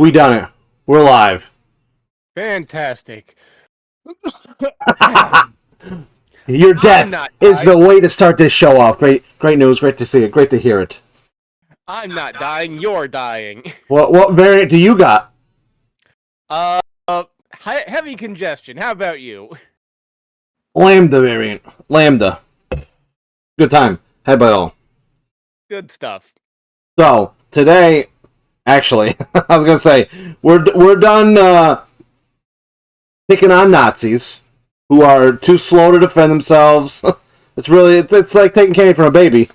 We done it. We're live. Fantastic. Your death is the way to start this show off. Great news. Great to see it. Great to hear it. I'm not dying. You're dying. What variant do you got? Heavy congestion. How about you? Lambda variant. Lambda. Good time. Had by all. Good stuff. So today, actually, I was gonna say we're done picking on Nazis who are too slow to defend themselves. It's like taking candy from a baby.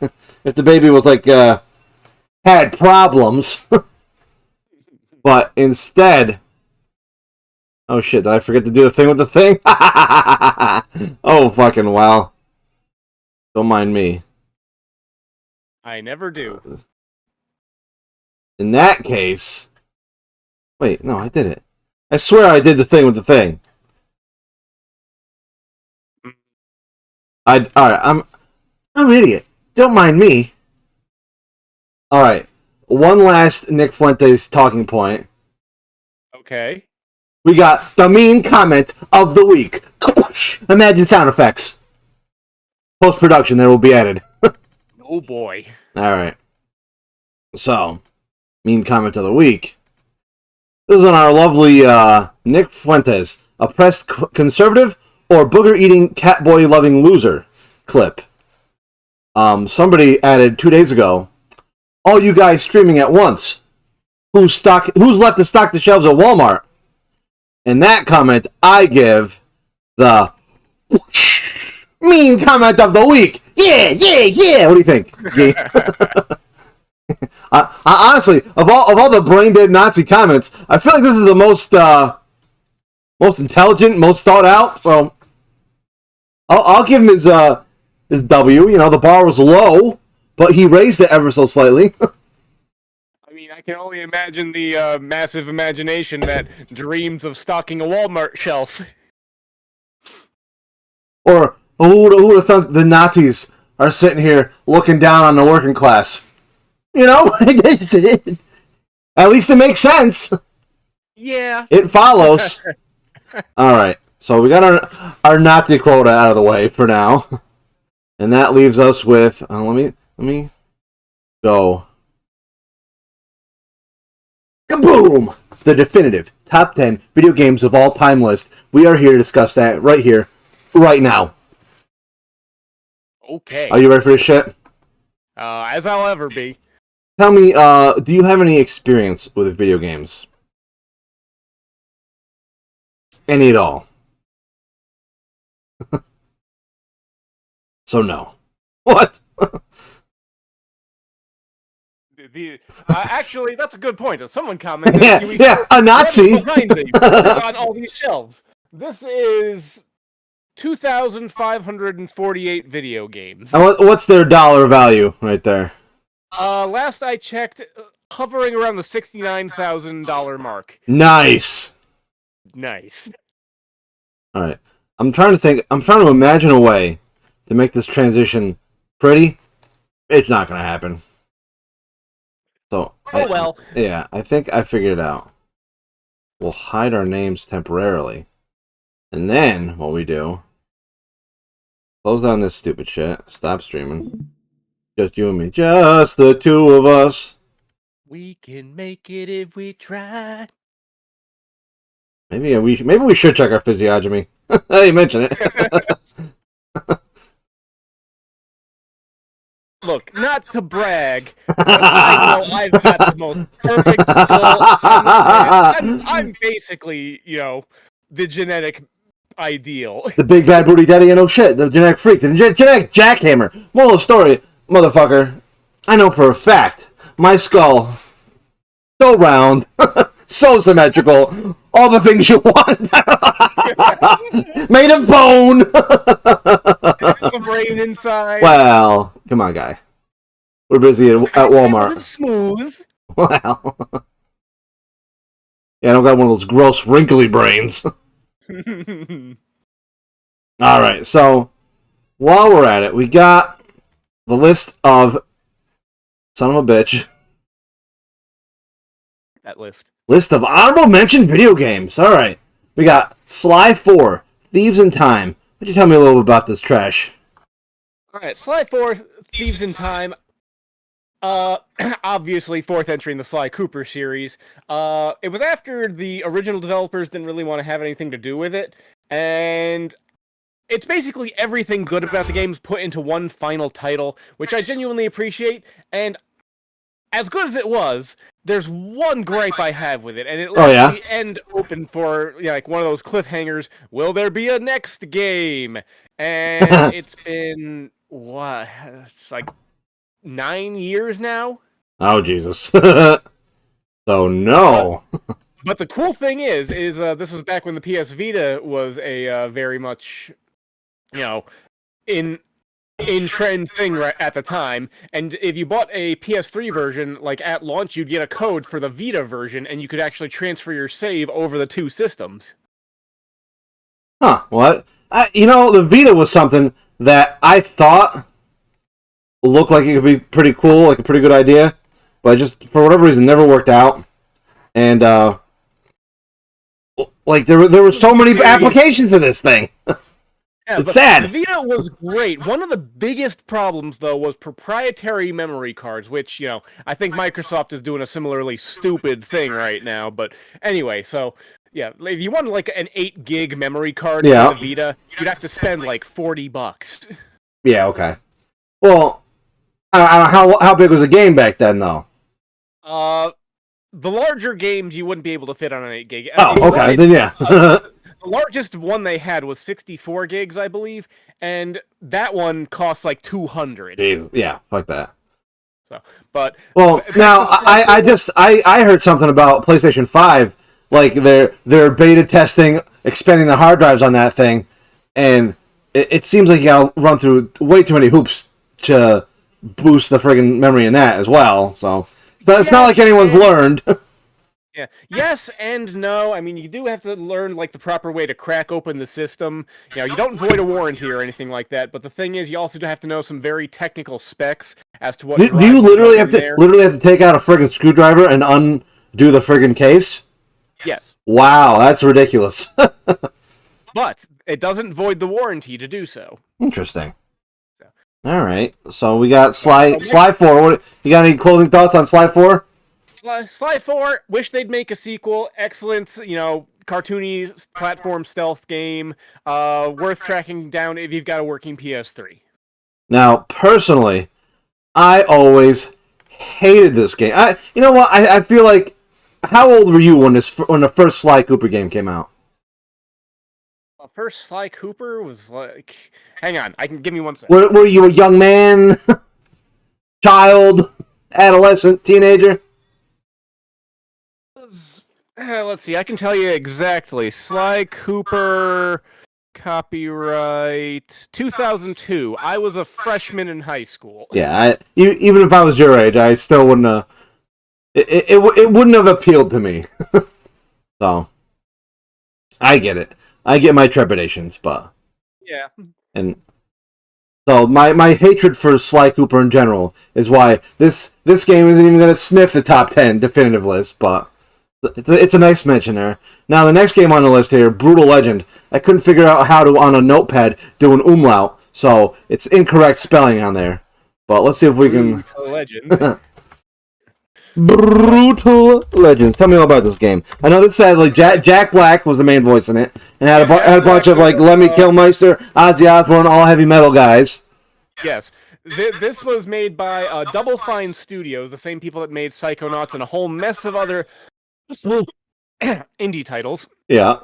If the baby was had problems, but instead, oh shit! Did I forget to do the thing with the thing? Oh fucking well. Don't mind me. I never do. In that case, wait, no, I did it. I swear I did the thing with the thing. Alright, I'm an idiot. Don't mind me. Alright. One last Nick Fuentes talking point. Okay. We got the mean comment of the week. Imagine sound effects. Post-production, there will be added. Oh boy. Alright. So, mean comment of the week. This is on our lovely Nick Fuentes, oppressed conservative or booger-eating, catboy-loving loser clip. Somebody added 2 days ago, all you guys streaming at once. Who's left to stock the shelves at Walmart? In that comment, I give the mean comment of the week. Yeah. What do you think? I honestly, of all the brain dead Nazi comments, I feel like this is the most intelligent, most thought out. So I'll give him his W. You know, the bar was low, but he raised it ever so slightly. I mean, I can only imagine the massive imagination that dreams of stocking a Walmart shelf. Or who would have thought the Nazis are sitting here looking down on the working class? You know, at least it makes sense. Yeah. It follows. All right. So we got our Nazi quota out of the way for now. And that leaves us with, let me go. Kaboom! The definitive top 10 video games of all time list. We are here to discuss that right here, right now. Okay. Are you ready for this shit? As I'll ever be. Tell me, do you have any experience with video games? Any at all? So no. What? Actually, that's a good point. If someone commented, a Nazi on all these shelves. This is 2,548 video games. What's their dollar value right there? Last I checked, hovering around the $69,000 mark. Nice. All right. I'm trying to imagine a way to make this transition pretty. It's not going to happen. So, well. Yeah, I think I figured it out. We'll hide our names temporarily. And then, what we do, close down this stupid shit, stop streaming. Just you and me. Just the two of us. We can make it if we try. Maybe we should check our physiognomy. You mention it. Look, not to brag, but I know I've got the most perfect skull. I'm basically, the genetic ideal. The big bad booty daddy, no shit. The genetic freak. The genetic jackhammer. Moral of the story, motherfucker. I know for a fact, my skull, so round, so symmetrical, all the things you want. Made of bone. The brain inside. Well, come on, guy. We're busy at Walmart. Smooth. Wow. Yeah, I don't got one of those gross, wrinkly brains. Alright, so, while we're at it, we got the list of son of a bitch. That list. List of honorable mention video games. All right. We got Sly 4, Thieves in Time. Why don't you tell me a little bit about this trash? All right, Sly 4, Thieves in Time. Obviously, fourth entry in the Sly Cooper series. It was after the original developers didn't really want to have anything to do with it, and it's basically everything good about the games put into one final title, which I genuinely appreciate, and as good as it was, there's one gripe I have with it, and it left the end open for like one of those cliffhangers. Will there be a next game? And it's been what? It's like 9 years now. Oh Jesus! So no. But the cool thing is this was back when the PS Vita was a very much, in trend thing right at the time, and if you bought a PS3 version, like at launch, you'd get a code for the Vita version, and you could actually transfer your save over the two systems. Huh? What? The Vita was something that I thought looked like it could be pretty cool, like a pretty good idea, but just for whatever reason never worked out. And like there were so many applications of this thing. Yeah, it's sad. The Vita was great. One of the biggest problems, though, was proprietary memory cards, which, I think Microsoft is doing a similarly stupid thing right now. But anyway, so, yeah, if you wanted, like, an 8 gig memory card for the Vita, you'd have to spend, like, $40. Yeah, okay. Well, how big was the game back then, though? The larger games you wouldn't be able to fit on an 8 gig. Okay, then yeah. The largest one they had was 64 gigs, I believe, and that one costs like $200. Yeah, like that. So, but now I heard something about PlayStation 5, like they're beta testing, expanding the hard drives on that thing, and it seems like you gotta run through way too many hoops to boost the friggin' memory in that as well. So it's not like anyone's learned. Yeah. Yes and no. I mean, you do have to learn like the proper way to crack open the system. You don't void a warranty or anything like that. But the thing is, you also do have to know some very technical specs as to what. Do you literally have to take out a friggin' screwdriver and undo the friggin' case? Yes. Wow, that's ridiculous. But it doesn't void the warranty to do so. Interesting. All right. So we got Sly 4. You got any closing thoughts on Sly 4? Sly 4, wish they'd make a sequel. Excellent, cartoony platform stealth game. Worth tracking down if you've got a working PS3. Now, personally, I always hated this game. You know what? I feel like, how old were you when the first Sly Cooper game came out? The first Sly Cooper was like... Hang on, give me 1 second. Were you a young man? Child? Adolescent? Teenager? Let's see, I can tell you exactly. Sly Cooper, copyright, 2002. I was a freshman in high school. Yeah, even if I was your age, I still wouldn't have... It wouldn't have appealed to me. So, I get it. I get my trepidations, but... Yeah. And so my hatred for Sly Cooper in general is why this game isn't even going to sniff the top 10 definitive list, but... It's a nice mention there. Now, the next game on the list here, Brutal Legend. I couldn't figure out how to, on a notepad, do an umlaut, so it's incorrect spelling on there. But let's see if we can... Brutal Legend. Brutal Legends. Tell me all about this game. I know that said, like, Jack Black was the main voice in it, and had a bunch of, like, Lemmy Kilmister, Ozzy Osbourne, all heavy metal guys. Yes. This was made by Double Fine Studios, the same people that made Psychonauts and a whole mess of other... indie titles. Yeah.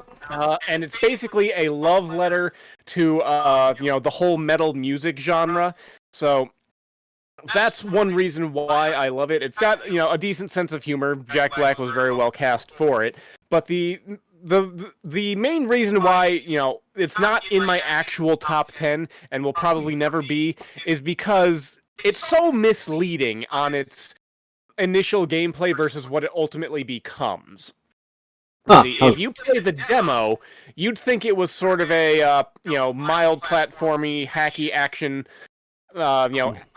And it's basically a love letter to the whole metal music genre. So that's one reason why I love it. It's got, a decent sense of humor. Jack Black was very well cast for it. But the main reason why, it's not in my actual top 10 and will probably never be is because it's so misleading on its initial gameplay versus what it ultimately becomes. If you play the demo, you'd think it was sort of a mild platformy, hacky action,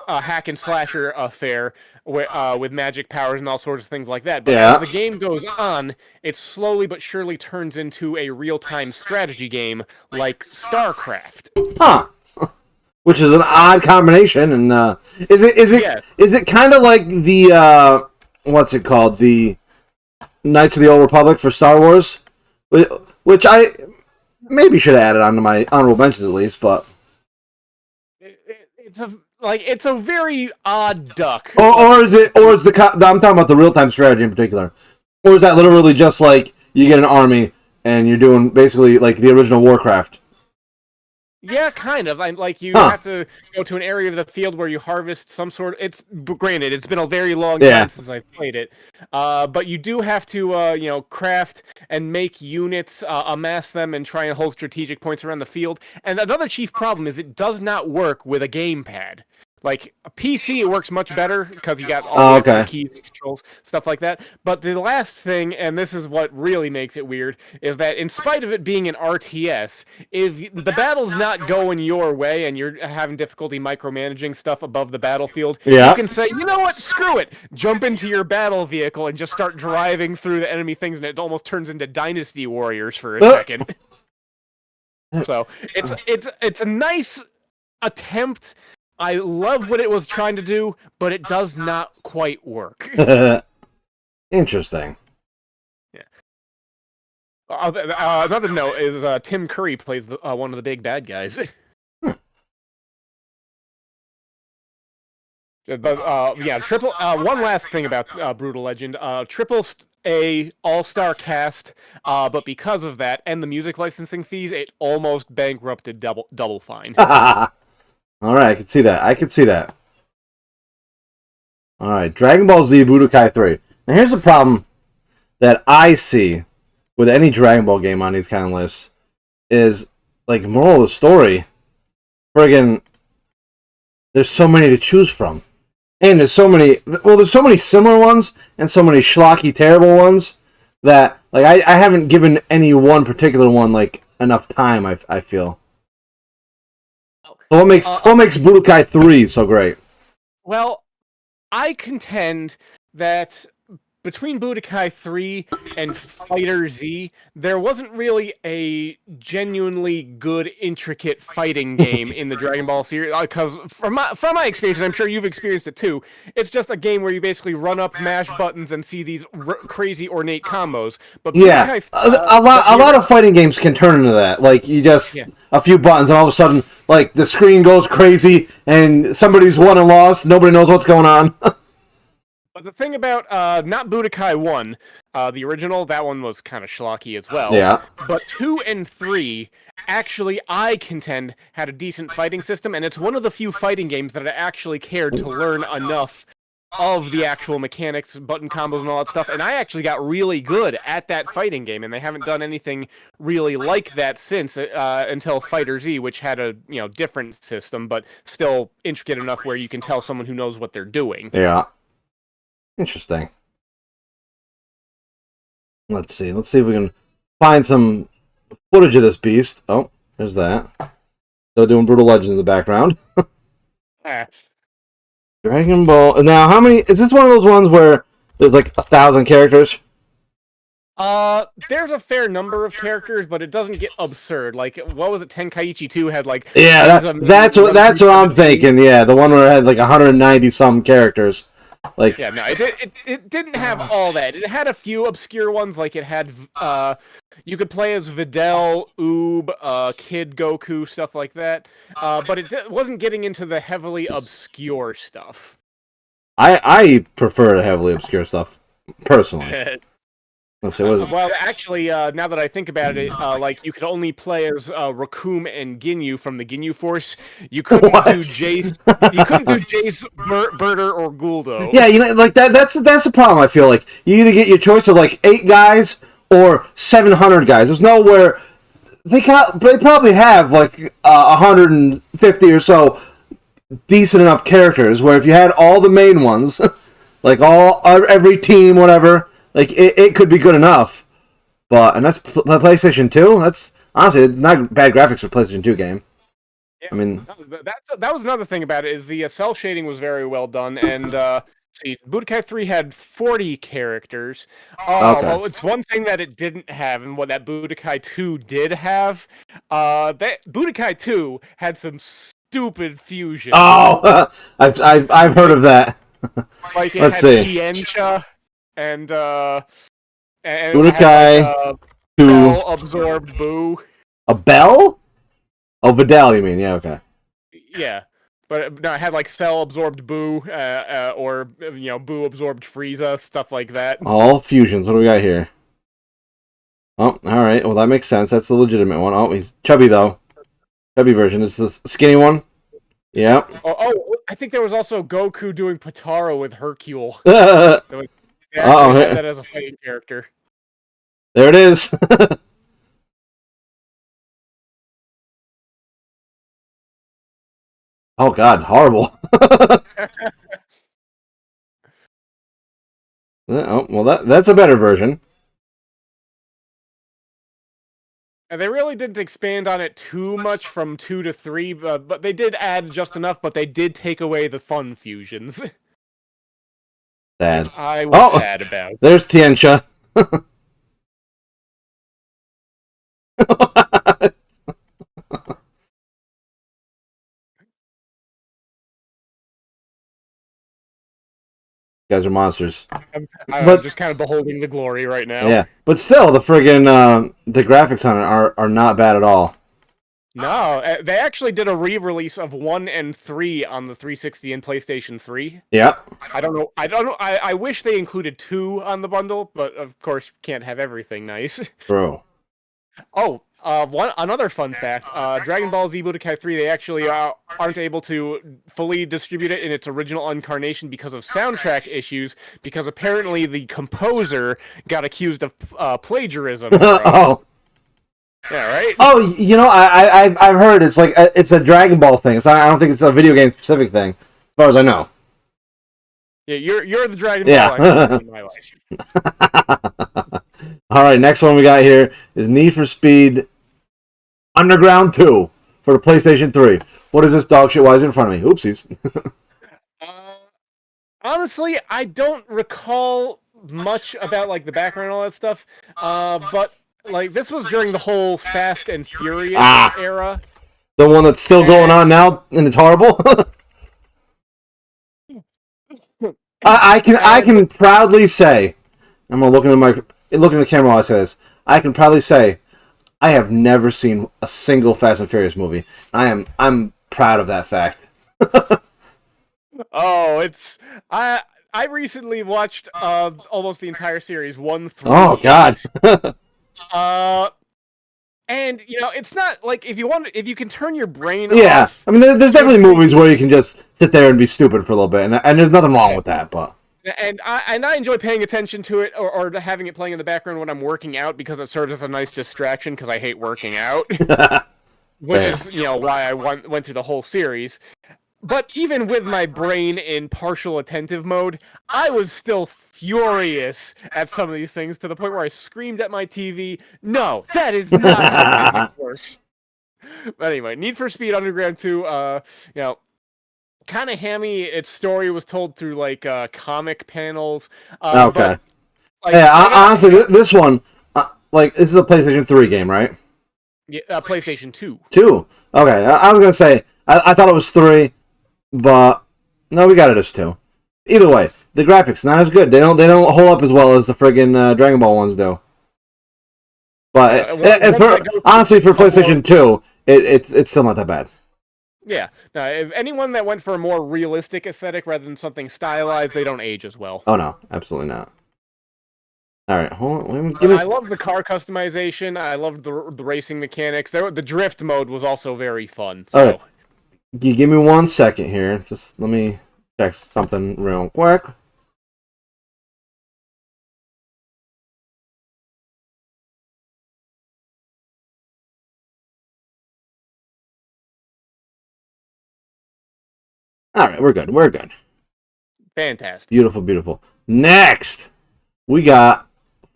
a hack and slasher affair with magic powers and all sorts of things like that. But as the game goes on, it slowly but surely turns into a real-time strategy game like StarCraft. Huh. Which is an odd combination. And is it kind of like the what's it called? The Knights of the Old Republic for Star Wars, which I maybe should have added onto my honorable mentions at least, but it's a very odd duck. Or is I'm talking about the real time strategy in particular, or is that literally just like you get an army and you're doing basically like the original Warcraft? Yeah, kind of. Like you have to go to an area of the field where you harvest some sort. Granted, it's been a very long time since I've played it, but you do have to craft and make units, amass them, and try and hold strategic points around the field. And another chief problem is it does not work with a gamepad. Like a PC, it works much better because you got all the keys and controls, stuff like that. But the last thing, and this is what really makes it weird, is that in spite of it being an RTS, if the battle's not going your way and you're having difficulty micromanaging stuff above the battlefield, you can say, you know what, screw it, jump into your battle vehicle and just start driving through the enemy things, and it almost turns into Dynasty Warriors for a second. So it's a nice attempt. I love what it was trying to do, but it does not quite work. Interesting. Yeah. Another note is Tim Curry plays one of the big bad guys. But triple. One last thing about Brutal Legend: triple A all-star cast, but because of that and the music licensing fees, it almost bankrupted Double Fine. All right, I can see that. All right, Dragon Ball Z Budokai 3. Now, here's the problem that I see with any Dragon Ball game on these kind of lists is, like, moral of the story, friggin', there's so many to choose from. And there's so many similar ones and so many schlocky, terrible ones that, like, I haven't given any one particular one, like, enough time, I feel. So what makes Budokai 3 so great? Well, I contend that between Budokai 3 and Fighter Z, there wasn't really a genuinely good, intricate fighting game in the Dragon Ball series. Because from my experience, and I'm sure you've experienced it too, it's just a game where you basically run up, mash buttons, and see these crazy ornate combos. But yeah, a lot of fighting games can turn into that. Like you just a few buttons, and all of a sudden, like the screen goes crazy, and somebody's won and lost. Nobody knows what's going on. But the thing about not Budokai 1, the original, that one was kind of schlocky as well. Yeah. But 2 and 3, actually, I contend, had a decent fighting system, and it's one of the few fighting games that I actually cared to learn enough of the actual mechanics, button combos, and all that stuff. And I actually got really good at that fighting game, and they haven't done anything really like that since until Fighter Z, which had a different system, but still intricate enough where you can tell someone who knows what they're doing. Yeah. Interesting. Let's see if we can find some footage of this beast. Oh, there's that. Still doing Brutal Legend in the background. Dragon Ball. Now, how many? Is this one of those ones where there's like 1,000 characters? There's a fair number of characters, but it doesn't get absurd. Like, what was it? Tenkaichi 2 had like that's what I'm thinking. Yeah, the one where it had like 190 some characters. Like yeah, no, it didn't have all that. It had a few obscure ones, like it had you could play as Videl, Oob, Kid Goku, stuff like that. But it wasn't getting into the heavily obscure stuff. I prefer the heavily obscure stuff personally. Let's see, what is it? Well, actually, now that I think about it, like you could only play as Raccoon and Ginyu from the Ginyu Force. You couldn't do Jace. You couldn't do Jace, Birder, or Guldo. Yeah, like that's the problem. I feel like you either get your choice of like 8 guys or 700 guys. There's nowhere they probably have like 150 or so decent enough characters. Where if you had all the main ones, like every team, whatever. Like, it could be good enough, and that's PlayStation 2? That's, honestly, not bad graphics for PlayStation 2 game. Yeah, I mean, that was another thing about it is the cell shading was very well done, and see, Budokai 3 had 40 characters. okay. Well, it's one thing that it didn't have, and what that Budokai 2 did have. That Budokai 2 had some stupid fusions. Oh, I've heard of that. Like it Let's had see. Tiencha, and it had like Budokai a 2. Bell absorbed Boo. A bell? Oh, Vidal, you mean? Yeah, okay. Yeah, but no, it had like Cell absorbed Boo, or Boo absorbed Frieza, stuff like that. All fusions. What do we got here? Oh, all right. Well, that makes sense. That's the legitimate one. Oh, he's chubby though. Chubby version. This is the skinny one. Yeah. I think there was also Goku doing Potara with Hercule. Uh They actually had that as a fighting character. There it is. Oh God, horrible. Oh well, that's a better version. And they really didn't expand on it too much from 2 to 3, but they did add just enough, but they did take away the fun fusions. Sad. Which I was sad about. There's Tiencha. You guys are monsters. I was just kind of beholding the glory right now. Yeah, but still, the friggin' the graphics on it are not bad at all. No, they actually did a re-release of 1 and 3 on the 360 and PlayStation 3. Yeah. I don't know. I wish they included 2 on the bundle, but of course can't have everything nice. Bro. Oh, another fun fact: Dragon Ball Z Budokai 3, they actually aren't able to fully distribute it in its original incarnation because of soundtrack issues. Because apparently the composer got accused of plagiarism. Oh. Yeah, right. Oh, I've heard it's like it's a Dragon Ball thing. I don't think it's a video game specific thing, as far as I know. Yeah, you're the Dragon Ball in my life. All right, next one we got here is Need for Speed Underground 2 for the PlayStation 3. What is this dog shit? Why is it in front of me? Oopsies. Honestly, I don't recall much about like the background and all that stuff. But like this was during the whole Fast and Furious era. The one that's still going on now, and it's horrible. I can proudly say, I'm gonna look in the camera while I say this. I can proudly say, I have never seen a single Fast and Furious movie. I'm proud of that fact. Oh, I recently watched almost the entire series 1 through. Oh God. And it's not like if you can turn your brain off. I mean, there's definitely everything. movies where you can just sit there and be stupid for a little bit, and there's nothing wrong with that. But and I enjoy paying attention to it or having it playing in the background when I'm working out because it serves as a nice distraction because I hate working out, which is why I went through the whole series. But even with my brain in partial attentive mode, I was still furious at some of these things to the point where I screamed at my TV, "No, that is not how it works." But anyway, Need for Speed Underground 2, kind of hammy. Its story was told through like comic panels. Okay. But, honestly, this one, this is a PlayStation 3 game, right? Yeah, PlayStation 2. 2. Okay, I was gonna say I thought it was 3. But no, we got it as 2. Either way, the graphics not as good. They don't hold up as well as the friggin' Dragon Ball ones do. But honestly, for PlayStation 2, it's still not that bad. Yeah. Now, if anyone that went for a more realistic aesthetic rather than something stylized, they don't age as well. Oh no, absolutely not. All right, hold on. I love the car customization. I love the racing mechanics. The drift mode was also very fun. So. Okay. You give me 1 second here. Just let me check something real quick. All right, we're good. We're good. Fantastic. Beautiful, beautiful. Next, we got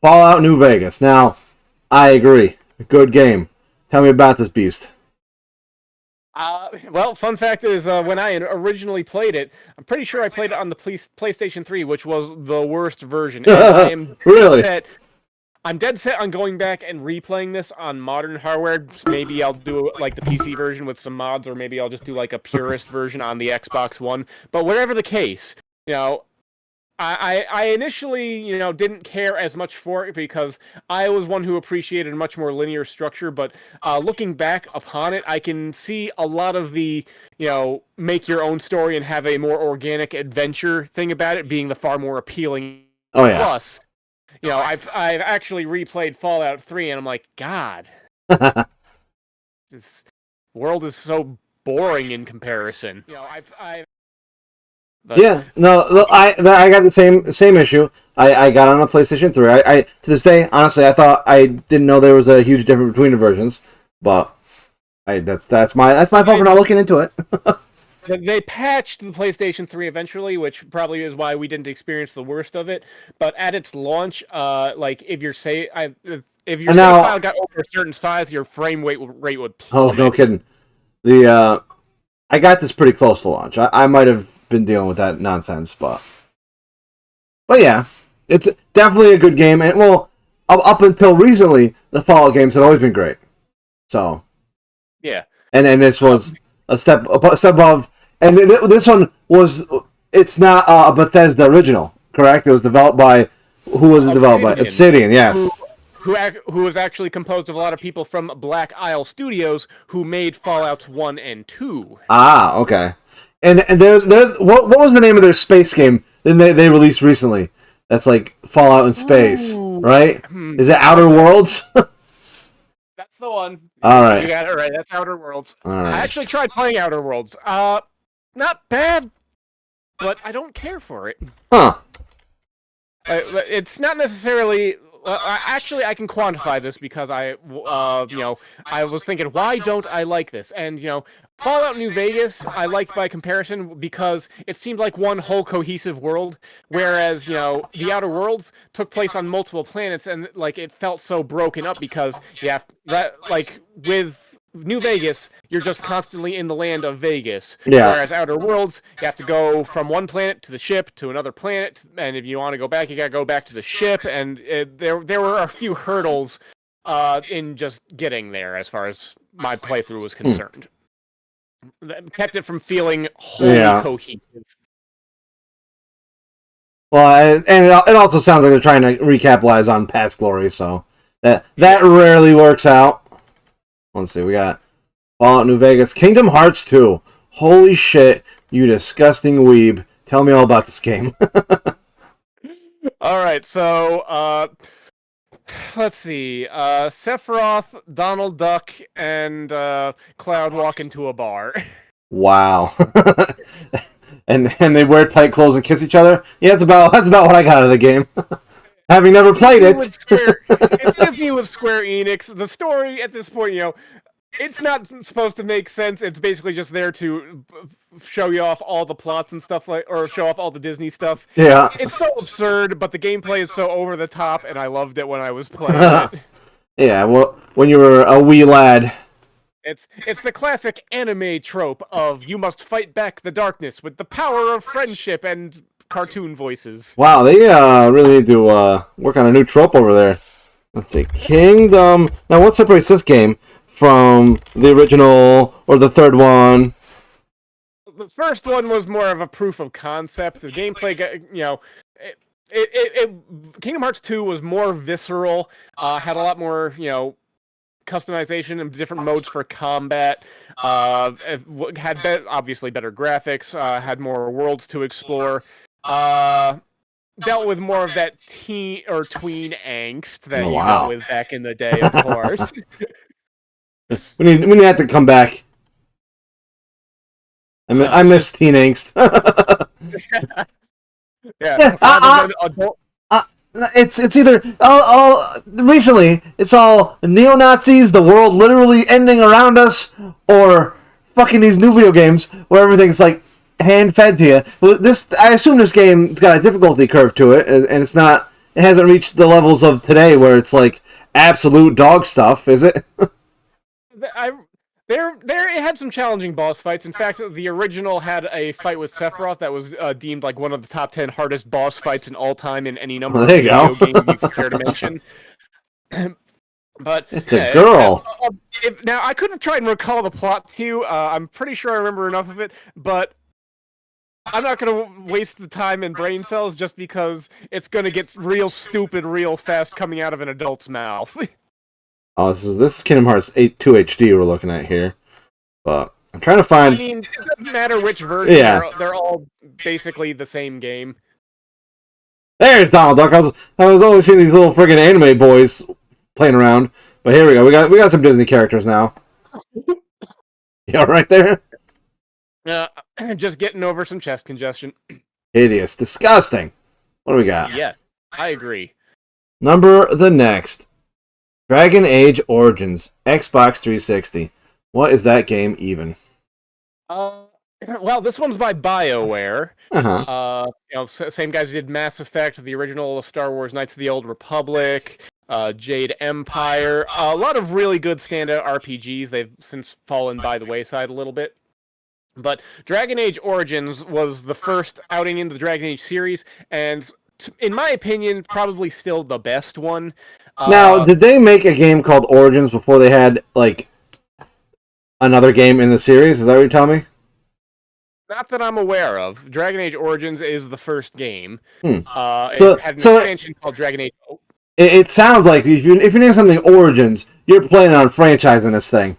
Fallout New Vegas. Now, I agree. Good game. Tell me about this beast. Well, fun fact is, when I originally played it, I'm pretty sure I played it on the PlayStation 3, which was the worst version. And I am Really? I'm dead set on going back and replaying this on modern hardware. Maybe I'll do like the PC version with some mods, or maybe I'll just do like a purist version on the Xbox One. But whatever the case, I initially, didn't care as much for it because I was one who appreciated much more linear structure. But looking back upon it, I can see a lot of the, make your own story and have a more organic adventure thing about it being the far more appealing. Oh yeah. Plus, I've actually replayed Fallout 3, and I'm like, God, this world is so boring in comparison. Yeah, no, I got the same issue. I got on a PlayStation 3. I to this day, honestly, I thought I didn't know there was a huge difference between the versions, but that's my fault for not looking into it. They patched the PlayStation 3 eventually, which probably is why we didn't experience the worst of it. But at its launch, if your save file got over a certain size, your frame rate would plummet. Oh, no kidding. I got this pretty close to launch. I might have been dealing with that nonsense, but yeah, it's definitely a good game. And up until recently, the Fallout games had always been great. So yeah, and this was a step above. And this one it's not a Bethesda original, correct? It was developed by who was it developed by? Obsidian, yes. Who was actually composed of a lot of people from Black Isle Studios who made Fallouts 1 and 2. Ah, okay. And there's what was the name of their space game that they released recently? That's like Fallout in space, right? Is it Outer Worlds? That's the one. All right. You got it right. That's Outer Worlds. All right. I actually tried playing Outer Worlds. Not bad, but I don't care for it. Huh. It's not necessarily... actually, I can quantify this because I was thinking, why don't I like this? And, Fallout New Vegas, I liked by comparison because it seemed like one whole cohesive world, whereas, the Outer Worlds took place on multiple planets, and, it felt so broken up because with New Vegas, you're just constantly in the land of Vegas. Yeah. Whereas Outer Worlds, you have to go from one planet to the ship to another planet, and if you want to go back, you gotta go back to the ship, and there were a few hurdles in just getting there as far as my playthrough was concerned. That kept it from feeling wholly cohesive. Well, and it also sounds like they're trying to recapitalize on past glory, so that rarely works out. Let's see, we got Fallout New Vegas, Kingdom Hearts 2. Holy shit, you disgusting weeb. Tell me all about this game. Alright, so, let's see. Sephiroth, Donald Duck, and Cloud walk into a bar. Wow. and they wear tight clothes and kiss each other? Yeah, that's about what I got out of the game. Having never played it. It's Disney with Square Enix. The story at this point, it's not supposed to make sense. It's basically just there to show you off all the plots and stuff or show off all the Disney stuff. Yeah. It's so absurd, but the gameplay is so over the top, and I loved it when I was playing it. Yeah, well, when you were a wee lad. It's the classic anime trope of you must fight back the darkness with the power of friendship and cartoon voices. Wow, they really need to work on a new trope over there. Let's see, Kingdom. Now, what separates this game from the original or the third one? The first one was more of a proof of concept. The gameplay, Kingdom Hearts 2 was more visceral, had a lot more, customization and different modes for combat, had obviously better graphics, had more worlds to explore, dealt with more of that teen or tween angst that you dealt with back in the day, of course. we need to have to come back. I miss teen angst. Yeah. It's either recently it's all neo-Nazis, the world literally ending around us, or fucking these new video games where everything's like hand fed to you. I assume this game's got a difficulty curve to it, and it hasn't reached the levels of today where it's like absolute dog stuff, is it? it had some challenging boss fights. In fact, the original had a fight with Sephiroth that was deemed like one of the top 10 hardest boss fights in all time in any number of video games you care to mention. But it's a girl. Now I couldn't try and recall the plot to you. I'm pretty sure I remember enough of it, but I'm not going to waste the time and brain cells just because it's going to get real stupid real fast coming out of an adult's mouth. Oh, this is Kingdom Hearts 2 HD we're looking at here. But I'm trying to find... I mean, it doesn't matter which version. Yeah. They're all basically the same game. There's Donald Duck. I was always seeing these little friggin' anime boys playing around. But here we go. We got some Disney characters now. You all right there? Just getting over some chest congestion. Hideous. Disgusting. What do we got? Yeah, I agree. Number the next. Dragon Age Origins. Xbox 360. What is that game even? Well, this one's by BioWare. Uh-huh. Same guys who did Mass Effect, the original Star Wars Knights of the Old Republic, Jade Empire. A lot of really good standout RPGs. They've since fallen by the wayside a little bit. But Dragon Age Origins was the first outing into the Dragon Age series, and in my opinion, probably still the best one. Now, did they make a game called Origins before they had, like, another game in the series? Is that what you're telling me? Not that I'm aware of. Dragon Age Origins is the first game. It had an expansion called Dragon Age... It sounds like if you name something Origins, you're planning on franchising this thing.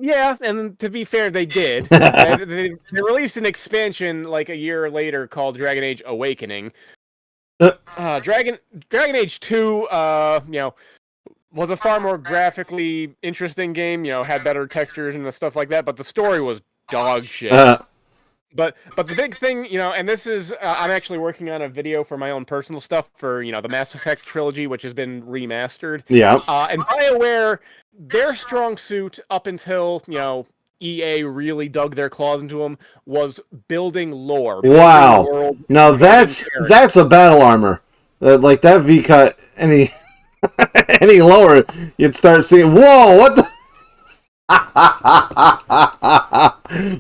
Yeah, and to be fair, they did. they released an expansion like a year later called Dragon Age Awakening. Dragon Age 2, was a far more graphically interesting game. Had better textures and stuff like that, but the story was dog shit. But the big thing, and this is, I'm actually working on a video for my own personal stuff for, the Mass Effect trilogy, which has been remastered. Yeah. And BioWare, their strong suit up until, EA really dug their claws into them was building lore. Wow. World, now that's a battle armor. Like that V-cut any lower, you'd start seeing, whoa, what the...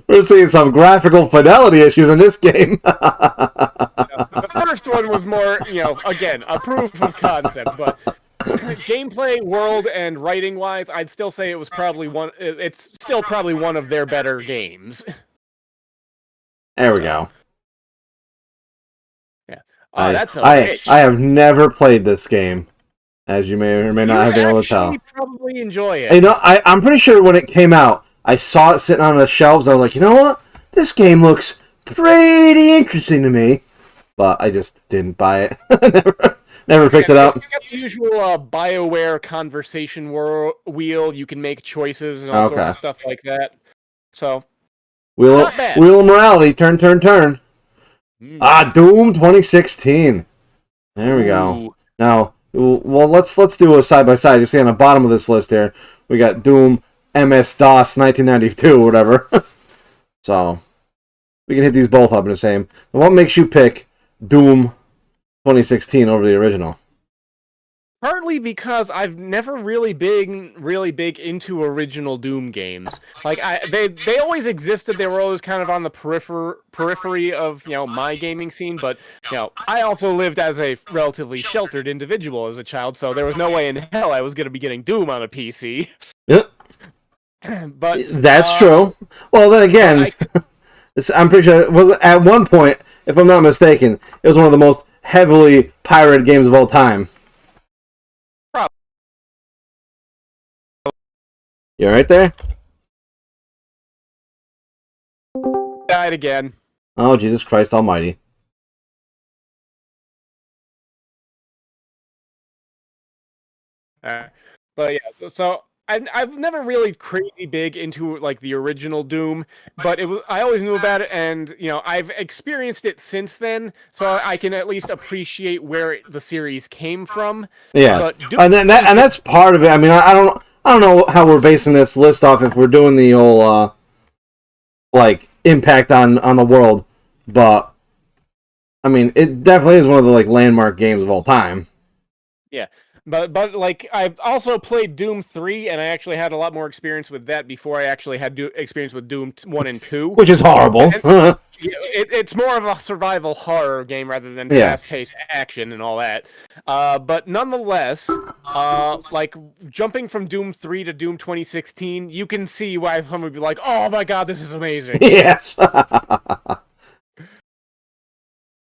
We're seeing some graphical fidelity issues in this game. The first one was more, again, a proof of concept, but gameplay, world, and writing-wise, I'd still say it's still probably one of their better games. There we go. Yeah. That's a bitch. I have never played this game, as you may or may not have been able to tell. You probably enjoy it. I'm pretty sure when it came out, I saw it sitting on the shelves. I was like, you know what? This game looks pretty interesting to me. But I just didn't buy it. Never picked it up. It's got the usual BioWare conversation wheel. You can make choices and all sorts of stuff like that. So, Wheel of Morality. Turn. Doom 2016. There we go. Now, well, let's do a side by side. You see on the bottom of this list here, we got Doom MS-DOS 1992 or whatever. So, we can hit these both up in the same. And what makes you pick Doom 2016 over the original? Partly because I've never really been big into original Doom games. Like they always existed. They were always kind of on the periphery of my gaming scene. But I also lived as a relatively sheltered individual as a child, so there was no way in hell I was going to be getting Doom on a PC. Yep. But that's true. Well, then again, I'm pretty sure it was at one point, if I'm not mistaken, it was one of the most heavily pirated games of all time. You alright there? Died again. Oh, Jesus Christ almighty. But yeah, so I've never really crazy big into like the original Doom, but I always knew about it, and I've experienced it since then, so I can at least appreciate where the series came from. Yeah, but and that's part of it. I mean, I don't know how we're basing this list off if we're doing the whole like impact on the world, but I mean, it definitely is one of the like landmark games of all time. Yeah. But like I've also played Doom 3, and I actually had a lot more experience with that before I actually had experience with Doom 1 and 2. Which is horrible. It's more of a survival horror game rather than Yeah. fast-paced action and all that. But nonetheless, like jumping from Doom 3 to Doom 2016, you can see why someone would be like, "Oh my god, this is amazing." Yes.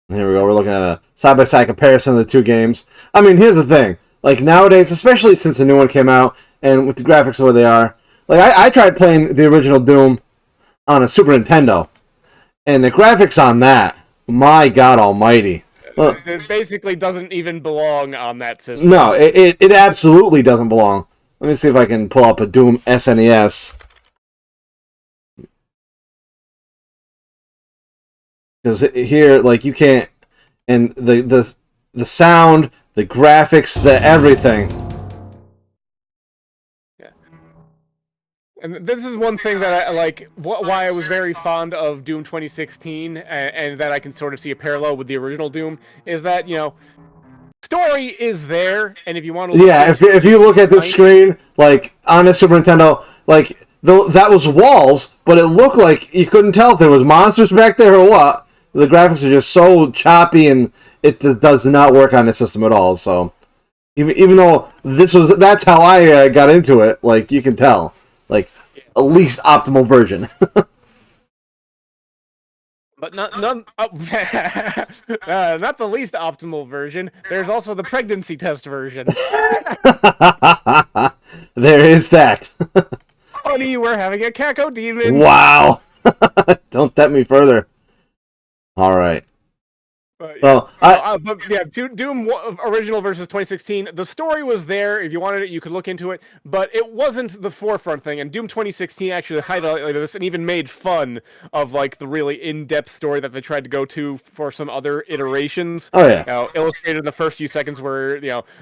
Here we go. We're looking at a side-by-side comparison of the two games. I mean, here's the thing. Like, nowadays, especially since the new one came out, and with the graphics the way they are, like, I tried playing the original Doom on a Super Nintendo, and the graphics on that, my God almighty. It basically doesn't even belong on that system. No, it absolutely doesn't belong. Let me see if I can pull up a Doom SNES. Because here, like, you can't, and the sound, the graphics, the everything. Yeah. And this is one thing that I like, why I was very fond of Doom 2016, and that I can sort of see a parallel with the original Doom, is that, story is there, and if you want to look if you look at this screen, like, on a Super Nintendo, like, that was walls, but it looked like you couldn't tell if there was monsters back there or what. The graphics are just so choppy, and it does not work on the system at all. So, even though that's how I got into it, like, you can tell, like, at least optimal version. But not the least optimal version. There's also the pregnancy test version. There is that. Honey, we're having a cacodemon. Wow. Don't tempt me further. All right. But yeah, Doom original versus 2016. The story was there. If you wanted it, you could look into it. But it wasn't the forefront thing. And Doom 2016 actually highlighted this and even made fun of like the really in-depth story that they tried to go to for some other iterations. Oh yeah. Illustrated in the first few seconds, where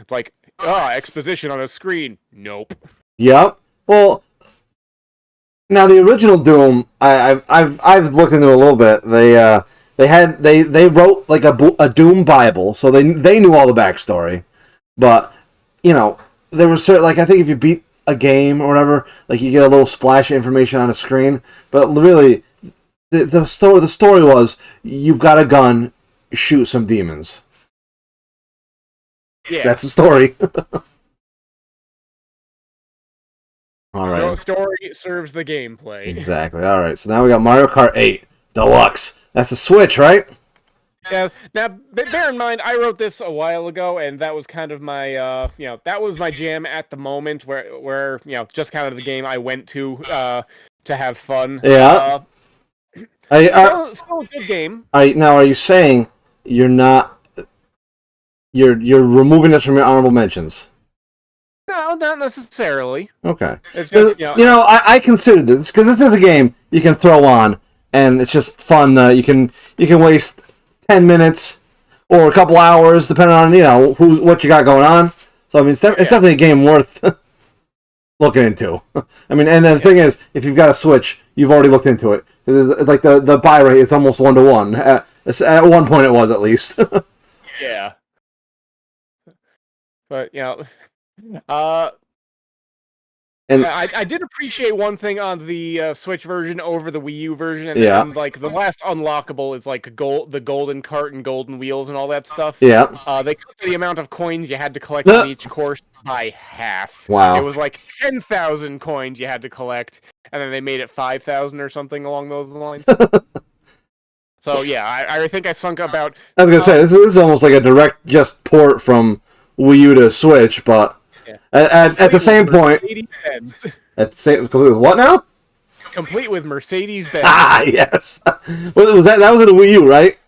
like exposition on a screen. Nope. Yep. Well, now the original Doom, I've looked into it a little bit. They wrote like a Doom Bible, so they knew all the backstory. But there was certain, like, I think if you beat a game or whatever, like, you get a little splash of information on a screen. But really, the story was, you've got a gun, shoot some demons. Yeah, that's the story. All right. No story serves the gameplay. Exactly. All right. So now we got Mario Kart 8 Deluxe. That's the Switch, right? Yeah. Now, bear in mind, I wrote this a while ago, and that was kind of my, that was my jam at the moment, where just kind of the game I went to have fun. Yeah. Still a good game. Now, are you saying you're removing this from your honorable mentions? No, not necessarily. Okay. It's just, I considered this because this is a game you can throw on, and it's just fun. You can waste 10 minutes or a couple hours, depending on what you got going on. So I mean, it's definitely a game worth looking into. I mean, and the thing is, if you've got a Switch, you've already looked into it. Like the buy rate is almost 1-to-1. At one point, it was at least. Yeah. But and I did appreciate one thing on the Switch version over the Wii U version, and like the last unlockable is like the golden cart and golden wheels and all that stuff. Yeah. They cut the amount of coins you had to collect on each course by half. Wow. It was like 10,000 coins you had to collect, and then they made it 5,000 or something along those lines. So yeah, I think I sunk about. I was gonna say this is almost like a direct just port from Wii U to Switch, but. Yeah. At the same point, complete with what now? Complete with Mercedes-Benz. Ah, yes. Was that was in the Wii U, right?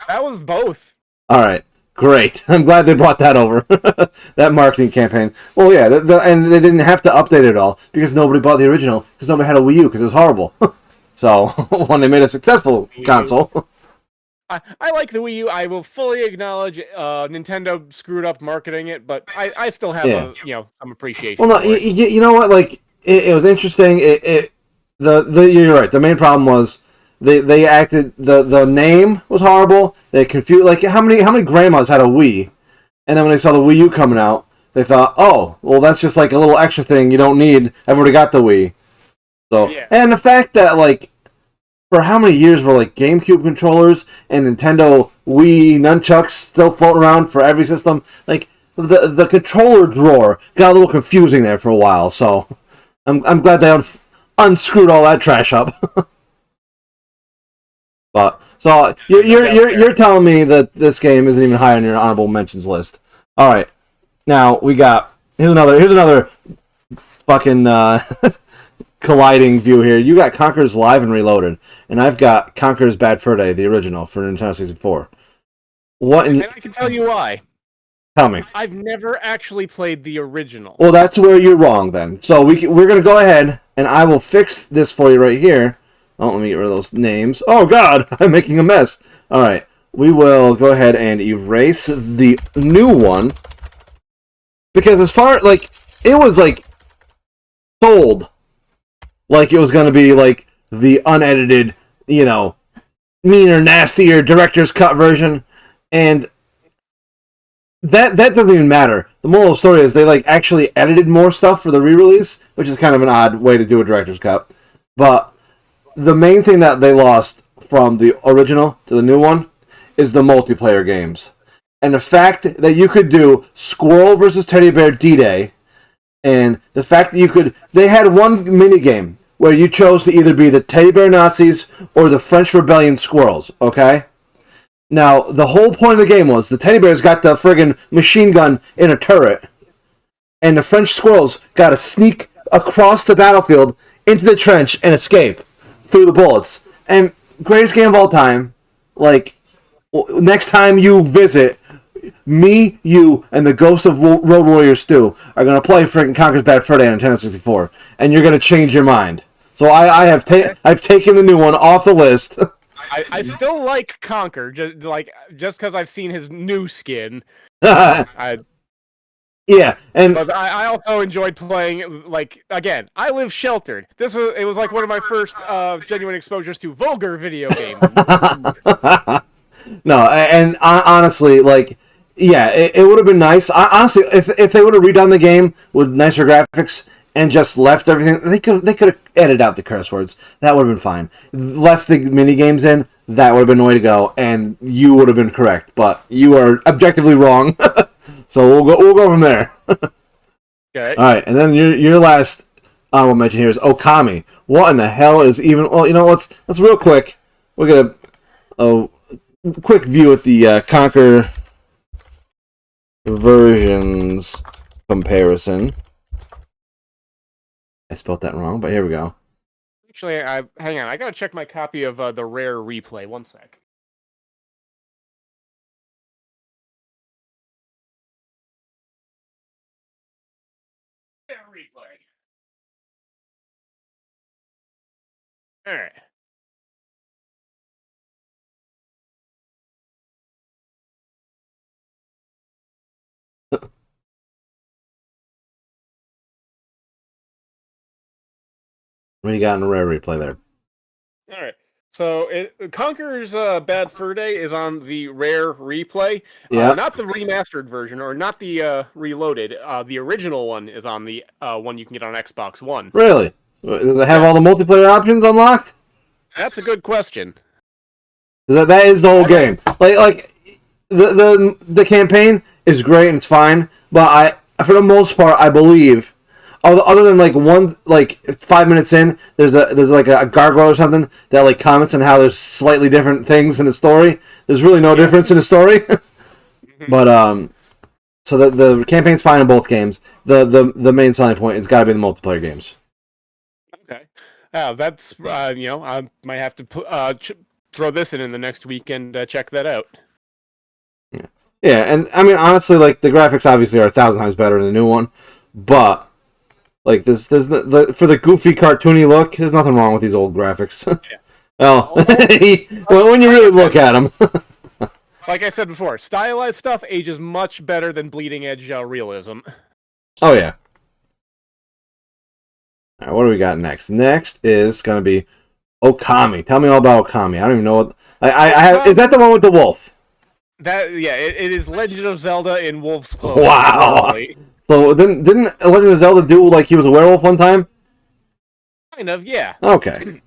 That was both. All right, great. I'm glad they brought that over. That marketing campaign. Well, yeah, and they didn't have to update it all because nobody bought the original because nobody had a Wii U because it was horrible. So when they made a successful console. I like the Wii U. I will fully acknowledge Nintendo screwed up marketing it, but I still have some appreciation. Well, no, you know what? Like it was interesting. You're right. The main problem was they acted the name was horrible. They confused, like how many grandmas had a Wii, and then when they saw the Wii U coming out, they thought, oh, well, that's just like a little extra thing you don't need. I've already got the Wii. So, yeah. And the fact that, like, for how many years were, like, GameCube controllers and Nintendo Wii nunchucks still floating around for every system? Like, the controller drawer got a little confusing there for a while, so I'm glad they unscrewed all that trash up. But so you're telling me that this game isn't even high on your honorable mentions list. All right, now we got here's another fucking colliding view here. You got Conker's Live and Reloaded, and I've got Conker's Bad Fur Day, the original for Nintendo 64. And I can tell you why. Tell me. I've never actually played the original. Well, that's where you're wrong then. So we're gonna go ahead, and I will fix this for you right here. Oh, let me get rid of those names. Oh, God, I'm making a mess. All right, we will go ahead and erase the new one. Because as far, like, it was, like, sold like it was going to be, like, the unedited, you know, meaner, nastier director's cut version. And that doesn't even matter. The moral of the story is they, like, actually edited more stuff for the re-release, which is kind of an odd way to do a director's cut. But the main thing that they lost from the original to the new one is the multiplayer games. And the fact that you could do Squirrel versus Teddy Bear D-Day, and the fact that they had one minigame where you chose to either be the Teddy Bear Nazis or the French Rebellion Squirrels, okay? Now, the whole point of the game was the Teddy Bears got the friggin' machine gun in a turret, and the French Squirrels got to sneak across the battlefield into the trench and escape through the bullets. And greatest game of all time. Like, next time you visit, me, you, and the Ghost of Road Warrior Stu are going to play freaking Conker's Bad Fur Day on Nintendo 64. And you're going to change your mind. So I've taken the new one off the list. I still like Conker, just because I've seen his new skin. Yeah, and but I also enjoyed playing, like, again, I live sheltered. It was like one of my first genuine exposures to vulgar video games. No, and honestly, like, yeah, it would have been nice. Honestly, if they would have redone the game with nicer graphics and just left everything, they could have edited out the curse words. That would have been fine. Left the mini games in, that would have been the way to go, and you would have been correct. But you are objectively wrong. So we'll go from there. Okay. All right, and then your last honorable mention here is Okami. What in the hell is even? Well, you know, let's real quick. We'll get a quick view at the Conker versions comparison. I spelled that wrong, but here we go. Actually, hang on. I gotta check my copy of the Rare Replay. One sec. Replay. All right. What do you got in the Rare Replay there? All right. So Conker's Bad Fur Day is on the Rare Replay. Yeah. Not the remastered version, or not the Reloaded. The original one is on the one you can get on Xbox One. Really? Does it have all the multiplayer options unlocked? That's a good question. That is the whole game. Like the campaign is great and it's fine, but for the most part, I believe, other than like 5 minutes in, there's like a gargoyle or something that like comments on how there's slightly different things in the story. There's really no difference in the story. But so the campaign's fine in both games. The main selling point has got to be the multiplayer games. Okay. That's I might have to throw this in the next week and check that out. Yeah, and I mean honestly, like the graphics obviously are 1,000 times better than the new one, but like there's for the goofy cartoony look, there's nothing wrong with these old graphics. Yeah. Well, when you really look at them. Like I said before, stylized stuff ages much better than bleeding edge realism. Oh yeah. All right, what do we got next? Next is gonna be Okami. Tell me all about Okami. I don't even know what I have. Is that the one with the wolf? It is Legend of Zelda in Wolf's Clothing. Wow. So didn't Legend of Zelda do like he was a werewolf one time? Kind of, yeah. Okay.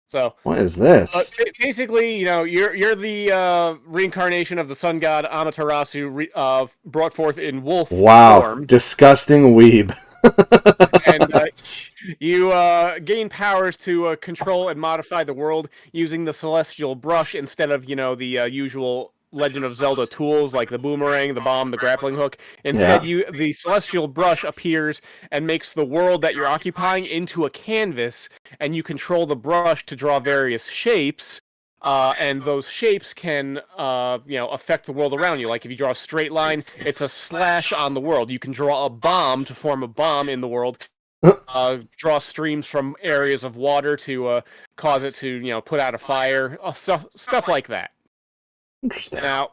So What is this? basically, you're the reincarnation of the sun god Amaterasu, brought forth in wolf form. Disgusting weeb. And you gain powers to control and modify the world using the celestial brush instead of the usual Legend of Zelda tools like the boomerang, the bomb, the grappling hook. Instead, the celestial brush appears and makes the world that you're occupying into a canvas, and you control the brush to draw various shapes. And those shapes can, affect the world around you. Like if you draw a straight line, it's a slash on the world. You can draw a bomb to form a bomb in the world. Draw streams from areas of water to cause it to, put out a fire. Stuff like that. Interesting. Now,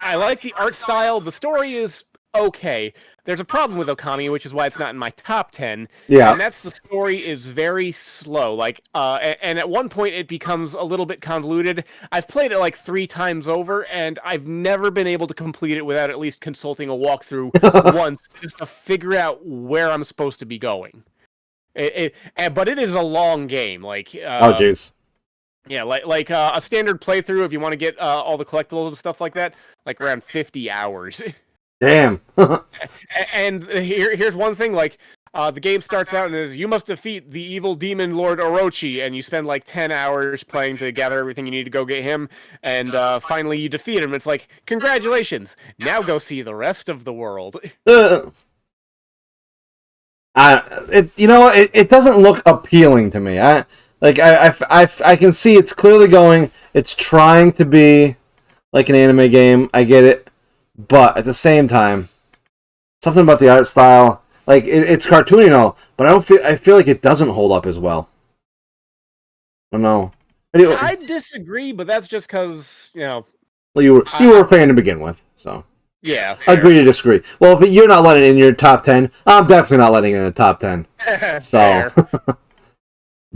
I like the art style. The story is okay. There's a problem with Okami, which is why it's not in my top 10. Yeah. And that's the story is very slow. And at one point it becomes a little bit convoluted. I've played it like 3 times over, and I've never been able to complete it without at least consulting a walkthrough once just to figure out where I'm supposed to be going. But it is a long game. Oh, jeez. Yeah, like a standard playthrough, if you want to get all the collectibles and stuff like that, like around 50 hours. Damn. And here's one thing, like, the game starts out and is, you must defeat the evil demon Lord Orochi, and you spend like 10 hours playing to gather everything you need to go get him, and finally you defeat him. It's like, congratulations, now go see the rest of the world. It doesn't look appealing to me. I can see it's clearly going. It's trying to be like an anime game. I get it, but at the same time, something about the art style, like it's cartoony and all, but I feel like it doesn't hold up as well. I don't know. I disagree, but that's just because Well, you were a fan to begin with, so yeah. Fair. Agree to disagree. Well, if you're not letting it in your top 10, I'm definitely not letting it in the top 10. So.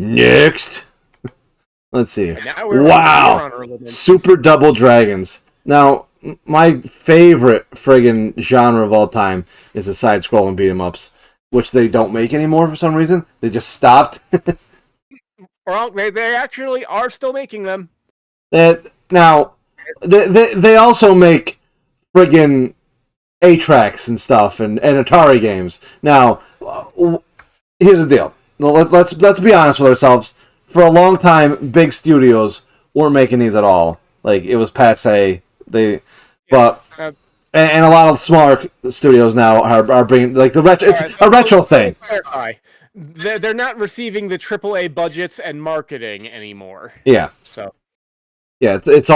Next. Let's see. Wow. Super Double Dragons. Now, my favorite friggin' genre of all time is the side-scrolling beat-em-ups, which they don't make anymore for some reason. They just stopped. Well, they actually are still making them. Now, they also make friggin' A-Tracks and stuff and Atari games. Now, here's the deal. Let's be honest with ourselves. For a long time, big studios weren't making these at all. Like, it was passe. And a lot of smaller studios now are bringing like it's a retro thing. Clarify. They're not receiving the AAA budgets and marketing anymore. Yeah. So. Yeah, and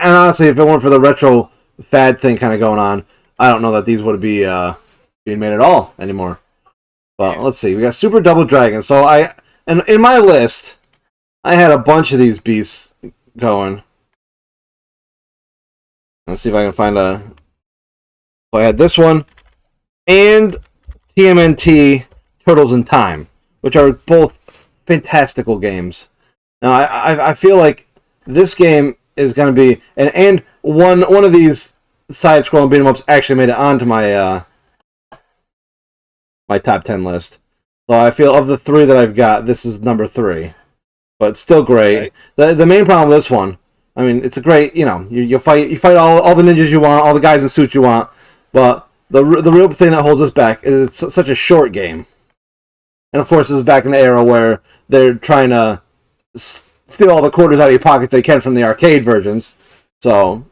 honestly, if it weren't for the retro fad thing kind of going on, I don't know that these would be being made at all anymore. Well, let's see. We got Super Double Dragon. So and in my list, I had a bunch of these beasts going. Let's see if I can find a. So I had this one and TMNT Turtles in Time, which are both fantastical games. Now I feel like this game is going to be and one of these side-scrolling beat 'em ups actually made it onto my my top 10 list. So I feel of the 3 that I've got, this is number 3. But it's still great. Right. The main problem with this one, I mean, it's a great, you fight all the ninjas you want, all the guys in suits you want, but the real thing that holds us back is it's such a short game. And of course, this is back in the era where they're trying to steal all the quarters out of your pocket they can from the arcade versions. So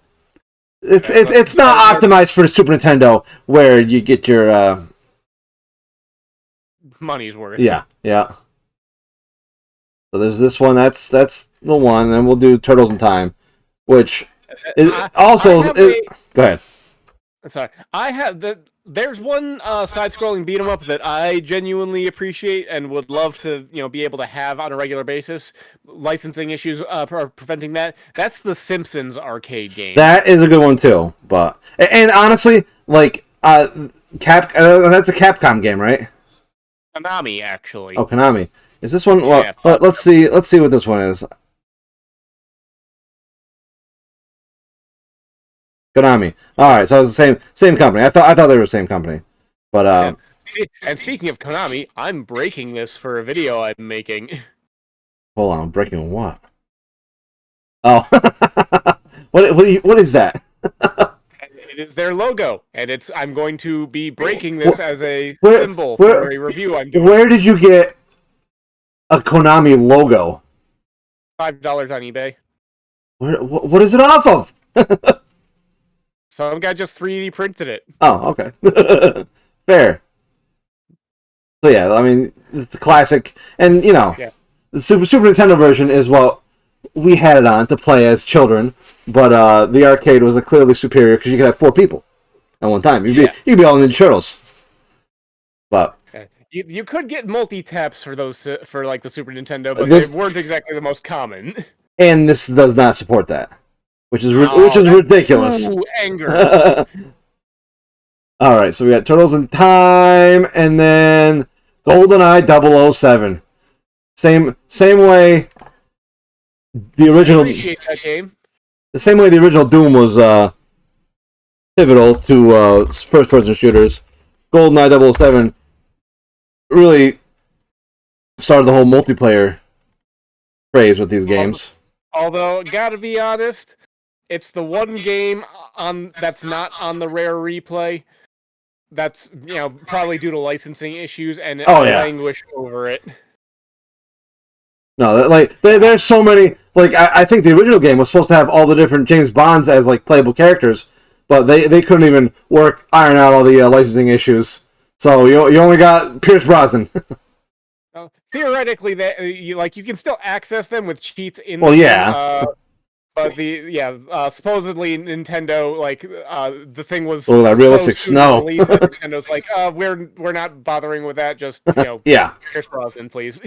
it's not optimized for the Super Nintendo where you get your money's worth. Yeah. So there's this one. That's the one, and we'll do Turtles in Time, which is also. Go ahead. Sorry, there's one side-scrolling beat 'em up that I genuinely appreciate and would love to be able to have on a regular basis. Licensing issues are preventing that. That's the Simpsons arcade game. That is a good one too. And honestly, like that's a Capcom game, right? Konami, actually. Oh, Konami. Is this one? Well, yeah, let's see. Let's see what this one is. Konami. All right, so it's the same company. I thought they were the same company, but And speaking of Konami, I'm breaking this for a video I'm making. Hold on, breaking what? Oh, what is that? It is their logo, and I'm going to be breaking this as a symbol for a review I'm doing. Where did you get a Konami logo? $5 on eBay. What is it off of? Some guy just 3D printed it. Oh, okay. Fair. So yeah, I mean, it's a classic, and the Super Nintendo version is what we had it on to play as children, but the arcade was clearly superior because you could have 4 people at one time. You'd be all Ninja Turtles. But you could get multi-taps for those for like the Super Nintendo, but they weren't exactly the most common. And this does not support that, which is ridiculous. Ooh, anger. All right, so we got Turtles in Time, and then GoldenEye 007. Same way. The original. I appreciate that game. The same way the original Doom was pivotal to first-person shooters. GoldenEye 007 really started the whole multiplayer craze with these games. Although, gotta be honest, it's the one game that's not on the Rare replay. That's probably due to licensing issues, and languish over it. No, there's so many. I think the original game was supposed to have all the different James Bonds as playable characters, but they couldn't even iron out all the licensing issues. So you only got Pierce Brosnan. Well, theoretically, you can still access them with cheats in. Well, yeah. But supposedly Nintendo the thing was that realistic snow. Nintendo's like, we're not bothering with that. Just yeah. Pierce Brosnan, please.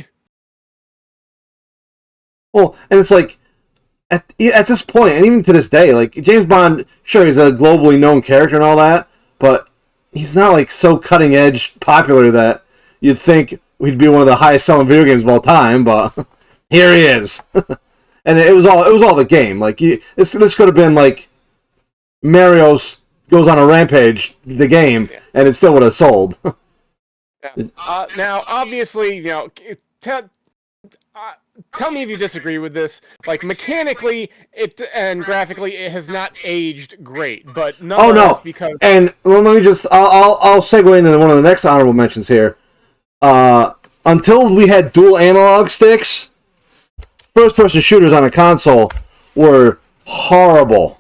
Well, and it's at this point, and even to this day, James Bond, sure, he's a globally known character and all that, but he's not so cutting edge popular that you'd think he'd be one of the highest selling video games of all time. But here he is, and it was all the game. This could have been Mario goes on a rampage, the game, and it still would have sold. Now, obviously, tell me if you disagree with this. Mechanically, and graphically, it has not aged great, but nonetheless, because... And let me just... I'll segue into one of the next honorable mentions here. Until we had dual analog sticks, first-person shooters on a console were horrible.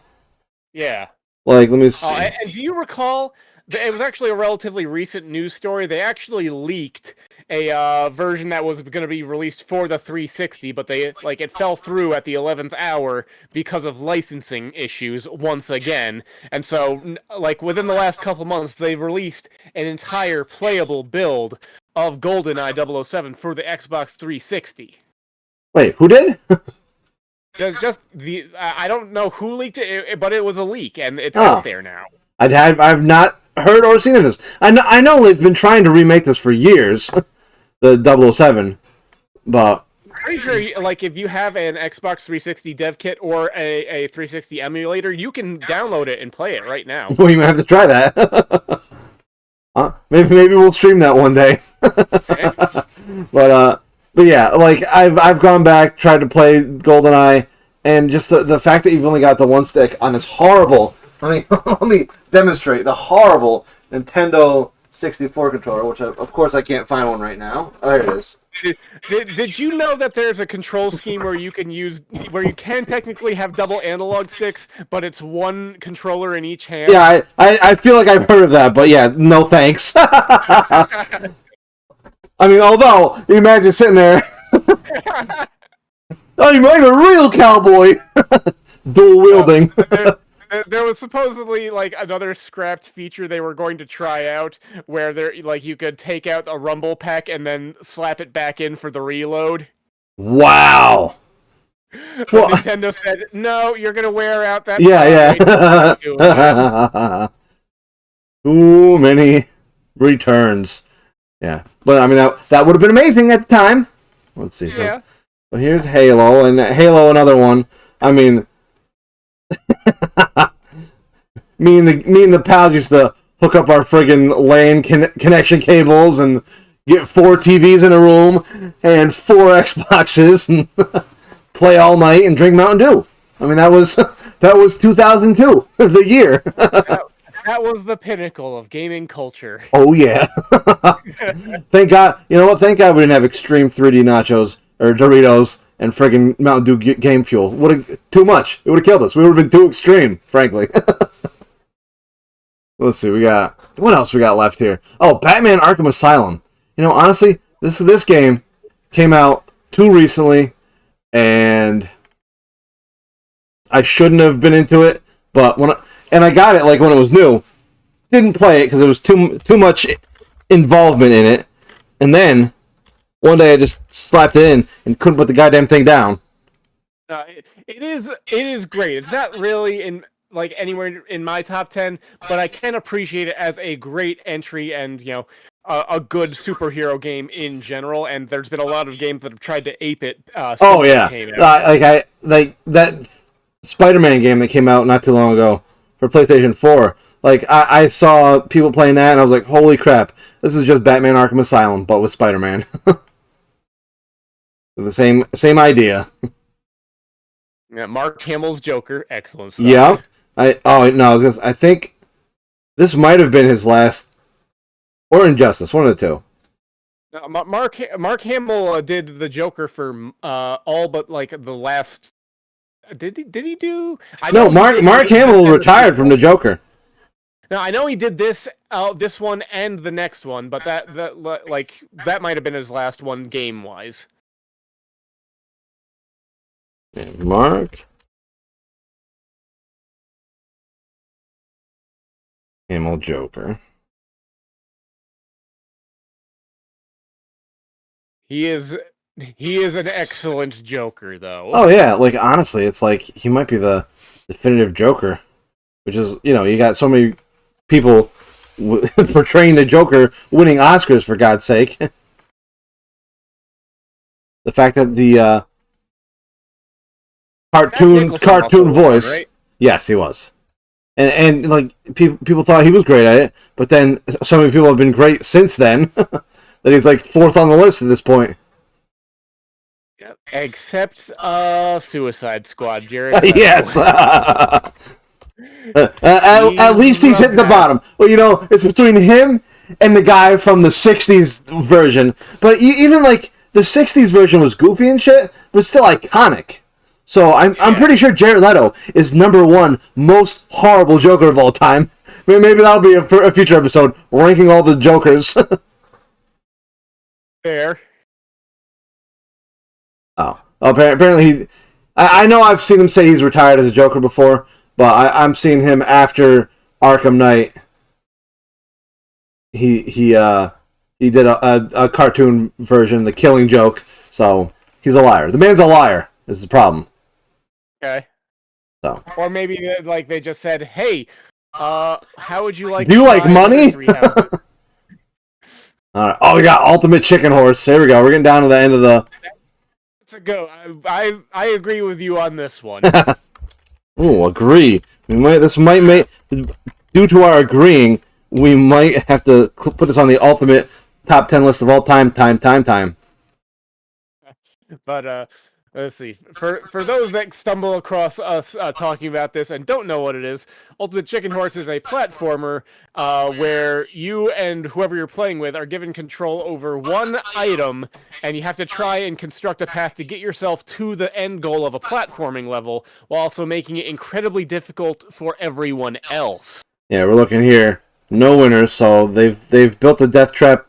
Yeah. Let me see. And do you recall... It was actually a relatively recent news story. They actually leaked a version that was going to be released for the 360, but it fell through at the 11th hour because of licensing issues once again. And so, within the last couple months, they released an entire playable build of GoldenEye 007 for the Xbox 360. Wait, who did? I don't know who leaked it, but it was a leak, and it's out there now. I've not heard or seen of this. I know they've been trying to remake this for years, the 007, but... I'm pretty sure, if you have an Xbox 360 dev kit or a 360 emulator, you can download it and play it right now. Well, you might have to try that. Maybe we'll stream that one day. Okay. But yeah, I've gone back, tried to play GoldenEye, and just the fact that you've only got the one stick on this horrible... let me demonstrate the horrible Nintendo 64 controller, which of course I can't find one right now. Oh, there it is. Did you know that there's a control scheme where you can technically have double analog sticks, but it's one controller in each hand? Yeah, I feel like I've heard of that, but yeah, no thanks. I mean, although, you imagine sitting there, I'm a real cowboy! Dual wielding. There was supposedly another scrapped feature they were going to try out where you could take out a rumble pack and then slap it back in for the reload. Wow. Well, Nintendo said, "No, you're gonna wear out that." Yeah. Too many returns. Yeah, but I mean that would have been amazing at the time. Let's see. So here's Halo, and Halo, another one. I mean. me and the pals used to hook up our friggin' LAN connection cables and get 4 TVs in a room and 4 Xboxes and play all night and drink Mountain Dew. I mean, that was 2002, the year. That was the pinnacle of gaming culture. Oh yeah. Thank God. You know what? Thank God we didn't have Extreme 3D nachos or Doritos and friggin' Mountain Dew game fuel. Too much. It would have killed us. We would have been too extreme, frankly. Let's see. What else we got left here? Oh, Batman Arkham Asylum. You know, honestly, this game came out too recently, and I shouldn't have been into it. But I got it like when it was new. Didn't play it because it was too much involvement in it. And then one day I just slapped it in and couldn't put the goddamn thing down. It is great. It's not really anywhere in my top 10, but I can appreciate it as a great entry and a good superhero game in general. And there's been a lot of games that have tried to ape it. Since it came out. That Spider-Man game that came out not too long ago for PlayStation 4. Like, I saw people playing that, and I was like, holy crap, this is just Batman Arkham Asylum, but with Spider-Man. The same idea. Yeah, Mark Hamill's Joker, excellent stuff. Yeah. I think this might have been his last, or Injustice, one of the two. Mark Hamill did the Joker for all but the last. Did he do? Mark Hamill retired from the Joker. Now I know he did this one and the next one, but that might have been his last one game wise. Mark Hamill Joker. He is an excellent Joker, though. Oh yeah, honestly, it's like he might be the definitive Joker, which is you got so many people portraying the Joker, winning Oscars for God's sake. The fact that the cartoon voice, right? Yes, he was, and people thought he was great at it, but then so many people have been great since then that he's 4th on the list at this point. Except Suicide Squad, Jared. Yes. At least he's hitting the bottom. Well, it's between him and the guy from the 60s version. But even the 60s version was goofy and shit, but still iconic. So I'm pretty sure Jared Leto is #1 most horrible Joker of all time. Maybe that'll be a future episode, ranking all the Jokers. Fair. Oh, apparently I know I've seen him say he's retired as a Joker before, but I'm seeing him after Arkham Knight. He did a cartoon version, The Killing Joke. So he's a liar. The man's a liar. Is the problem. Okay. So. Or maybe they just said, "Hey, how would you like? Do you like money?" All right. Oh, we got Ultimate Chicken Horse. There we go. We're getting down to the end of the. That's a go. I agree with you on this one. Oh, agree. This might make, due to our agreeing, we might have to put this on the ultimate top 10 list of all time. But let's see. For those that stumble across us talking about this and don't know what it is, Ultimate Chicken Horse is a platformer where you and whoever you're playing with are given control over one item, and you have to try and construct a path to get yourself to the end goal of a platforming level, while also making it incredibly difficult for everyone else. Yeah, we're looking here. No winners, so they've built a death trap.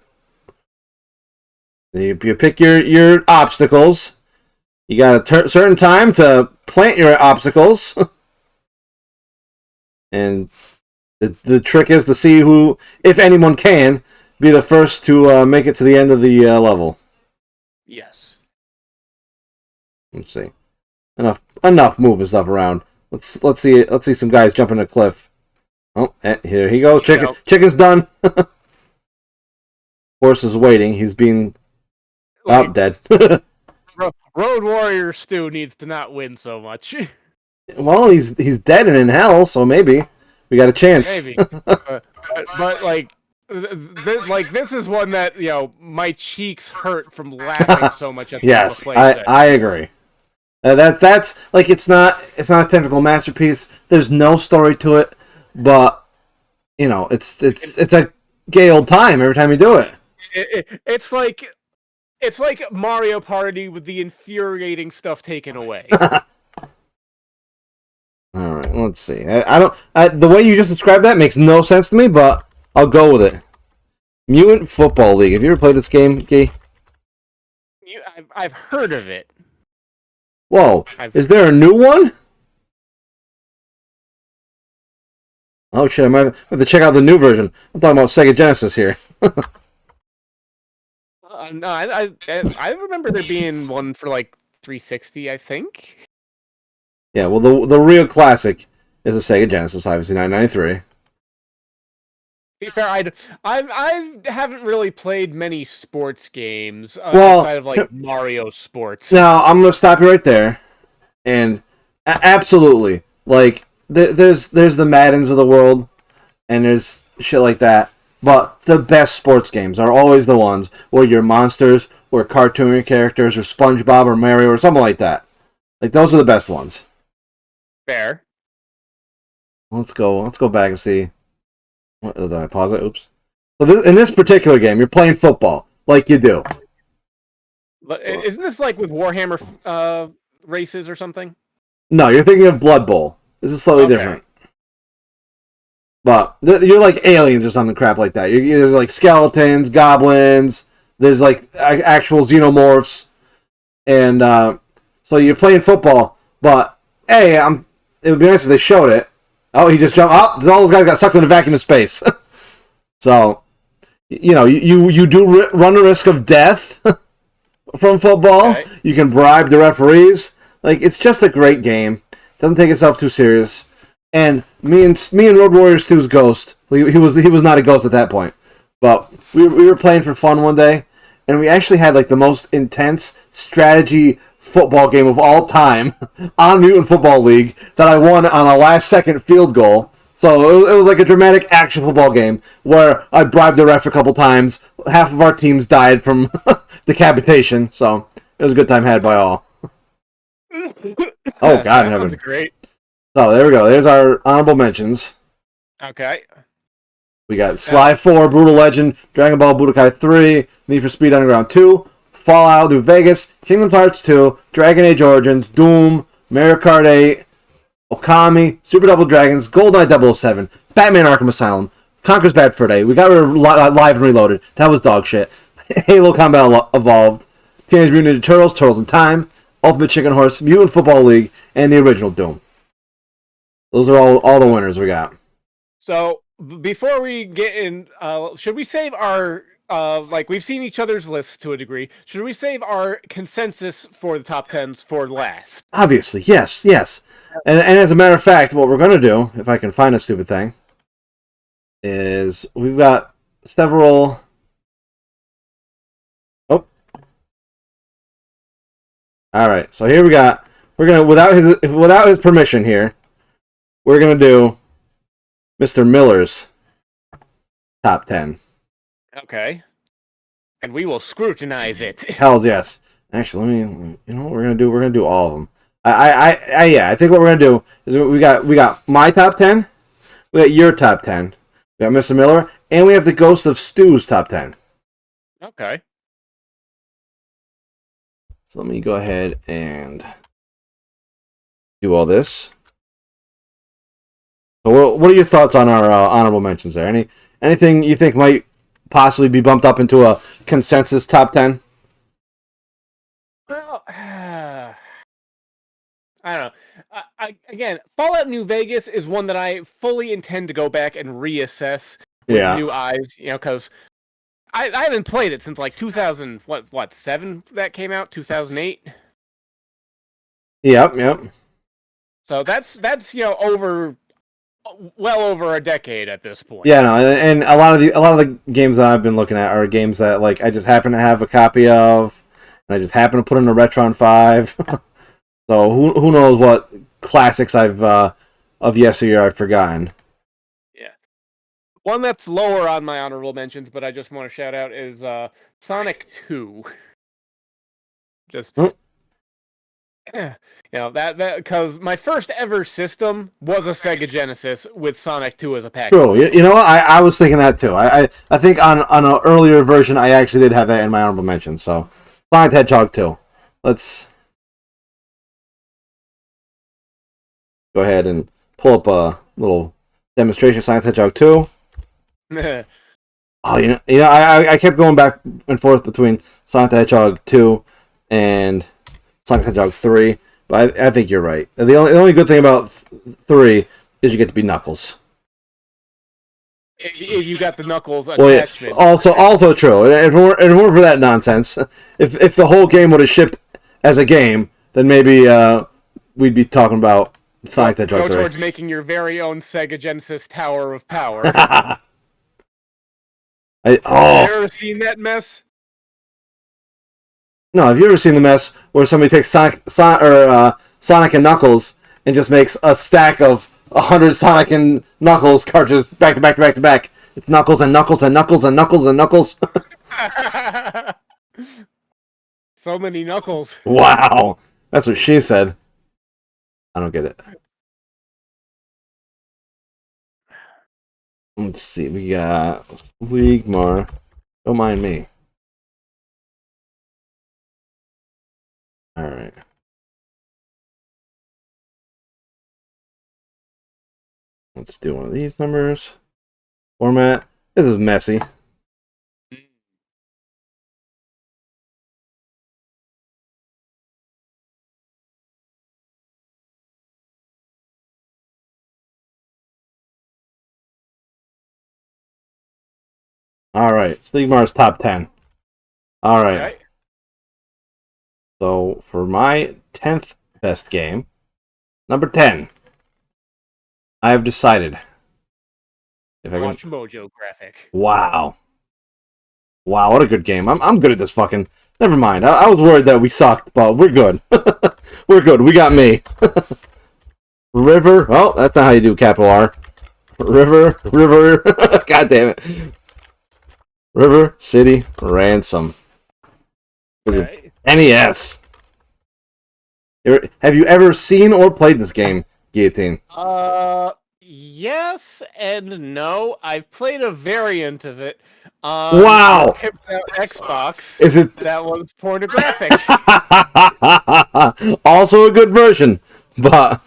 You pick your obstacles. You got a certain time to plant your obstacles. And the trick is to see who, if anyone can, be the first to make it to the end of the level. Yes. Let's see. Enough moving stuff around. Let's see some guys jumping a cliff. Oh, here he goes. Chicken's done. Horse is waiting. He's being dead. Road Warrior Stu needs to not win so much. Well, he's dead and in hell, so maybe. We got a chance. Maybe, but like this is one that my cheeks hurt from laughing so much at the Yes, playset. I agree. That's like it's not a technical masterpiece. There's no story to it, but it's a gay old time every time you do it. It's like Mario Party with the infuriating stuff taken away. All right, let's see. The way you just described that makes no sense to me, but I'll go with it. Mutant Football League. Have you ever played this game, Gee? I've heard of it. Whoa. Is there a new one? Oh, shit. I might have to check out the new version. I'm talking about Sega Genesis here. No, I remember there being one for like 360, I think. Yeah, well, the real classic is a Sega Genesis, obviously, 1993. To be fair, I haven't really played many sports games outside of like Mario Sports. Now, I'm going to stop you right there. And absolutely, like, there's the Maddens of the world, and there's shit like that. But the best sports games are always the ones where you're monsters, or cartoon characters, or SpongeBob, or Mario, or something like that. Like, those are the best ones. Fair. Let's go back and see. What, did I pause it? Oops. So in this particular game, you're playing football, like you do. But isn't this like with Warhammer races or something? No, you're thinking of Blood Bowl. This is slightly different. But you're like aliens or something crap like that. There's like skeletons, goblins. There's like actual xenomorphs, and so you're playing football. But hey, it would be nice if they showed it. Oh, he just jumped up. All those guys got sucked in a vacuum of space. So, you do run a risk of death from football. Okay. You can bribe the referees. Like, it's just a great game. Doesn't take itself too serious. And me and Road Warrior 2's Ghost, he was not a ghost at that point. But we were playing for fun one day, and we actually had like the most intense strategy football game of all time on Mutant Football League that I won on a last-second field goal. So it was like a dramatic action football game where I bribed the ref a couple times. Half of our teams died from decapitation, so it was a good time had by all. Oh, God in heaven. That was great. So there we go. There's our honorable mentions. Okay. We got Sly 4, Brutal Legend, Dragon Ball Budokai 3, Need for Speed Underground 2, Fallout New Vegas, Kingdom Hearts 2, Dragon Age Origins, Doom, Mario Kart 8, Okami, Super Double Dragons, GoldenEye 007, Batman Arkham Asylum, Conker's Bad Fur Day. We got Live and Reloaded. That was dog shit. Halo Combat Evolved, Teenage Mutant Ninja Turtles, Turtles in Time, Ultimate Chicken Horse, Mutant Football League, and the original Doom. Those are all the winners we got. So before we get in, should we save our we've seen each other's lists to a degree. Should we save our consensus for the top 10s for last? Obviously, yes. And as a matter of fact, what we're going to do, if I can find a stupid thing, is we've got several... Oh. Alright, so here we're going to, without his permission here, we're going to do Mr. Miller's top 10. Okay. And we will scrutinize it. Hell yes. Actually, you know what we're gonna do? We're gonna do all of them. I think what we're gonna do is we got my top 10, we got your top 10, we got Mr. Miller, and we have the Ghost of Stu's top 10. Okay. So let me go ahead and do all this. So what are your thoughts on our honorable mentions there? Anything you think might possibly be bumped up into a consensus top 10? Well, I don't know. Again, Fallout New Vegas is one that I fully intend to go back and reassess with new eyes, because I haven't played it since like 2000, what 7 that came out, 2008? Yep. So that's well over a decade at this point. Yeah, no, and a lot of the games that I've been looking at are games that like I just happen to have a copy of, and I just happen to put in a Retron 5. So who knows what classics of yesteryear I've forgotten. One that's lower on my honorable mentions, but I just want to shout out is Sonic 2. Just that because my first ever system was a Sega Genesis with Sonic 2 as a package. True. You know what? I was thinking that too. I think on an earlier version I actually did have that in my honorable mentions. So Sonic the Hedgehog 2. Let's go ahead and pull up a little demonstration of Sonic the Hedgehog 2. Oh, I kept going back and forth between Sonic the Hedgehog 2 and Sonic the Hedgehog 3, but I think you're right. The only good thing about 3 is you get to be Knuckles. If you got the Knuckles attachment. Well, yeah. Also true. If it weren't for that nonsense, if the whole game would have shipped as a game, then maybe we'd be talking about Sonic the Hedgehog 3. Go towards making your very own Sega Genesis Tower of Power. Have you ever seen that mess? No, have you ever seen the mess where somebody takes Sonic and Knuckles and just makes a stack of 100 Sonic and Knuckles cartridges back to back to back to back? It's Knuckles and Knuckles and Knuckles and Knuckles and Knuckles. So many Knuckles. Wow. That's what she said. I don't get it. Let's see. We got Sleegmar. Don't mind me. Alright. Let's do one of these numbers. Format. This is messy. Alright. Sleegmar's top 10. Alright. Okay. So, for my 10th best game, number 10, I have decided. If I can... Watch Mojo graphic. Wow. Wow, what a good game. I'm good at this fucking... Never mind. I was worried that we sucked, but we're good. We're good. We got me. River. Oh, that's not how you do capital R. River. God damn it. River City Ransom. Okay. NES. Have you ever seen or played this game, Gheeotine? Yes and no. I've played a variant of it. Wow! Xbox. Is it that was pornographic? Also a good version, but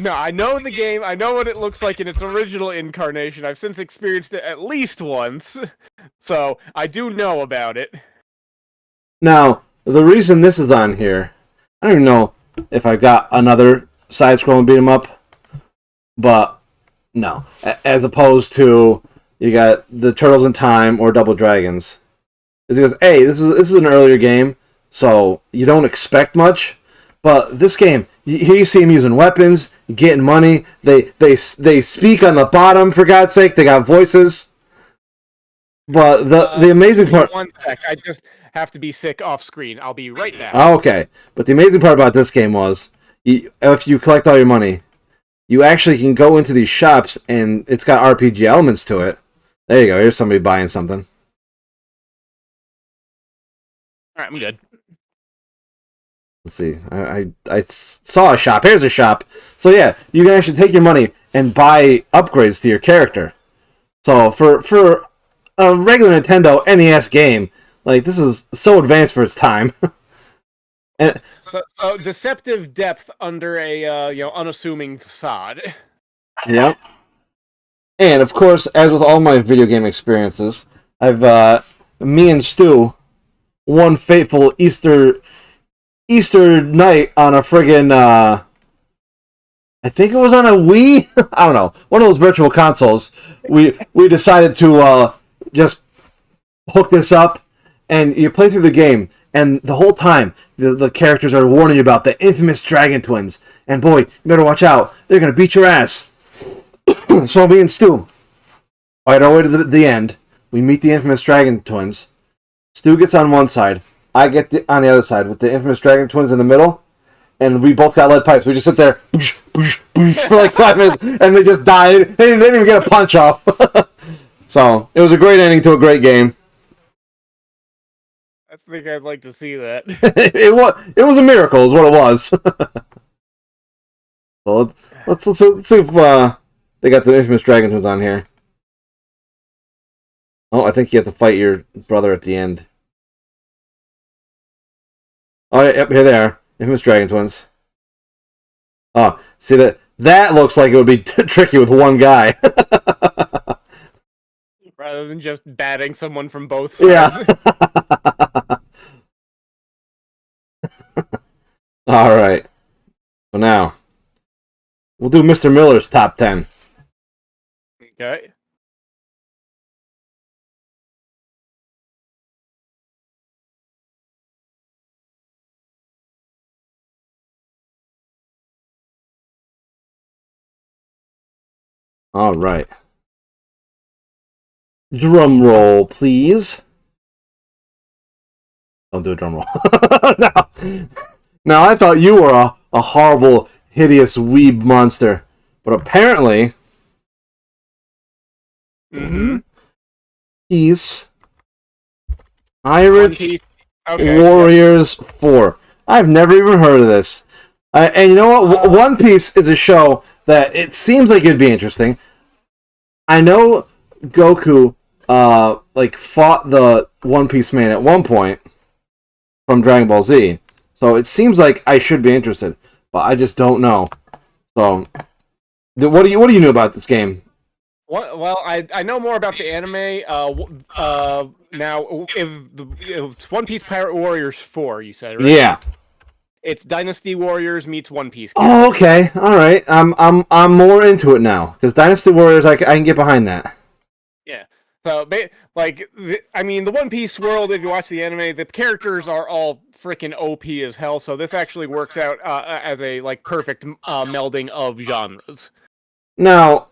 no, I know the game. I know what it looks like in its original incarnation. I've since experienced it at least once, so I do know about it. Now, the reason this is on here, I don't even know if I've got another side-scrolling beat 'em up, but no. As opposed to you got the Turtles in Time or Double Dragons. Is because this is an earlier game, so you don't expect much. But this game, here you see them using weapons, getting money. They speak on the bottom, for God's sake. They got voices. But the amazing part... One sec, I just have to be sick off screen. I'll be right back. Okay. But the amazing part about this game was, if you collect all your money, you actually can go into these shops, and it's got RPG elements to it. There you go. Here's somebody buying something. Alright, I'm good. Let's see. I saw a shop. Here's a shop. So yeah, you can actually take your money and buy upgrades to your character. So for a regular Nintendo NES game, like, this is so advanced for its time. And so deceptive depth under a unassuming facade. Yep. And of course, as with all my video game experiences, I've me and Stu, one fateful Easter night on a friggin' I think it was on a Wii. I don't know, one of those virtual consoles. We decided to just hook this up, and you play through the game, and the whole time the characters are warning you about the infamous Dragon Twins. And boy, you better watch out. They're gonna beat your ass. So me and Stu fight our way to the end. We meet the infamous Dragon Twins. Stu gets on one side. I get on the other side with the infamous Dragon Twins in the middle. And we both got lead pipes. We just sit there. boosh, boosh for like 5 minutes, and they just died. They didn't even get a punch off. So it was a great ending to a great game. I think I'd like to see that. It was a miracle, is what it was. So let's see if they got the infamous Dragon Twins on here. Oh, I think you have to fight your brother at the end. Oh, yep, here they are. Infamous Dragon Twins. Oh, see that looks like it would be tricky with one guy. Rather than just batting someone from both sides. Yeah. All right. So now, we'll do Mr. Miller's top 10. Okay. All right. Drum roll, please. Don't do a drum roll. No. Now, I thought you were a horrible, hideous weeb monster. But apparently... Piece... Pirate Warriors 4. I've never even heard of this. And you know what? One Piece is a show that it seems like it'd be interesting. I know Goku fought the One Piece man at one point from Dragon Ball Z. So it seems like I should be interested, but I just don't know. So what do you know about this game? Well, I know more about the anime. Now, if it's One Piece Pirate Warriors 4, you said, right? Yeah. It's Dynasty Warriors meets One Piece. Oh, okay. All right. I'm more into it now because Dynasty Warriors I can get behind that. Yeah. So, the One Piece world, if you watch the anime, the characters are all freaking OP as hell. So this actually works out as a perfect melding of genres. Now,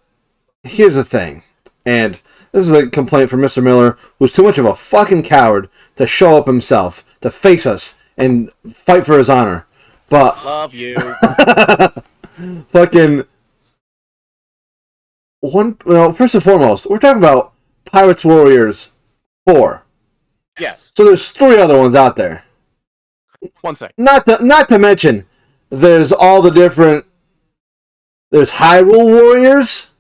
here's the thing, and this is a complaint from Mr. Miller, who's too much of a fucking coward to show up himself, to face us, and fight for his honor. But love you. Fucking first and foremost, we're talking about Pirates Warriors 4. Yes. So there's 3 other ones out there. One sec. Not to mention, there's all the different. There's Hyrule Warriors.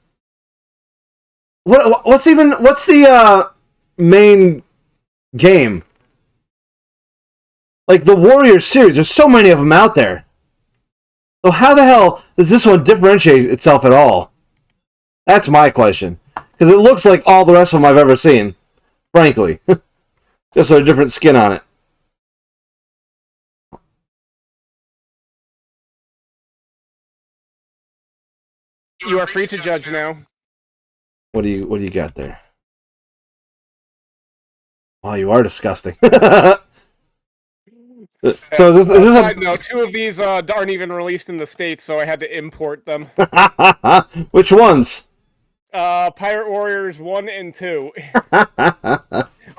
What's the main game? Like the Warriors series, there's so many of them out there. So how the hell does this one differentiate itself at all? That's my question. Because it looks like all the rest of them I've ever seen. Frankly. Just with a different skin on it. You are free to judge now. What do you got there? Wow, you are disgusting. So no, 2 of these aren't even released in the States, so I had to import them. Which ones? Pirate Warriors 1 and 2.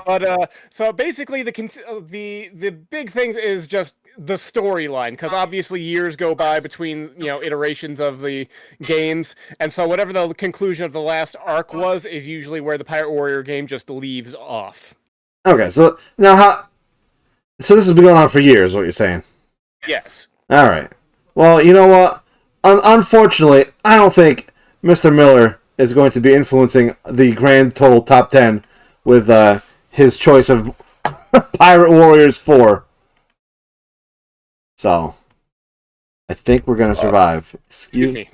But so basically the big thing is just the storyline, because obviously years go by between iterations of the games, and so whatever the conclusion of the last arc was is usually where the Pirate Warrior game just leaves off. Okay, so now so this has been going on for years, what you're saying? Yes. All right. Well, you know what? Unfortunately, I don't think Mr. Miller is going to be influencing the grand total top 10 with his choice of Pirate Warriors 4. So, I think we're going to survive. Excuse me.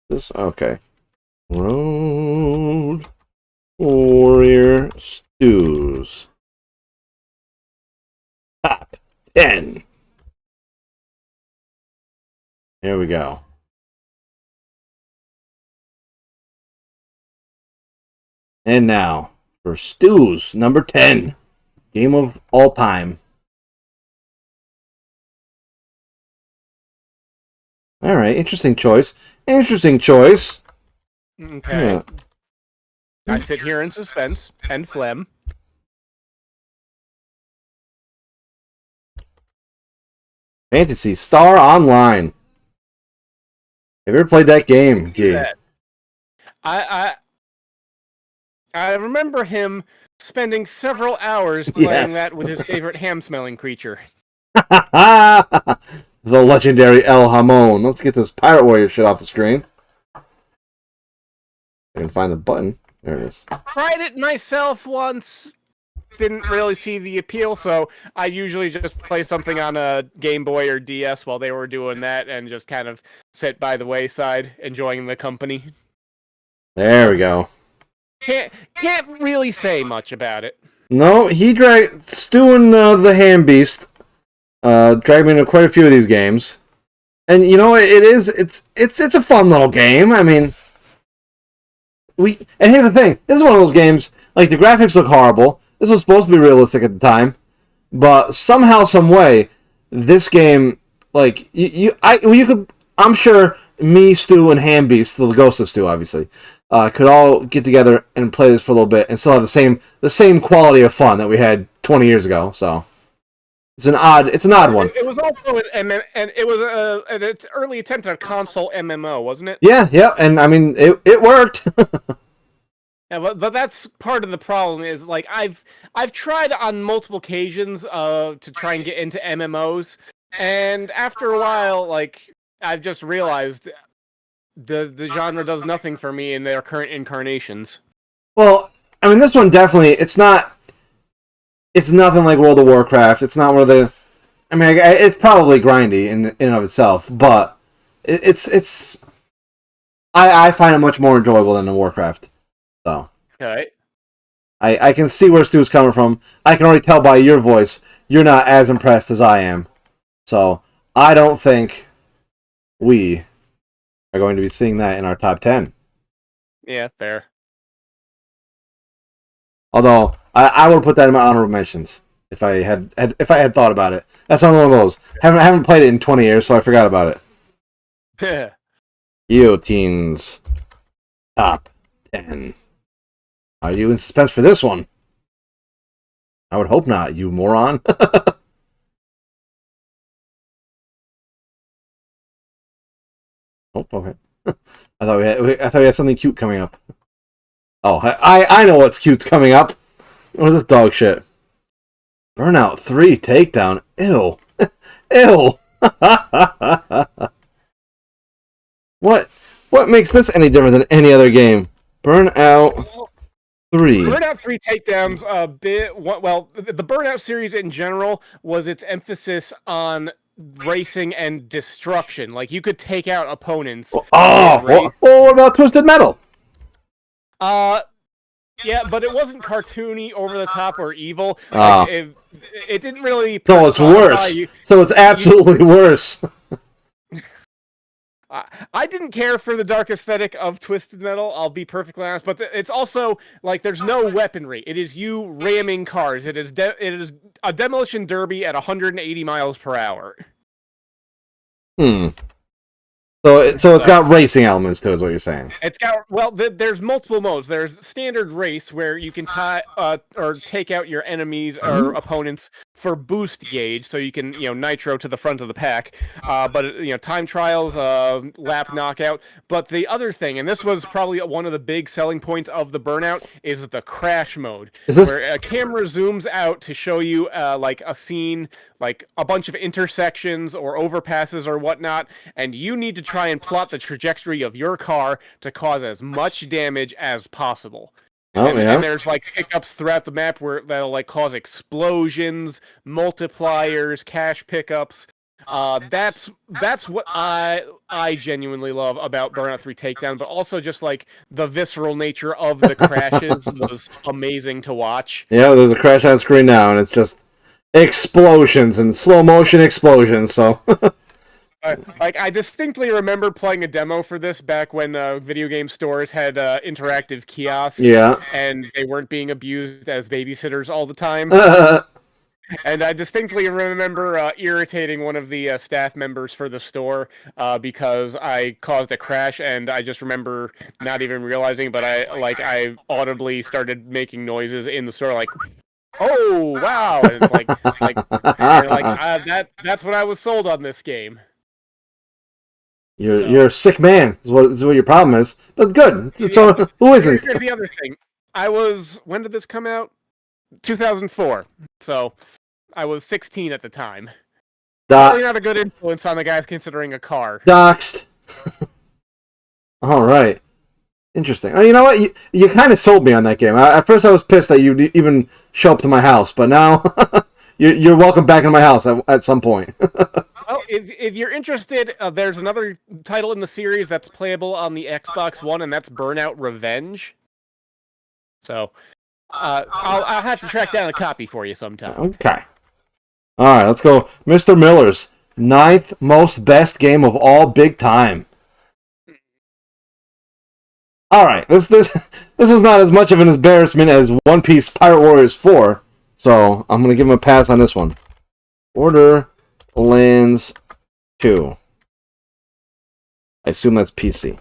This okay. Road Warrior Stews. Top 10. Here we go. And now, for Stews, number 10. Game of all time. Alright, interesting choice. Interesting choice. Okay. Yeah. I sit here in suspense and phlegm. Fantasy Star Online. Have you ever played that game, G? I remember him spending several hours playing that with his favorite ham-smelling creature. The legendary El Hamon. Let's get this Pirate Warrior shit off the screen. I can find the button. There it is. Tried it myself once. Didn't really see the appeal, so I usually just play something on a Game Boy or DS while they were doing that and just kind of sit by the wayside, enjoying the company. There we go. Can't really say much about it. No, he dragged Stu and the Ham Beast. Dragged me into quite a few of these games, and you know it's a fun little game. I mean, and here's the thing: this is one of those games. Like the graphics look horrible. This was supposed to be realistic at the time, but somehow, some way, this game, like you could. I'm sure me, Stu, and Ham Beast, the ghost of Stu, obviously, could all get together and play this for a little bit and still have the same quality of fun that we had 20 years ago. So it's an odd one. It was also it was an early attempt at a console MMO, wasn't it? Yeah, and I mean it worked. Yeah, but that's part of the problem is like I've tried on multiple occasions to try and get into MMOs, and after a while, like I've just realized the genre does nothing for me in their current incarnations. Well, I mean this one definitely it's nothing like World of Warcraft. It's not one of the. I mean, it's probably grindy in and of itself, but it's. I find it much more enjoyable than the Warcraft. So. Okay. I can see where Stu's coming from. I can already tell by your voice you're not as impressed as I am. So I don't think we are going to be seeing that in our top 10. Yeah, fair. Although I would put that in my honorable mentions if I had thought about it. That's not one of those. I haven't played it in 20 years, so I forgot about it. Gheeotine's top 10. Are you in suspense for this one? I would hope not, you moron. Oh, okay. I thought we had something cute coming up. Oh, I know what's cute's coming up. What is this dog shit? Burnout 3 Takedown. Ew. Ew. What makes this any different than any other game? Burnout 3. Burnout 3 Takedown's a bit. Well, the Burnout series in general was its emphasis on racing and destruction. Like, you could take out opponents. What about Twisted Metal? Yeah, but it wasn't cartoony, over the top, or evil. Like, it didn't really. No, it's worse. So it's absolutely worse. I didn't care for the dark aesthetic of Twisted Metal, I'll be perfectly honest, but it's also, like, there's no weaponry. It is you ramming cars. It is a demolition derby at 180 miles per hour. So it's got racing elements to it, is what you're saying. It's got, well, there's multiple modes. There's standard race, where you can or take out your enemies or opponents for boost gauge, so you can, nitro to the front of the pack. But time trials, lap knockout. But the other thing, and this was probably one of the big selling points of the Burnout, is the crash mode, where a camera zooms out to show you like a scene, like a bunch of intersections or overpasses or whatnot, and you need to try and plot the trajectory of your car to cause as much damage as possible. And there's like pickups throughout the map where that'll like cause explosions, multipliers, cash pickups. That's what I genuinely love about Burnout 3 Takedown, but also just like the visceral nature of the crashes was amazing to watch. Yeah, there's a crash on screen now, and it's just explosions and slow motion explosions. So. Like, I distinctly remember playing a demo for this back when video game stores had interactive kiosks, and they weren't being abused as babysitters all the time. And I distinctly remember irritating one of the staff members for the store because I caused a crash, and I just remember not even realizing, but I audibly started making noises in the store, like. oh wow, and it's that's when I was sold on this game. You're a sick man. Is what your problem is. But good. So who isn't? Here's the other thing. When did this come out? 2004. So I was 16 at the time. Probably not a good influence on the guys considering a car. Doxed. All right. Interesting. Oh, you know what? You kind of sold me on that game. At first, I was pissed that you'd even show up to my house, but now you're welcome back in my house at some point. Well, if you're interested, there's another title in the series that's playable on the Xbox One, and that's Burnout Revenge. So I'll have to track down a copy for you sometime. Okay. All right, let's go. Mr. Miller's 9th most best game of all big time. All right, this is not as much of an embarrassment as One Piece Pirate Warriors 4, so I'm gonna give him a pass on this one. Borderlands 2. I assume that's PC.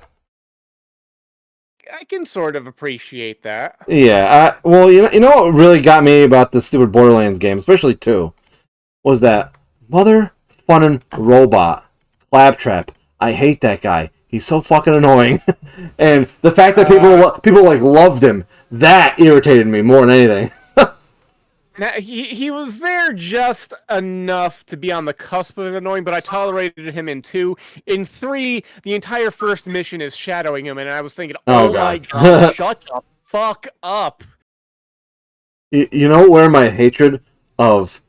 I can sort of appreciate that. Yeah, well, you know what really got me about the stupid Borderlands game, especially 2, was that mother funnin' robot Claptrap. I hate that guy. He's so fucking annoying, and the fact that people like loved him, that irritated me more than anything. Now, he was there just enough to be on the cusp of annoying, but I tolerated him in 2. In 3, the entire first mission is shadowing him, and I was thinking, oh my god, shut the fuck up. You know where my hatred of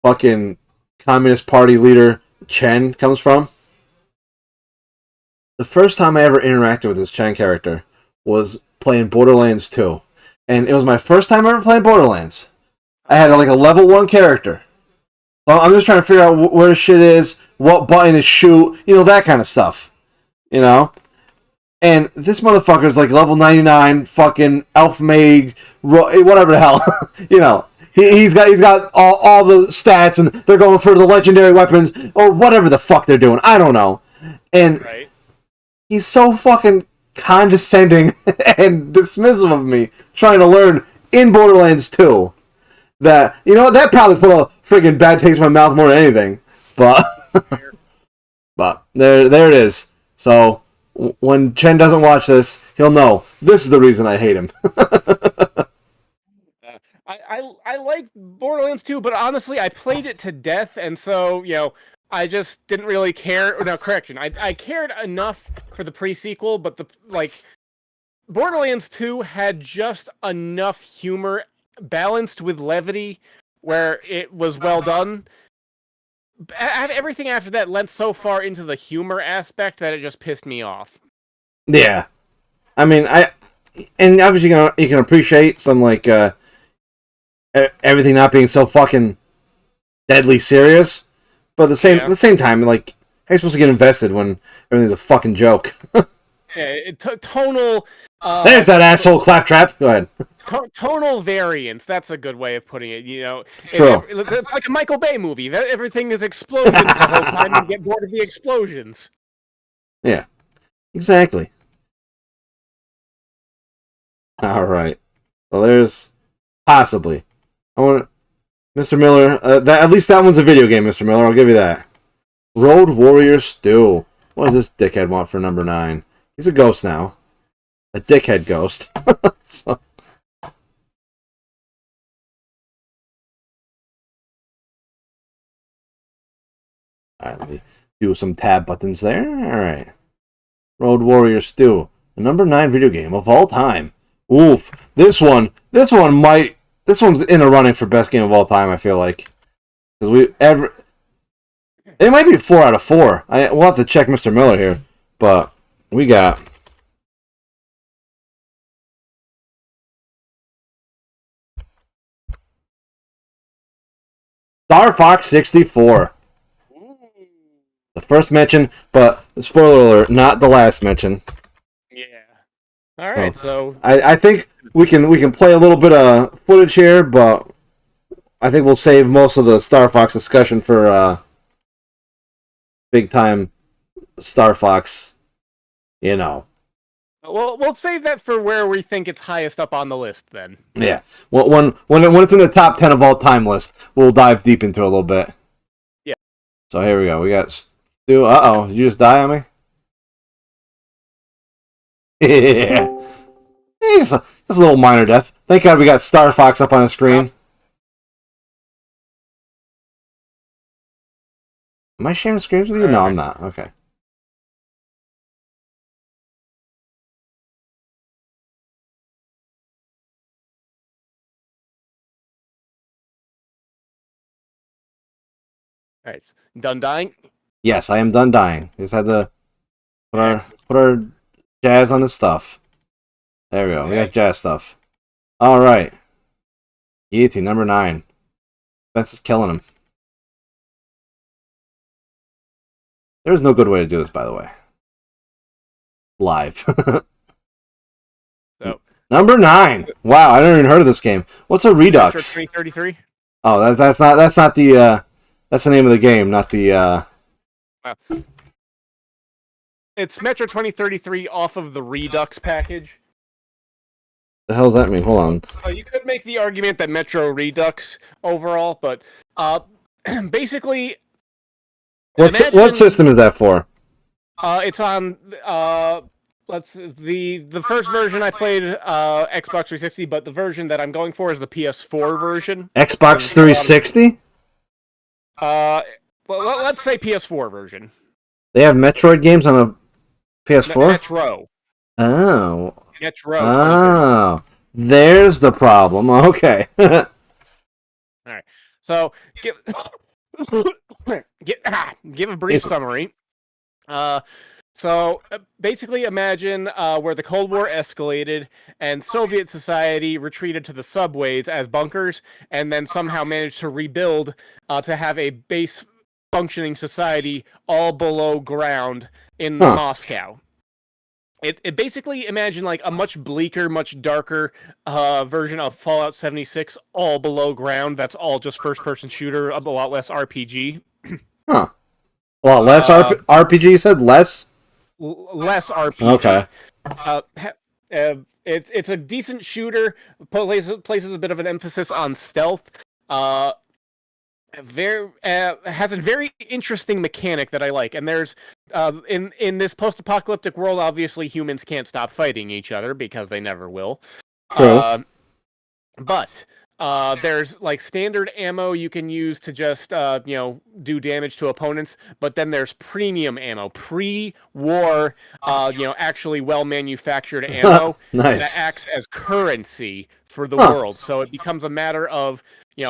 fucking Communist Party leader Chen comes from? The first time I ever interacted with this Chen character was playing Borderlands 2. And it was my first time ever playing Borderlands. I had like a level 1 character. I'm just trying to figure out where the shit is, what button to shoot, that kind of stuff. And this motherfucker's like level 99, fucking elf mage, whatever the hell. He's got all the stats, and they're going for the legendary weapons, or whatever the fuck they're doing. I don't know. And right. He's so fucking condescending and dismissive of me trying to learn in Borderlands 2 that, that probably put a friggin' bad taste in my mouth more than anything. But there it is. So when Chen doesn't watch this, he'll know this is the reason I hate him. I like Borderlands 2, but honestly, I played it to death, and so, I just didn't really care. No, correction. I cared enough for the pre-sequel, but Borderlands 2 had just enough humor balanced with levity where it was well done. Everything after that lent so far into the humor aspect that it just pissed me off. Yeah. I mean, and obviously you can appreciate some, like, everything not being so fucking deadly serious. But at the same time, like, how are you supposed to get invested when everything's a fucking joke? Tonal... There's that asshole Claptrap. Go ahead. Tonal variance. That's a good way of putting it. True. It's like a Michael Bay movie. Everything is explosions the whole time. You get bored of the explosions. Yeah, exactly. All right. Well, there's possibly. Mr. Miller. At least that one's a video game, Mr. Miller. I'll give you that. Road Warrior Stew. What does this dickhead want for number 9? He's a ghost now. A dickhead ghost. So. Alright, let me do some tab buttons there. Alright. Road Warrior Stew. The number 9 video game of all time. Oof. This one's in a running for best game of all time, I feel like. It might be 4 out of 4. We'll have to check Mr. Miller here. But we got Star Fox 64. The first mention, but spoiler alert, not the last mention. Yeah. All right, so I think we can play a little bit of footage here, but I think we'll save most of the Star Fox discussion for big time Star Fox. We'll save that for where we think it's highest up on the list then. Yeah. Well, when it's in the top 10 of all time list, we'll dive deep into it a little bit. Yeah. So here we go. We got Stu. Uh-oh. Did you just die on me? Yeah. Just a little minor death. Thank God we got Star Fox up on the screen. Am I sharing screens with you? No, I'm not. Okay. All right, done dying? Yes, I am done dying. Just had to put our jazz on the stuff. There we go. We got jazz stuff. All right. Gheeotine, number 9. Spence is killing him. There's no good way to do this, by the way. Live. So, number 9. Wow, I never even heard of this game. What's a Redux? 2033. Oh, that's not the that's the name of the game, not the It's Metro 2033 off of the Redux package. The hell does that mean? Hold on. You could make the argument that Metro Redux overall, but basically, What system is that for? It's on the first version I played Xbox 360, but the version that I'm going for is the PS4 version. Xbox 360? Well, let's say PS4 version. They have Metroid games on a PS4? Metro. Oh. Metro. Oh. There's the problem. Okay. All right. So, give a brief summary. So basically imagine where the Cold War escalated and Soviet society retreated to the subways as bunkers and then somehow managed to rebuild to have a base functioning society all below ground in Moscow. It basically imagine like a much bleaker, much darker version of Fallout 76 all below ground. That's all just first-person shooter, a lot less RPG. Huh. A lot less RPG, you said? Less? Less RPG. Okay. It's a decent shooter. Places a bit of an emphasis on stealth. Has a very interesting mechanic that I like. And there's in this post-apocalyptic world, obviously humans can't stop fighting each other because they never will. True. But there's like standard ammo you can use to just do damage to opponents, but then there's premium ammo, pre-war actually well manufactured ammo nice. that acts as currency for the world. So it becomes a matter of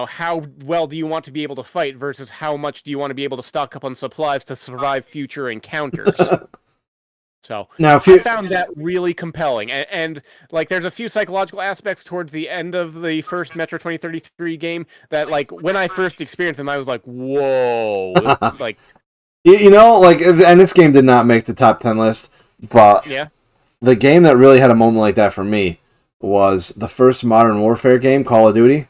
how well do you want to be able to fight versus how much do you want to be able to stock up on supplies to survive future encounters. So now, I found that really compelling, and like there's a few psychological aspects towards the end of the first Metro 2033 game that like when I first experienced them, I was like, whoa, like and this game did not make the top 10 list, but yeah, the game that really had a moment like that for me was the first Modern Warfare game, Call of Duty.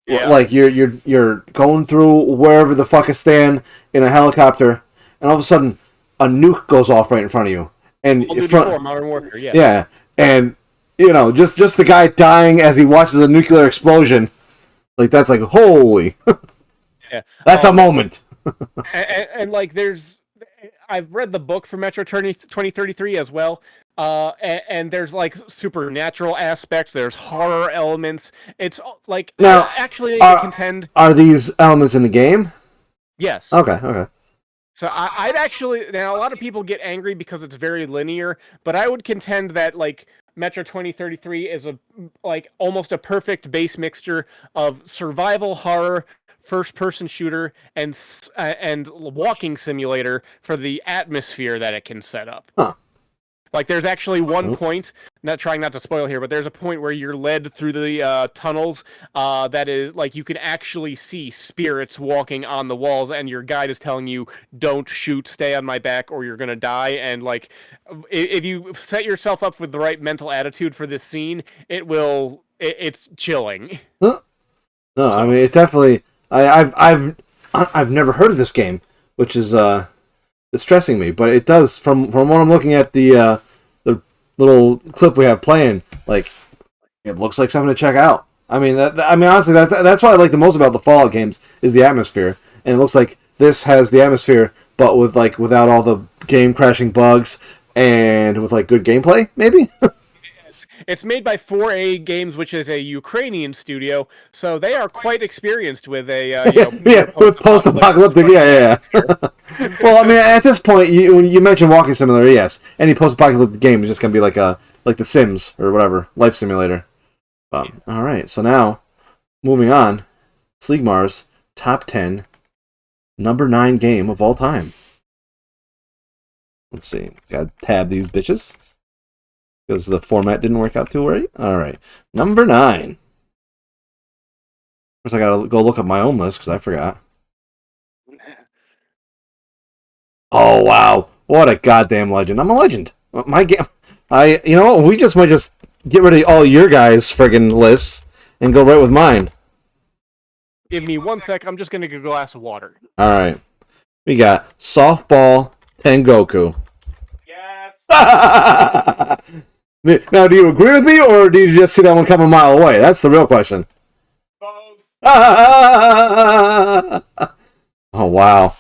Yeah. Like you're going through wherever the fuckistan in a helicopter, and all of a sudden a nuke goes off right in front of you. And Modern Warfare, yeah. Yeah, and just the guy dying as he watches a nuclear explosion, like that's like holy, yeah, that's a moment. and like I've read the book for Metro 2033 as well, and there's like supernatural aspects, there's horror elements. It's like now actually I contend. Are these elements in the game? Yes. Okay. So I'd actually, now a lot of people get angry because it's very linear, but I would contend that like Metro 2033 is almost a perfect base mixture of survival horror, first-person shooter, and walking simulator for the atmosphere that it can set up. Huh. Like there's actually one point, not trying not to spoil here, but there's a point where you're led through the tunnels that is like you can actually see spirits walking on the walls, and your guide is telling you, "Don't shoot, stay on my back, or you're gonna die." And like, if you set yourself up with the right mental attitude for this scene, it's chilling. Huh? No, I mean it definitely. I've never heard of this game, which is distressing me, but it does from what I'm looking at the little clip we have playing, like, it looks like something to check out. I mean, honestly, that's what I like the most about the Fallout games is the atmosphere, and it looks like this has the atmosphere, but with like without all the game crashing bugs and with like good gameplay, maybe. It's made by 4A Games, which is a Ukrainian studio, so they are quite experienced with a with post-apocalyptic, yeah. Well, I mean, at this point, when you mentioned walking simulator, yes, any post-apocalyptic game is just gonna be like The Sims or whatever, life simulator. All right, so now moving on, Sleegmar's top 10 number 9 game of all time. Let's see, gotta tab these bitches. Because the format didn't work out too right. All right. Number 9. Of course, I gotta go look up my own list because I forgot. Oh, wow. What a goddamn legend. I'm a legend. My game. You know what? We just might just get rid of all your guys' friggin' lists and go right with mine. Give me 1 sec. I'm just going to get a glass of water. All right. We got Softball Tengoku. Yes. Now, do you agree with me, or do you just see that one come a mile away? That's the real question. Both. Oh, wow.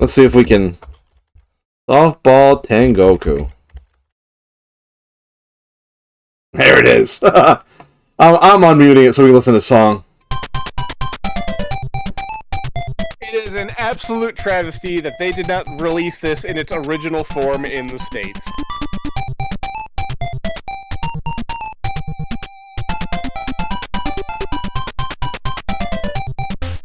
Let's see if we can... Softball Tengoku. There it is. I'm unmuting it so we can listen to the song. It is an absolute travesty that they did not release this in its original form in the States.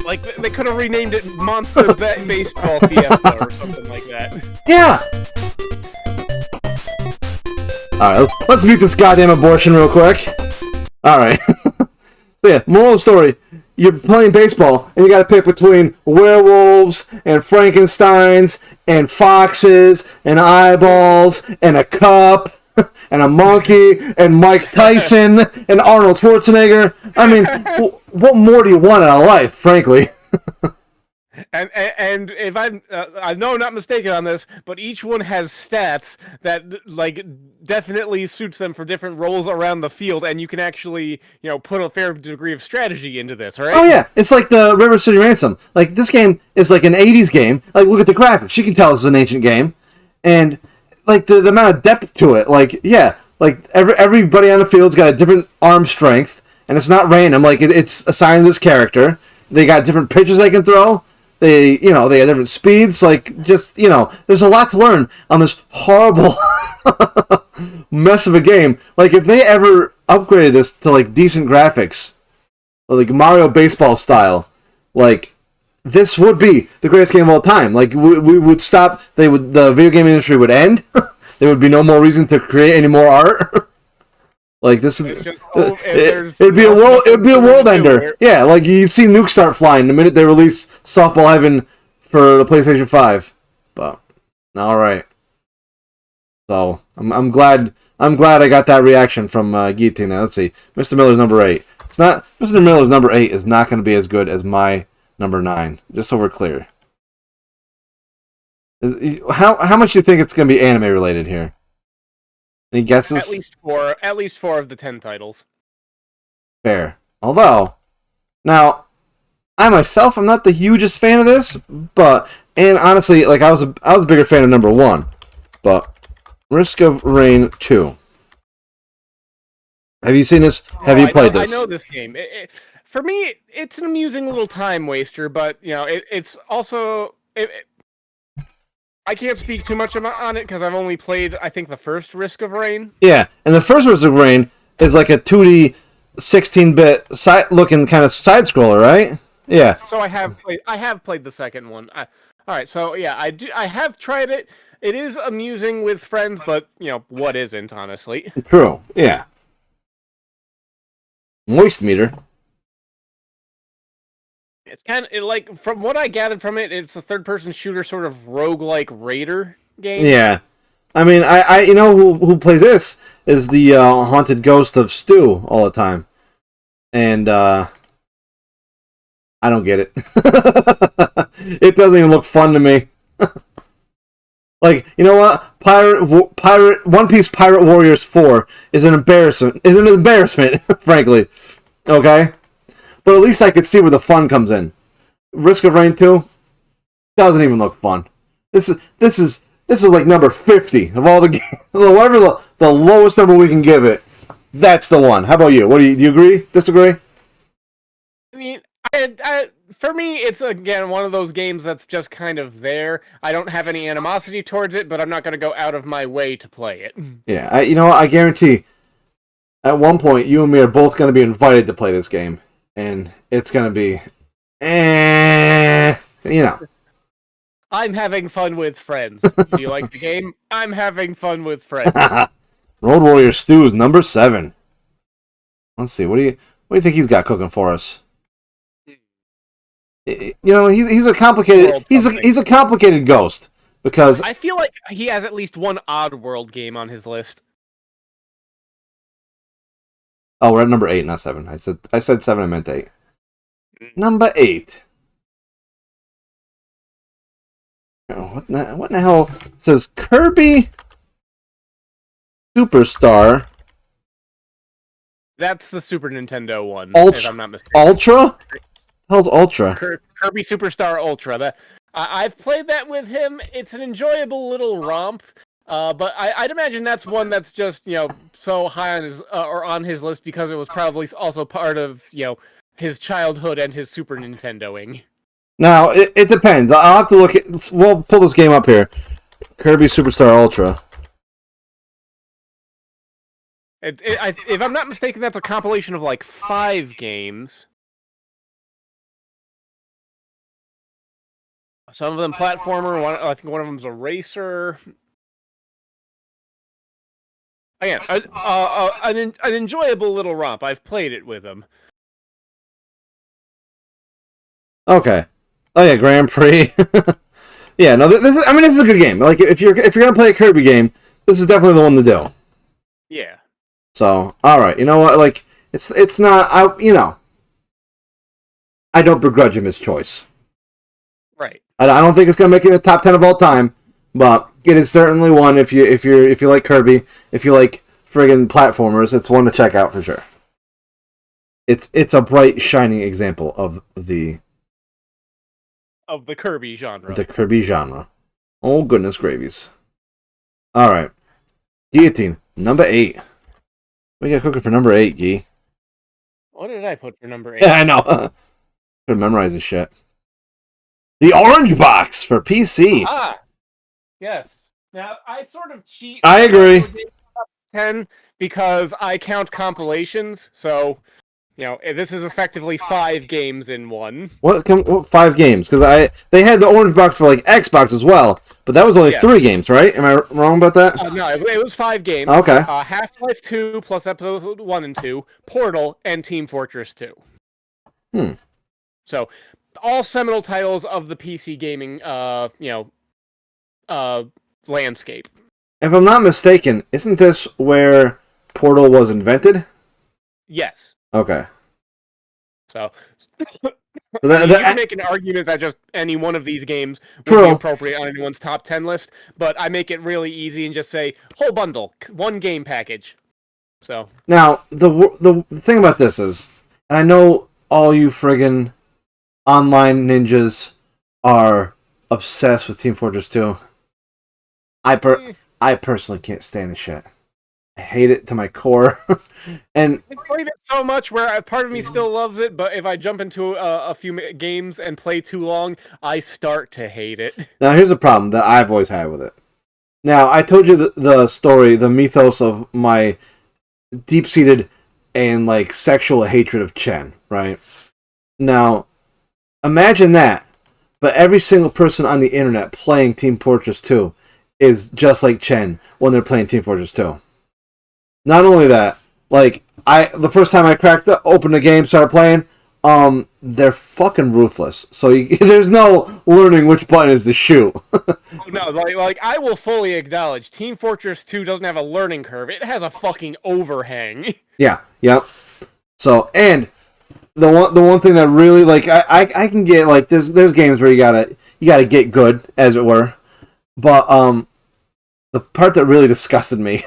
Like, they could have renamed it Monster Baseball Fiesta or something like that. Yeah! Alright, let's mute this goddamn abortion real quick. Alright. So yeah, moral of the story. You're playing baseball, and you gotta pick between werewolves, and Frankensteins, and foxes, and eyeballs, and a cup, and a monkey, and Mike Tyson, and Arnold Schwarzenegger. I mean, what more do you want out of life, frankly? And if I know I'm not mistaken on this, but each one has stats that like definitely suits them for different roles around the field, and you can actually put a fair degree of strategy into this, right? Oh yeah, it's like the River City Ransom. Like this game is like an '80s game. Like look at the graphics; you can tell it's an ancient game, and like the amount of depth to it. Like yeah, like everybody on the field's got a different arm strength, and it's not random. Like it's assigned to this character. They got different pitches they can throw. They have different speeds. Like, just, there's a lot to learn on this horrible mess of a game. Like, if they ever upgraded this to, like, decent graphics, like Mario Baseball style, like, this would be the greatest game of all time. Like, we would stop, the video game industry would end. There would be no more reason to create any more art. Like this is, it'd be a world ender. Yeah, like you'd see nukes start flying the minute they release Softball Heaven for the PlayStation 5. But all right, so I'm glad I got that reaction from Gheeotine. Now let's see, Mr. Miller's number 8. It's not Mr. Miller's number 8 is not going to be as good as my number 9. Just so we're clear. How much do you think it's going to be anime related here? Any guesses? At least four of the 10 titles. Fair. Although, now, I myself am not the hugest fan of this, and honestly, like I was a bigger fan of number 1, but Risk of Rain 2. Have you seen this? Have you played this? I know this game. For me, it's an amusing little time waster, but it's also. I can't speak too much on it because I've only played, I think, the first Risk of Rain. Yeah, and the first Risk of Rain is like a 2D, 16-bit looking kind of side scroller, right? Yeah. So I have played the second one. All right, so yeah, I have tried it. It is amusing with friends, but what isn't, honestly. True. Yeah. Moist meter. It's kind of like, from what I gathered from it, it's a third-person shooter, sort of roguelike raider game. Yeah, I mean, I who plays this is the haunted ghost of Stu all the time, and I don't get it. It doesn't even look fun to me. Like, you know what? One Piece Pirate Warriors 4 is an embarrassment. Is an embarrassment, frankly. Okay? But at least I could see where the fun comes in. Risk of Rain 2 doesn't even look fun. This is like number 50 of all the games. Whatever the lowest number we can give it, that's the one. How about you? Do you agree? Disagree? I mean, for me, it's, again, one of those games that's just kind of there. I don't have any animosity towards it, but I'm not going to go out of my way to play it. Yeah, you know what? I guarantee at one point you and me are both going to be invited to play this game. And it's going to be, you know. I'm having fun with friends. Do you like the game? I'm having fun with friends. Road Warrior Stew is number 7. Let's see. What do you think he's got cooking for us? You know, he's a complicated he's a complicated ghost because I feel like he has at least one Oddworld game on his list. Oh, we're at number 8, not 7. I said 7. I meant 8. Number 8. Oh, what in the hell? It says Kirby Superstar. That's the Super Nintendo one, if I'm not mistaken. Ultra? Hell's Ultra? Kirby Superstar Ultra. I've played that with him. It's an enjoyable little romp. But I'd imagine that's one that's just, you know, so high on his or on his list because it was probably also part of, you know, his childhood and his Super Nintendoing. Now it depends. I'll have to look at. We'll pull this game up here. Kirby Superstar Ultra. If I'm not mistaken, that's a compilation of like 5 games. Some of them platformer. I think one of them's a racer. Again, an enjoyable little romp. I've played it with him. Okay. Oh yeah, Grand Prix. Yeah, no, this is a good game. Like if you're gonna play a Kirby game, this is definitely the one to do. Yeah. So, all right, you know what? Like it's not. I don't begrudge him his choice. Right. I don't think it's gonna make it in the top 10 of all time, but it is certainly one if you like Kirby, if you like friggin' platformers, it's one to check out for sure. It's a bright, shining example of the Kirby genre. The Kirby genre. Oh goodness gravies! All right, Gheeotine, number 8. We got cooking for number 8, Gee. What did I put for number 8? Yeah, I know. Could memorize this shit. The Orange Box for PC. Ah, yes. Now I sort of cheat. I agree. 10 because I count compilations, so you know this is effectively 5 games in one. What 5 games? Because they had the Orange Box for like Xbox as well, but that was only 3 games, right? Am I wrong about that? No, it was 5 games. Okay. Half-Life 2 plus Episode 1 and 2, Portal, and Team Fortress 2. So all seminal titles of the PC gaming, landscape. If I'm not mistaken, isn't this where Portal was invented? Yes. Okay. So you can make an argument that just any one of these games would be appropriate on anyone's top 10 list, but I make it really easy and just say whole bundle, 1 game package. So now the thing about this is, and I know all you friggin' online ninjas are obsessed with Team Fortress 2. I personally can't stand the shit. I hate it to my core. And I played it so much where part of me still loves it, but if I jump into a few games and play too long, I start to hate it. Now here's a problem that I've always had with it. Now I told you the story, the mythos of my deep-seated and like sexual hatred of Chen, right? Now imagine that, but every single person on the internet playing Team Fortress 2 is just like Chen when they're playing Team Fortress 2. Not only that, like the first time I opened the game, started playing, they're fucking ruthless. So there's no learning which button is to shoot. No, like I will fully acknowledge Team Fortress 2 doesn't have a learning curve. It has a fucking overhang. Yeah, yep. So, and the one thing that really like I can get like there's games where you gotta get good, as it were. But the part that really disgusted me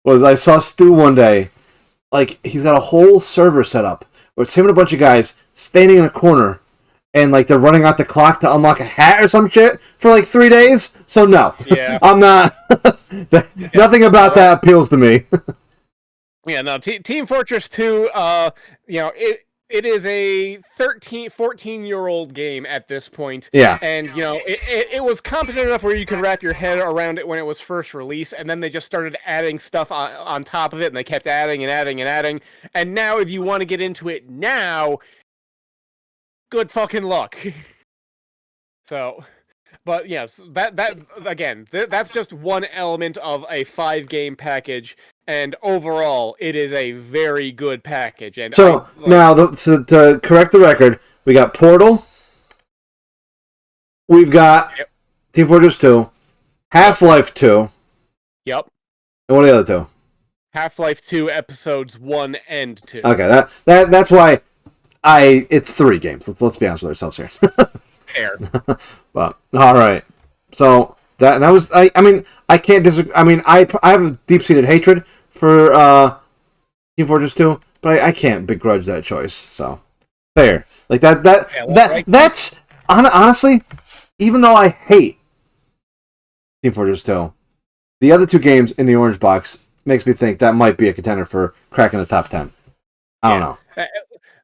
was I saw Stu one day, like, he's got a whole server set up where it's him and a bunch of guys standing in a corner, and, like, they're running out the clock to unlock a hat or some shit for, like, 3 days. So, no. Yeah. I'm not... Nothing about that appeals to me. Yeah, no, Team Fortress 2, it is a 14-year-old game at this point. Yeah. And, it was competent enough where you could wrap your head around it when it was first released, and then they just started adding stuff on top of it, and they kept adding and adding and adding. And now, if you want to get into it now, good fucking luck. So... But yes, that's just one element of a 5-game package, and overall, it is a very good package. And so now, to correct the record, we got Portal, we've got Team Fortress 2, Half-Life 2. Yep. And what are the other two? Half-Life 2 episodes 1 and 2. Okay, that's why it's 3 games. Let's be honest with ourselves here. Fair. But all right, so that was I mean I can't disagree. I mean I have a deep-seated hatred for Team Fortress 2, but I can't begrudge that choice. So fair, like that's honestly, even though I hate Team Fortress 2, the other 2 games in the orange box makes me think that might be a contender for cracking the top 10. I don't know.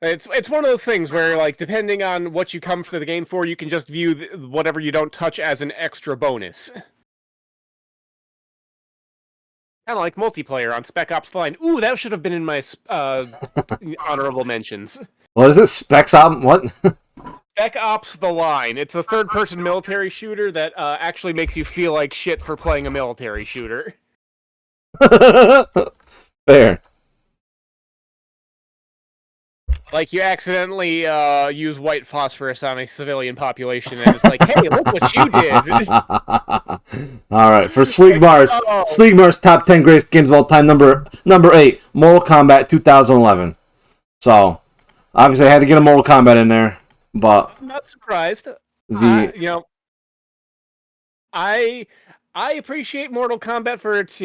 It's one of those things where, like, depending on what you come for the game for, you can just view whatever you don't touch as an extra bonus. Kind of like multiplayer on Spec Ops: The Line. Ooh, that should have been in my honorable mentions. What is this? Spec Ops? What? Spec Ops: The Line. It's a third-person military shooter that actually makes you feel like shit for playing a military shooter. Fair. Like, you accidentally use white phosphorus on a civilian population, and it's like, hey, look what you did! Alright, for Sleegmar's top 10 greatest games of all time, number 8, Mortal Kombat 2011. So, obviously I had to get a Mortal Kombat in there, but... I'm not surprised. I appreciate Mortal Kombat for its,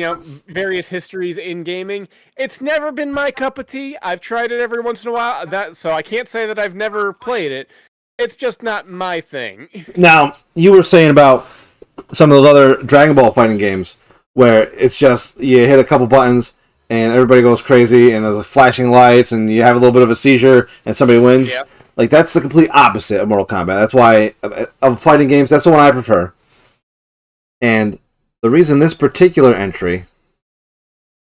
various histories in gaming. It's never been my cup of tea. I've tried it every once in a while, so I can't say that I've never played it. It's just not my thing. Now, you were saying about some of those other Dragon Ball fighting games, where it's just, you hit a couple buttons, and everybody goes crazy, and there's flashing lights, and you have a little bit of a seizure, and somebody wins. Yeah. Like, that's the complete opposite of Mortal Kombat. That's why, of fighting games, that's the one I prefer. And the reason this particular entry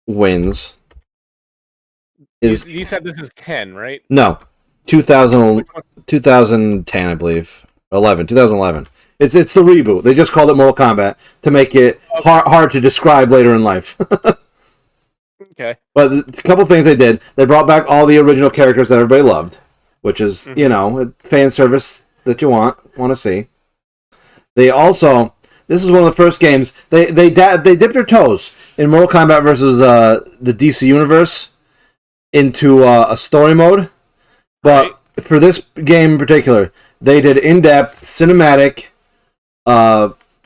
wins is... You said this is 10, right? No. 2010, I believe. 2011. It's the reboot. They just called it Mortal Kombat to make it hard to describe later in life. Okay. But a couple things they did. They brought back all the original characters that everybody loved, which is, fan service that you want to see. They also... This is one of the first games. They dipped their toes in Mortal Kombat versus the DC Universe into a story mode. But for this game in particular, they did in-depth cinematic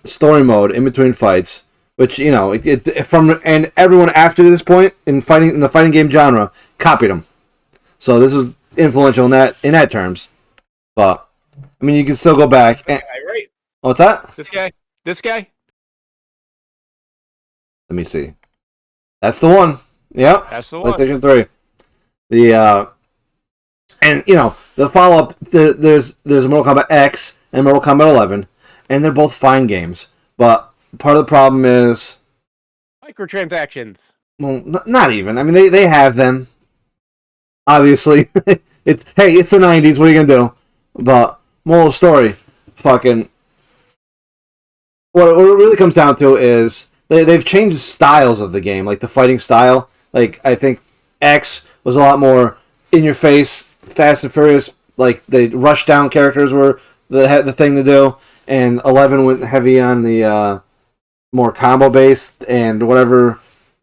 story mode in between fights, which and everyone after this point in the fighting game genre copied them. So this is influential in that terms. But I mean, you can still go back. And, right? What's that? This guy? Let me see. That's the one. Yep. That's the one. PlayStation 3. The follow-up, there's Mortal Kombat X and Mortal Kombat 11, and they're both fine games. But part of the problem is... microtransactions. Well, not even. I mean, they have them. Obviously. It's the 90s, what are you going to do? But, moral story, fucking... What it really comes down to is they've changed the styles of the game, like the fighting style. Like, I think X was a lot more in your face, Fast and Furious. Like, the rush down characters were the thing to do, and 11 went heavy on the more combo based and whatever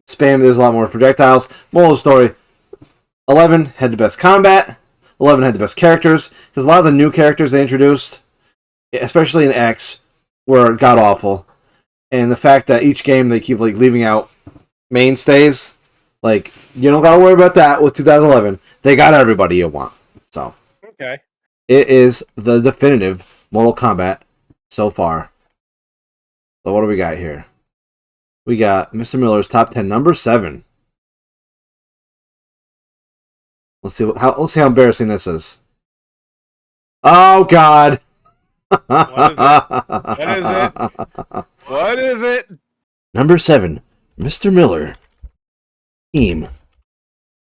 spam. There's a lot more projectiles. Moral of the story: 11 had the best combat. 11 had the best characters, because a lot of the new characters they introduced, especially in X, were god awful, and the fact that each game they keep like leaving out mainstays, like you don't gotta worry about that with 2011. They got everybody you want. So okay, it is the definitive Mortal Kombat so far. So what do we got here? We got Mr. Miller's top 10, number 7. Let's see how embarrassing this is. Oh God! What is it? What is it? Number 7, Mr. Miller. Team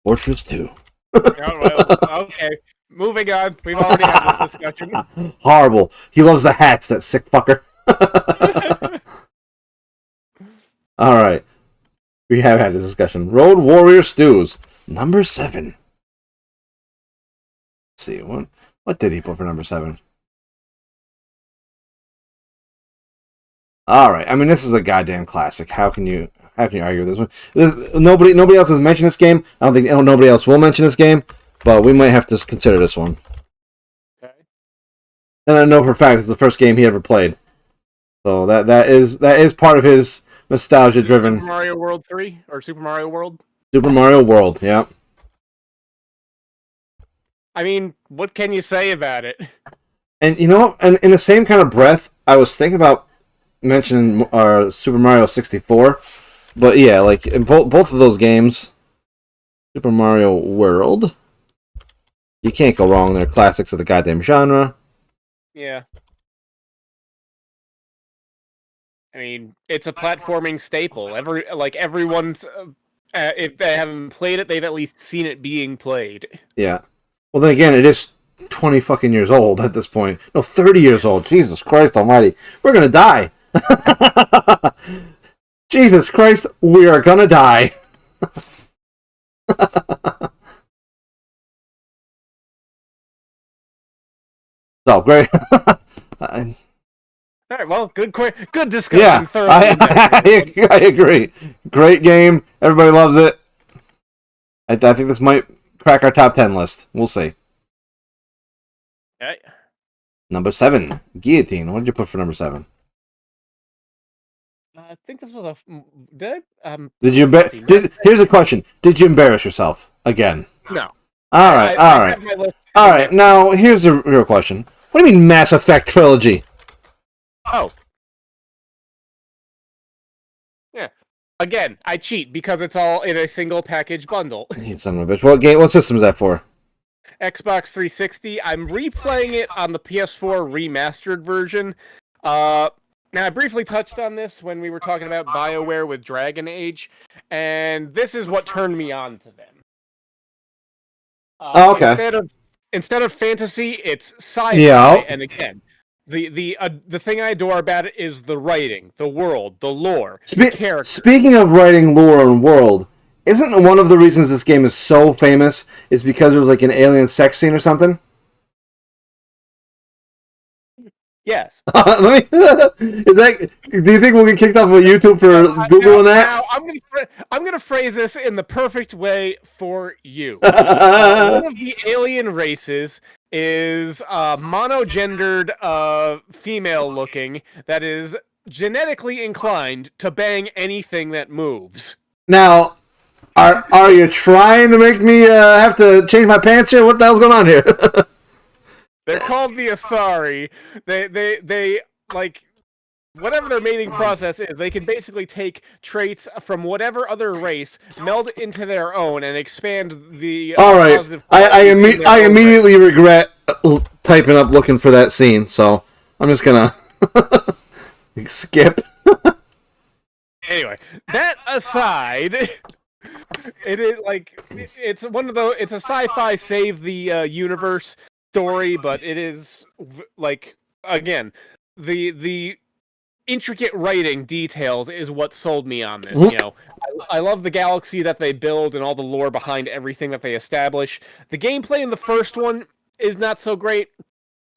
Fortress 2. Okay, moving on. We've already had this discussion. Horrible. He loves the hats, that sick fucker. Alright. We have had this discussion. Road Warrior Stews. Number 7. Let's see. What did he put for number 7? Alright. I mean, this is a goddamn classic. How can you argue with this one? Nobody else has mentioned this game. I don't think nobody else will mention this game, but we might have to consider this one. Okay. And I know for a fact it's the first game he ever played. So that is part of his nostalgia-driven. Super Mario World 3 or Super Mario World? Super Mario World, yeah. I mean, what can you say about it? And you know, and in the same kind of breath, I was thinking about mentioning Super Mario 64, but yeah, like in both of those games, Super Mario World, you can't go wrong. They're classics of the goddamn genre. Yeah. I mean, it's a platforming staple. Everyone's, if they haven't played it, they've at least seen it being played. Yeah. Well, then again, it is 20 fucking years old at this point. No, 30 years old. Jesus Christ Almighty, we're gonna die. Jesus Christ, we are gonna die. So great. All right, well, good discussion. Yeah, I agree. Great game. Everybody loves it. I think this might crack our top 10 list. We'll see. Okay. Number 7, Gheeotine. What did you put for number 7? I think this was a. Did I? Did you here's a question. Did you embarrass yourself again? No. All right. Now here's a real question. What do you mean Mass Effect trilogy? Oh. Yeah. Again, I cheat because it's all in a single package bundle. You son of a bitch. What system is that for? Xbox 360. I'm replaying it on the PS4 remastered version. Now, I briefly touched on this when we were talking about BioWare with Dragon Age, and this is what turned me on to them. Okay. Instead of fantasy, it's sci-fi, Yeah. and again, the thing I adore about it is the writing, the world, the lore, the characters. Speaking of writing lore and world, isn't one of the reasons this game is so famous is because there was like an alien sex scene or something? Yes. Do you think we'll get kicked off of YouTube for Googling that? Now, I'm gonna phrase this in the perfect way for you. One of the alien races is monogendered, female-looking that is genetically inclined to bang anything that moves. Now, are you trying to make me have to change my pants here? What the hell's going on here? They're called the Asari. They like whatever their mating process is. They can basically take traits from whatever other race, meld it into their own, and expand the. All right, I immediately regret typing up looking for that scene, so I'm just gonna skip. Anyway, that aside. It is like it's one of those. It's a sci-fi save the universe story, but it is like again the intricate writing details is what sold me on this. You know, I love the galaxy that they build and all the lore behind everything that they establish. The gameplay in the first one is not so great.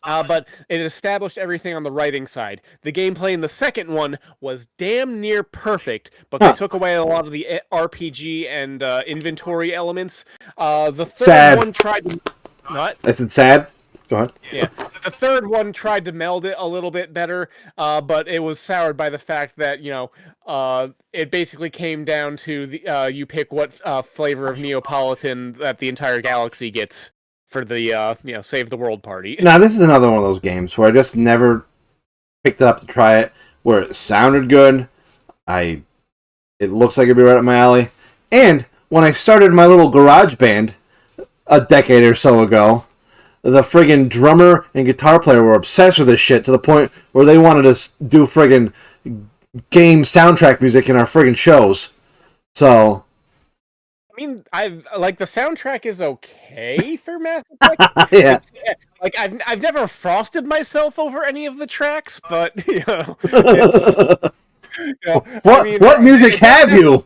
But it established everything on the writing side. The gameplay in the second one was damn near perfect, but they took away a lot of the RPG and inventory elements. The third one tried to... What? I said sad? Go ahead. Yeah, the third one tried to meld it a little bit better, but it was soured by the fact that it basically came down to the you pick what flavor of Neapolitan that the entire galaxy gets for the save the world party. Now this is another one of those games where I just never picked it up to try it. Where it sounded good, it looks like it'd be right up my alley, and when I started my little garage band a decade or so ago, the friggin' drummer and guitar player were obsessed with this shit to the point where they wanted us to do friggin' game soundtrack music in our friggin' shows. So, I mean, the soundtrack is okay for Mass Effect. yeah. I've never frosted myself over any of the tracks, but what music have you?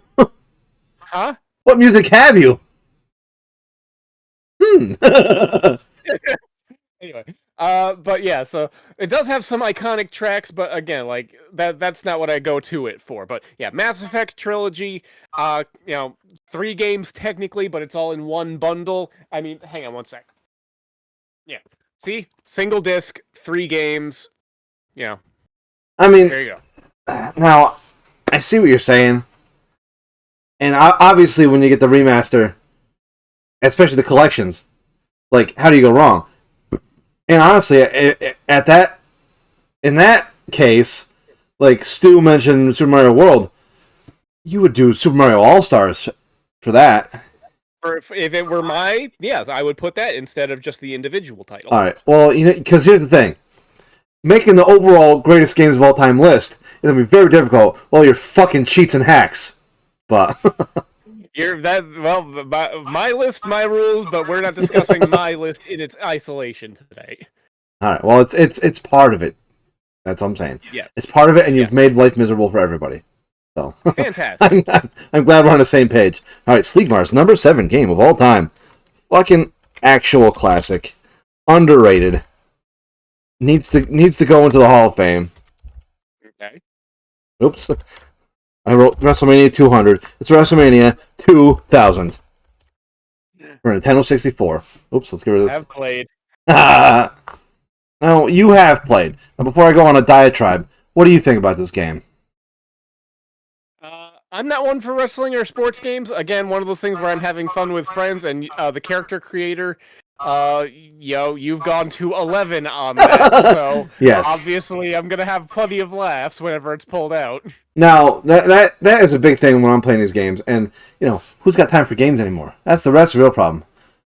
Huh? What music have you? Anyway, but yeah, so it does have some iconic tracks, but again, like that's not what I go to it for. But yeah, Mass Effect trilogy, 3 games technically, but it's all in one bundle. I mean, hang on one sec. Yeah. See? Single disc, 3 games. Yeah. I mean, there you go. Now, I see what you're saying. And obviously when you get the remaster, especially the collections, like, how do you go wrong? And honestly, in that case, like Stu mentioned Super Mario World, you would do Super Mario All-Stars for that. If it were yes, I would put that instead of just the individual title. All right. Well, because here's the thing. Making the overall greatest games of all time list is going to be very difficult while you're fucking cheats and hacks. But... my list, my rules, but we're not discussing my list in its isolation today. All right. Well, it's part of it. That's what I'm saying. Yeah. It's part of it, and you've made life miserable for everybody. So fantastic. I'm glad we're on the same page. All right, Sleegmar's number 7 game of all time. Fucking actual classic. Underrated. Needs to go into the Hall of Fame. Okay. Oops. I wrote WrestleMania 200. It's WrestleMania 2000. For Nintendo 64. Oops, let's get rid of this. I've played. No, you have played. Now, before I go on a diatribe, what do you think about this game? I'm not one for wrestling or sports games. Again, one of those things where I'm having fun with friends, and the character creator, you've gone to 11 on that, so yes. Obviously I'm gonna have plenty of laughs whenever it's pulled out. Now, that is a big thing when I'm playing these games, and, who's got time for games anymore? That's the real problem.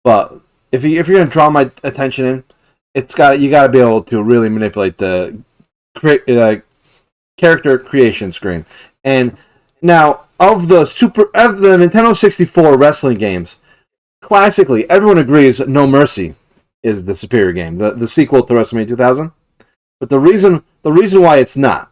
But if you're gonna draw my attention in, you gotta be able to really manipulate the character creation screen. And now, of the Nintendo 64 wrestling games, classically, everyone agrees No Mercy is the superior game, the sequel to WrestleMania 2000. But the reason why it's not,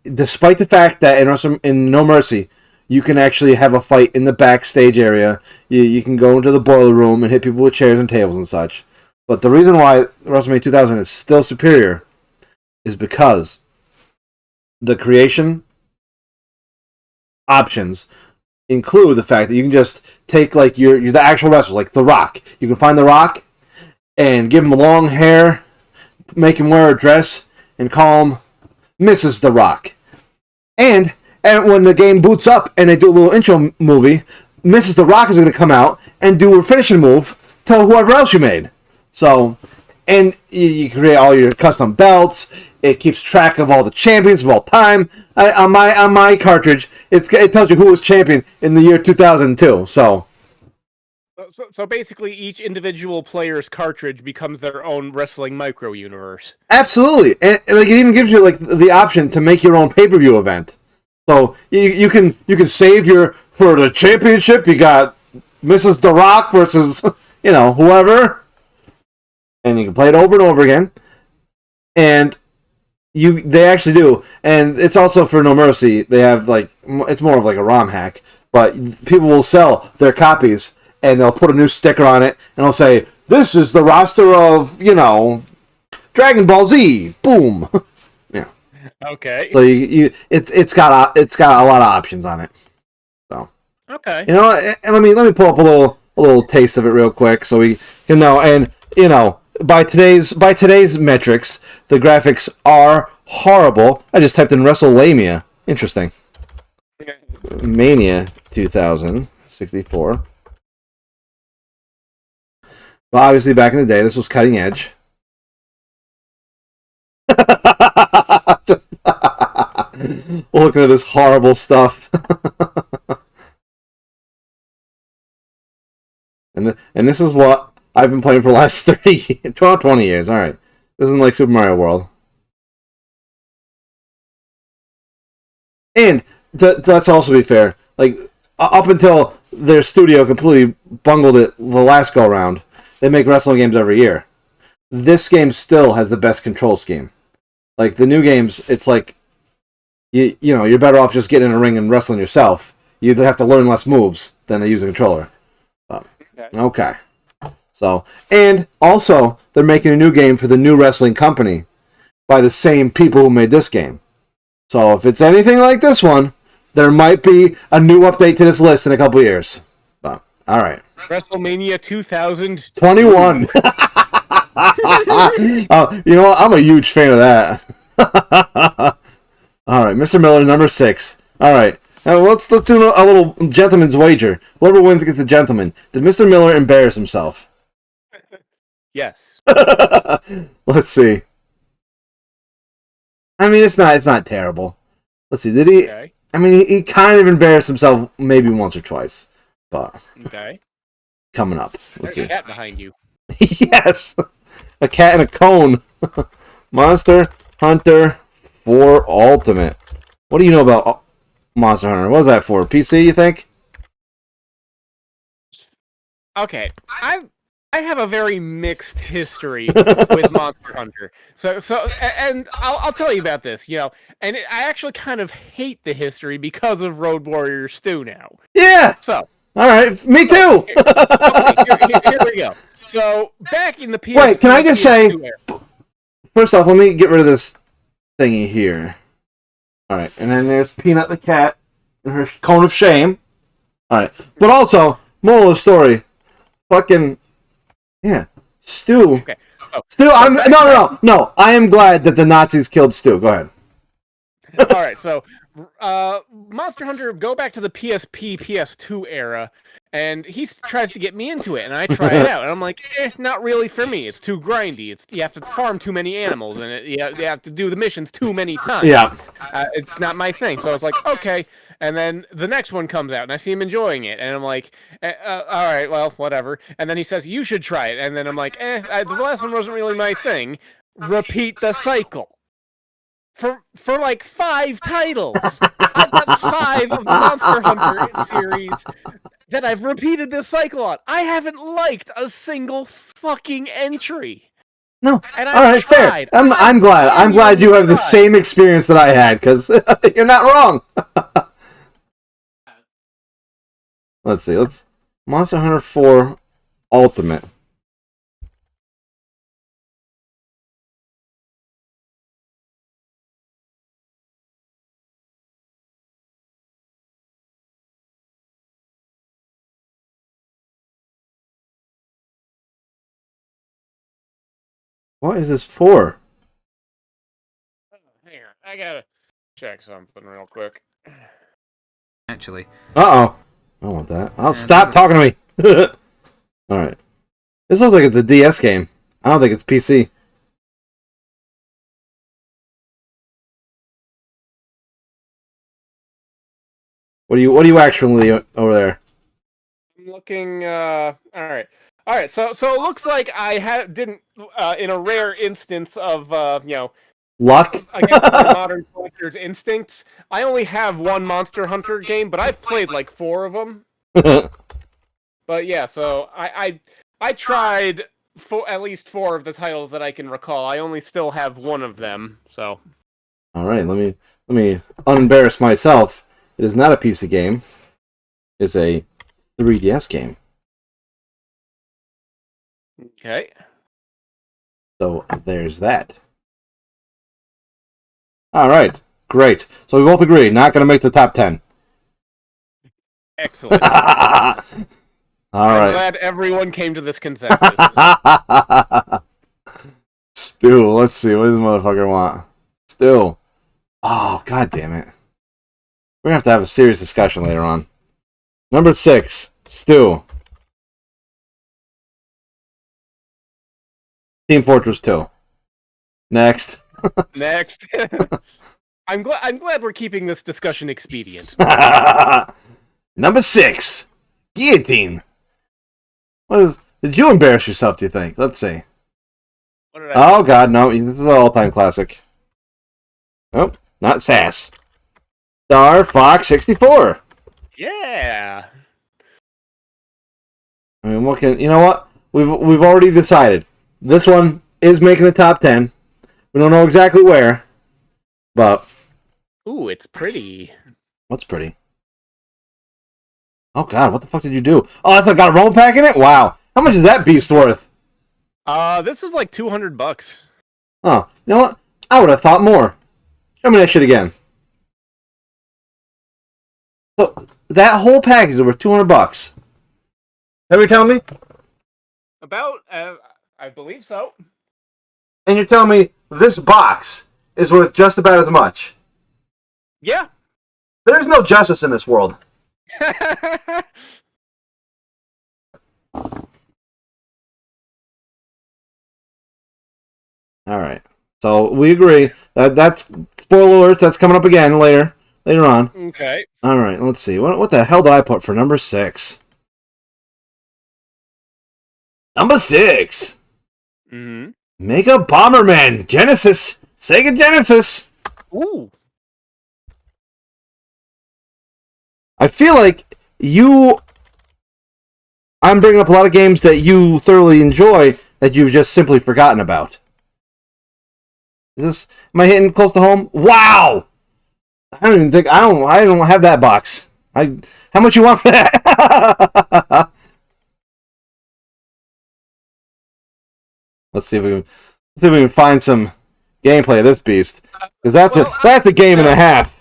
despite the fact that in No Mercy, you can actually have a fight in the backstage area, you can go into the boiler room and hit people with chairs and tables and such. But the reason why WrestleMania 2000 is still superior is because the creation options include the fact that you can just take, like, you're the actual wrestler, like The Rock. You can find The Rock and give him long hair, make him wear a dress, and call him Mrs. The Rock. And when the game boots up and they do a little intro movie, Mrs. The Rock is going to come out and do a finishing move to whoever else you made. So, and you create all your custom belts. It keeps track of all the champions of all time. On my cartridge, it tells you who was champion in the year 2002. So basically, each individual player's cartridge becomes their own wrestling micro universe. Absolutely, and like, it even gives you, like, the option to make your own pay-per-view event. So you can save for the championship. You got Mrs. The Rock versus whoever, and you can play it over and over again. And they actually do, and it's also for No Mercy. They have, like, it's more of like a ROM hack, but people will sell their copies, and they'll put a new sticker on it, and they'll say, "This is the roster of Dragon Ball Z." Boom. Yeah. Okay. So it's got a lot of options on it. So okay. And let me pull up a little taste of it real quick, so we can know. And by today's metrics, the graphics are horrible. I just typed in WrestleLamia. Interesting. Mania 2064. Well, obviously, back in the day, this was cutting edge. Looking at this horrible stuff. and this is what I've been playing for the last 20 years. All right. This isn't like Super Mario World. And let's also be fair. Like, up until their studio completely bungled it the last go-round, they make wrestling games every year. This game still has the best control scheme. Like, the new games, it's like, you're better off just getting in a ring and wrestling yourself. You have to learn less moves than they use a controller. Okay. So, and also, they're making a new game for the new wrestling company by the same people who made this game. So, if it's anything like this one, there might be a new update to this list in a couple years. All right. WrestleMania 2021. You know what? I'm a huge fan of that. All right, Mr. Miller, number 6. All right. Now let's do a little gentleman's wager. Whoever wins gets the gentleman. Did Mr. Miller embarrass himself? Yes. Let's see. I mean, it's not terrible. Let's see. Did he? Okay. I mean, he kind of embarrassed himself maybe once or twice, but okay. Coming up. Let's There's see. a cat behind you. Yes, a cat and a cone. Monster Hunter 4 Ultimate. What do you know about Monster Hunter? What was that for? PC, you think? Okay, I have a very mixed history with Monster Hunter. And I'll tell you about this, and I actually kind of hate the history because of Road Warrior Stew now. Yeah. So. All right, me too. Here we go. So back in the PS. Wait, can I just say? First off, let me get rid of this thingy here. All right, and then there's Peanut the cat and her cone of shame. All right, but also moral of the story, fucking yeah, Stu. Okay. Oh, Stu, no. I am glad that the Nazis killed Stu. Go ahead. All right, so Monster Hunter, go back to the PSP, PS2 era, and he tries to get me into it, and I try it out, and I'm like, not really for me. It's too grindy. You have to farm too many animals, and you have to do the missions too many times. Yeah. It's not my thing. So I was like, okay. And then the next one comes out, and I see him enjoying it, and I'm like, all right, well, whatever. And then he says, you should try it, and then I'm like, the last one wasn't really my thing. Repeat the cycle. For like 5 titles. I've got 5 of the Monster Hunter series that I've repeated this cycle on. I haven't liked a single fucking entry. No. And all right, tried. Fair. I'm glad. I'm glad you have the same experience that I had, because you're not wrong. Let's see. Monster Hunter 4 Ultimate. What is this for? Hang on, I gotta check something real quick. Actually. Uh-oh. I don't want that. I'll stop talking to me. Alright. This looks like it's a DS game. I don't think it's PC. What do you actually over there? I'm looking, alright. Alright, so it looks like I didn't, in a rare instance of, luck? against my modern collector's instincts, I only have one Monster Hunter game, but I've played like 4 of them. But yeah, so I tried at least 4 of the titles that I can recall. I only still have 1 of them, so. Alright, let me unembarrass myself. It is not a PC game. It's a 3DS game. Okay. So there's that. Alright, great. So we both agree, not going to make the top 10. Excellent. All I'm right. glad everyone came to this consensus. Stu, let's see. What does the motherfucker want? Stu. Oh, god damn it. We're going to have a serious discussion later on. Number 6, Stu. Team Fortress 2. Next. Next. I'm glad we're keeping this discussion expedient. Number 6, Gheeotine. Did you embarrass yourself, do you think? Let's see. What did I Oh, God, no. This is an all-time classic. Nope, not Sass. Star Fox 64. Yeah. I mean, you know what? We've already decided. This one is making the top 10. We don't know exactly where, but... Ooh, it's pretty. What's pretty? Oh, God, what the fuck did you do? Oh, I got a roll pack in it? Wow. How much is that beast worth? This is like $200. Oh, you know what? I would have thought more. Show me that shit again. So, that whole package is worth $200. Have you telling me? About, I believe so. And you're telling me this box is worth just about as much? Yeah. There's no justice in this world. All right. So we agree that's spoiler alert. That's coming up again later on. Okay. All right. Let's see. What the hell did I put for number 6? Number 6. Mm-hmm. Mega Bomberman Genesis, Sega Genesis. Ooh. I feel like I'm bringing up a lot of games that you thoroughly enjoy that you've just simply forgotten about. Am I hitting close to home? Wow! I don't even think I don't have that box. How much you want for that? Let's see if we can find some gameplay of this beast, because that's a game and a half.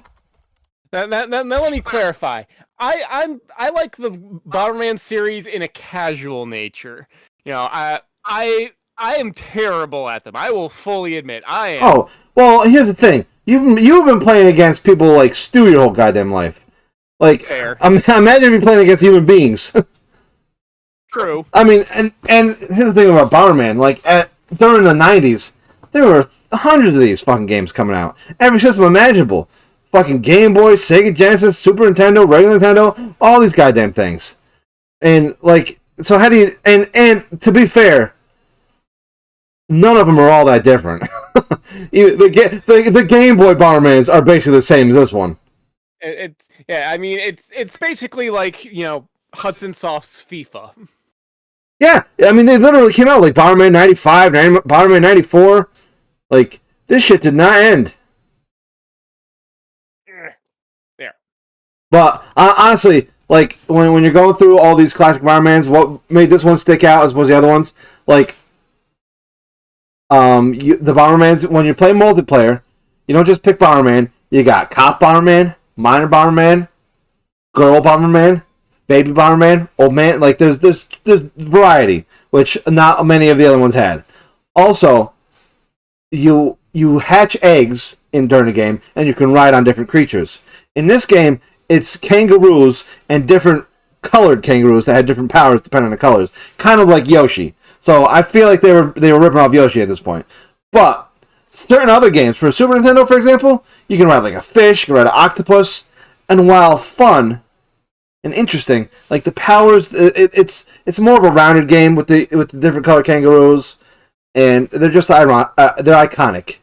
Now let me clarify. I like the Bomberman series in a casual nature. You know, I am terrible at them. I will fully admit I am. Oh, well, here's the thing. You've been playing against people like Stu your whole goddamn life. Like, Fair. Imagine you playing against human beings. True. I mean, and here's the thing about Bomberman. Like, during the 90s, there were hundreds of these fucking games coming out. Every system imaginable. Fucking Game Boy, Sega Genesis, Super Nintendo, regular Nintendo, all these goddamn things. And, like, so how do you... And to be fair, none of them are all that different. the Game Boy Bombermans are basically the same as this one. It's basically like, you know, Hudson Soft's FIFA. Yeah, I mean, they literally came out like Bomberman 95, Bomberman 94. Like, this shit did not end. There. But, honestly, like, when you're going through all these classic Bombermans, what made this one stick out as opposed to the other ones? Like, the Bombermans, when you play multiplayer, you don't just pick Bomberman. You got Cop Bomberman, Minor Bomberman, Girl Bomberman, Baby Bomberman, Old Man. Like, there's variety, which not many of the other ones had. Also, you hatch eggs during the game, and you can ride on different creatures. In this game, it's kangaroos and different colored kangaroos that had different powers depending on the colors. Kind of like Yoshi. So I feel like they were ripping off Yoshi at this point. But certain other games, for Super Nintendo, for example, you can ride like a fish, you can ride an octopus, and while fun and interesting, like the powers, it's more of a rounded game with the different colored kangaroos, and they're just they're iconic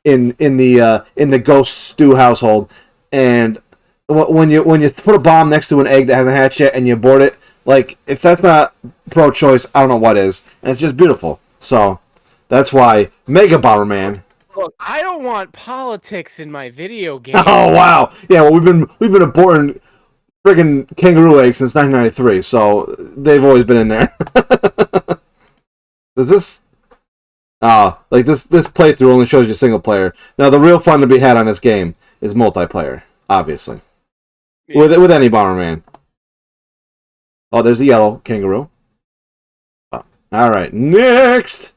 in the Ghost Stew household. And when you put a bomb next to an egg that hasn't hatched yet and you board it, like, if that's not pro-choice, I don't know what is. And it's just beautiful. So, that's why Mega Bomberman. Look, I don't want politics in my video game. Oh, wow. Yeah, well, we've been aborting friggin' kangaroo eggs since 1993, so they've always been in there. Does this... this playthrough only shows you single player. Now, the real fun to be had on this game is multiplayer, obviously. Yeah. With any Bomberman. Oh, there's the yellow kangaroo. Oh. All right, next.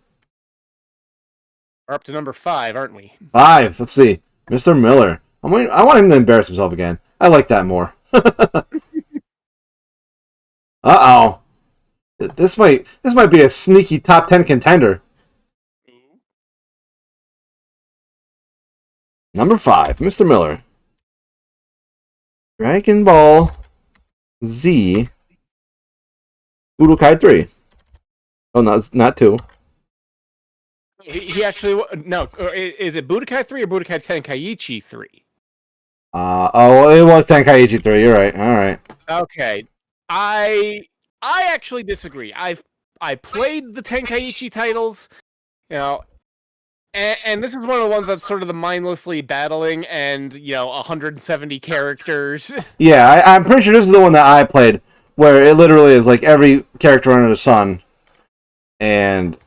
We're up to number 5, aren't we? 5. Let's see. Mr. Miller. I want him to embarrass himself again. I like that more. Uh-oh. This might be a sneaky top 10 contender. Number 5, Mr. Miller. Dragon Ball Z Budokai 3. Oh, no, it's not 2. He actually... No, is it Budokai 3 or Budokai Tenkaichi 3? It was Tenkaichi 3. You're right. All right. Okay. I actually disagree. I played the Tenkaichi titles, and this is one of the ones that's sort of the mindlessly battling and 170 characters. Yeah, I'm pretty sure this is the one that I played, where it literally is like every character under the sun, and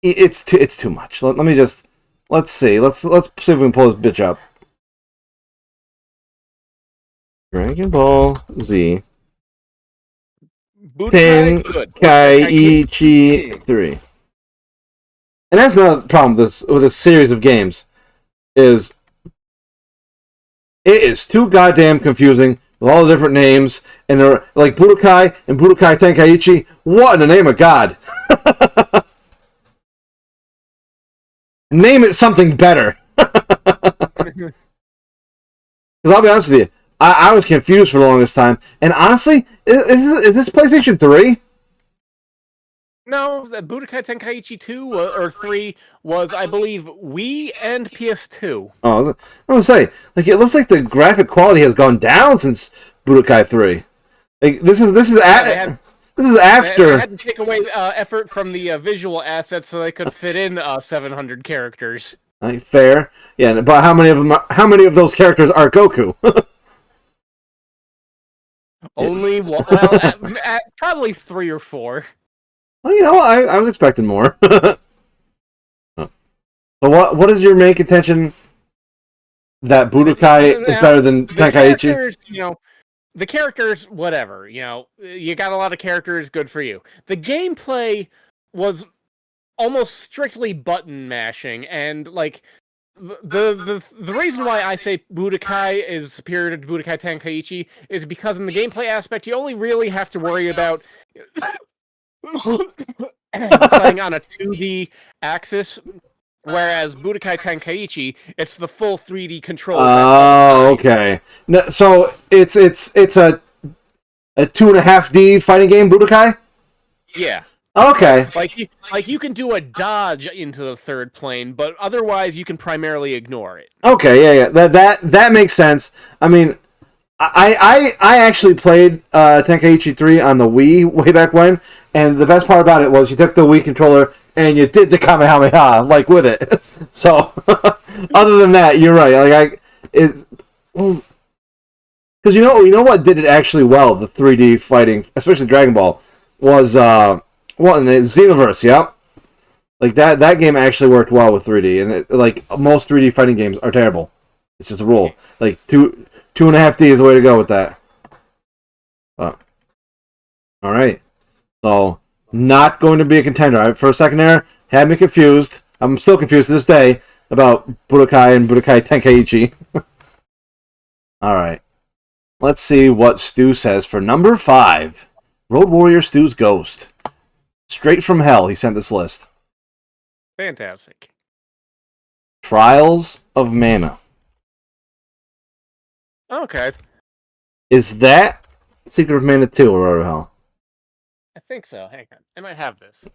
it's too much. Let's see. Let's see if we can pull this bitch up. Dragon Ball Z Tenkaichi 3. And that's another problem with this series of games, is it is too goddamn confusing with all the different names, and they're like Budokai and Budokai Tenkaichi. What in the name of God? Name it something better. Because I'll be honest with you, I was confused for the longest time. And honestly, is this PlayStation 3? No, the Budokai Tenkaichi 2 or 3 was, I believe, Wii and PS2. Oh, I was going to say, like, it looks like the graphic quality has gone down since Budokai 3. Like, this is after. They had to take away effort from the visual assets so they could fit in 700 characters. Fair, yeah. But how many of those characters are Goku? Only one. Well, probably 3 or 4. Well, I was expecting more. So what is your main contention that Budokai is better than Tenkaichi? The characters, whatever. You got a lot of characters, good for you. The gameplay was almost strictly button mashing, and like the reason why I say Budokai is superior to Budokai Tenkaichi is because in the gameplay aspect, you only really have to worry about playing on a 2D axis, whereas Budokai Tenkaichi, it's the full 3D controls. Oh, okay. No, so it's a 2.5D fighting game, Budokai? Yeah. Okay. Like you can do a dodge into the third plane, but otherwise you can primarily ignore it. Okay, yeah. That makes sense. I mean, I actually played Tenkaichi 3 on the Wii way back when, and the best part about it was you took the Wii controller and you did the Kamehameha like with it. So, other than that, you're right. Because you know what did it actually well, the 3D fighting, especially Dragon Ball, was Xenoverse. Yep. Like that game actually worked well with 3D, and most 3D fighting games are terrible. It's just a rule. Like 2.5D is the way to go with that. All right. So, not going to be a contender. For a second there, had me confused. I'm still confused to this day about Budokai and Budokai Tenkaichi. All right. Let's see what Stu says for number 5. Road Warrior Stu's Ghost. Straight from hell, he sent this list. Fantastic. Trials of Mana. Okay. Is that Secret of Mana 2 or Road of Hell? I think so. Hang on. I might have this.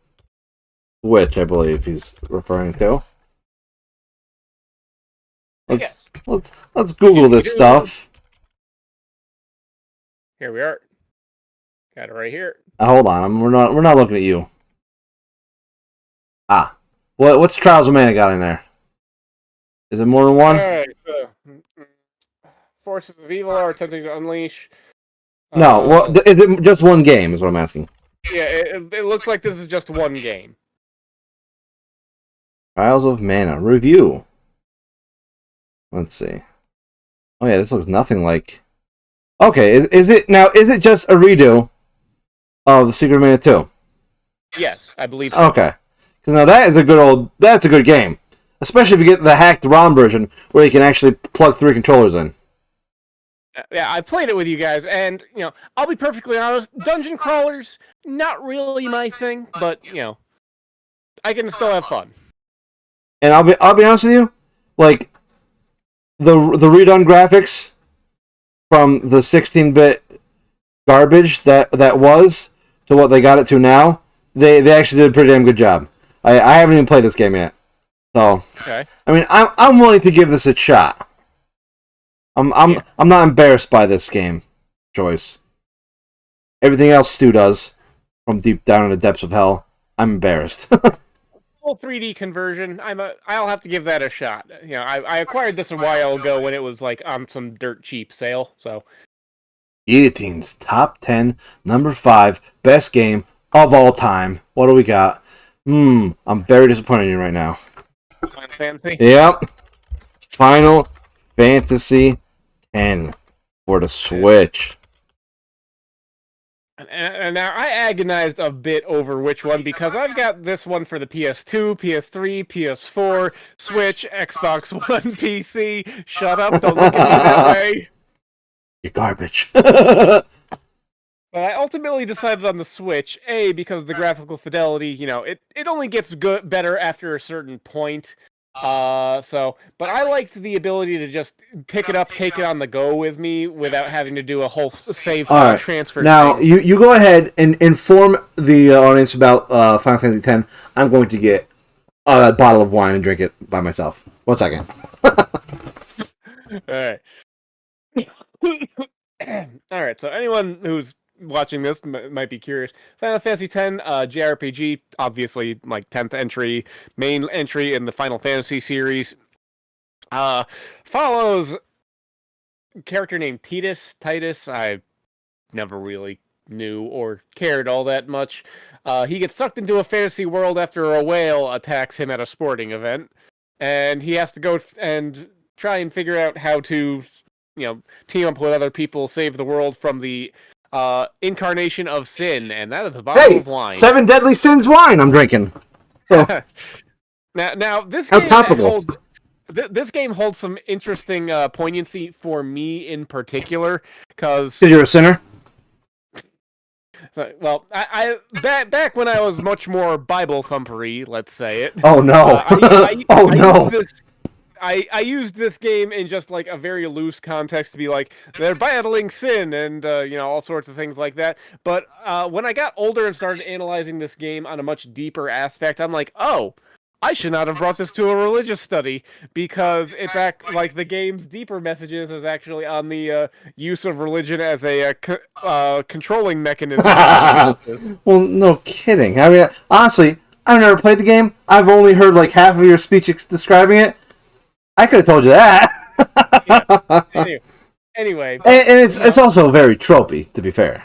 Which I believe he's referring to. Let's Google this stuff. Here we are. Got it right here. Hold on, we're not looking at you. What's Trials of Mana got in there? Is it more than one? Alright, so, forces of evil are attempting to unleash. No, is it just one game? Is what I'm asking. Yeah, it looks like this is just one game. Trials of Mana review. Let's see. Oh yeah, this looks nothing like Okay, is it just a redo of the Secret of Mana 2? Yes, I believe so. Okay. Because now that's a good game. Especially if you get the hacked ROM version where you can actually plug 3 controllers in. Yeah, I played it with you guys, and, I'll be perfectly honest, dungeon crawlers, not really my thing, but, I can still have fun. And I'll be honest with you, like, the redone graphics from the 16-bit garbage that was to what they got it to now, they actually did a pretty damn good job. I haven't even played this game yet. So, okay. I mean, I'm willing to give this a shot. I'm not embarrassed by this game choice. Everything else Stu does from deep down in the depths of hell, I'm embarrassed. Full 3D conversion, I'll have to give that a shot. I acquired this a while ago when it was like on some dirt cheap sale. So, Gheeotine's top 10, number 5 best game of all time. What do we got? I'm very disappointed in you right now. Final Fantasy. Yep. Final Fantasy 10 for the Switch. And now I agonized a bit over which one because I've got this one for the PS2, PS3, PS4, Switch, Xbox One, PC. Shut up! Don't look at me that way. You're garbage. But I ultimately decided on the Switch, A, because the graphical fidelity, it only gets better after a certain point. But I liked the ability to just pick it up, take it on the go with me without having to do a whole save file transfer. Now, you go ahead and inform the audience about Final Fantasy X. I'm going to get a bottle of wine and drink it by myself. 1 second. Alright. Alright, so anyone who's watching this might be curious. Final Fantasy X, JRPG, obviously, like 10th entry, main entry in the Final Fantasy series. Follows a character named Titus. I never really knew or cared all that much. He gets sucked into a fantasy world after a whale attacks him at a sporting event, and he has to go and try and figure out how to, team up with other people, save the world from the incarnation of sin, and that is a bottle of wine. 7 Deadly Sins wine I'm drinking. So. now this game this game holds some interesting poignancy for me in particular, because you're a sinner. Well, I back when I was much more Bible thumpery, let's say it. Oh no! I used this game in just like a very loose context to be like, they're battling sin and all sorts of things like that. But when I got older and started analyzing this game on a much deeper aspect, I'm like, oh, I should not have brought this to a religious study, because it's like the game's deeper messages is actually on the use of religion as a controlling mechanism. Well, no kidding. I mean, honestly, I've never played the game. I've only heard like half of your speech describing it. I could have told you that. Yeah. Anyway. And it's also very tropey, to be fair.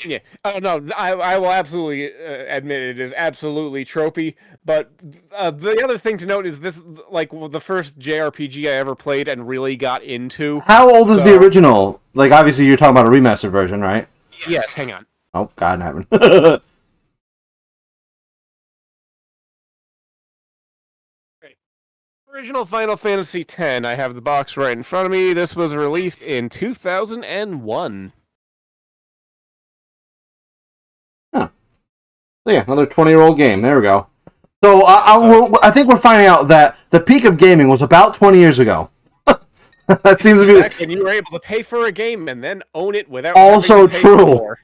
Yeah. Oh no, I will absolutely admit it is absolutely tropey. But the other thing to note is this, like, the first JRPG I ever played and really got into. How old is the original? Like, obviously you're talking about a remastered version, right? Yes. Hang on. Oh God, heaven. Original Final Fantasy X. I have the box right in front of me. This was released in 2001. Huh. So yeah, another 20-year-old game. There we go. So I think we're finding out that the peak of gaming was about 20 years ago. That seems to be. And you were able to pay for a game and then own it without. Also true.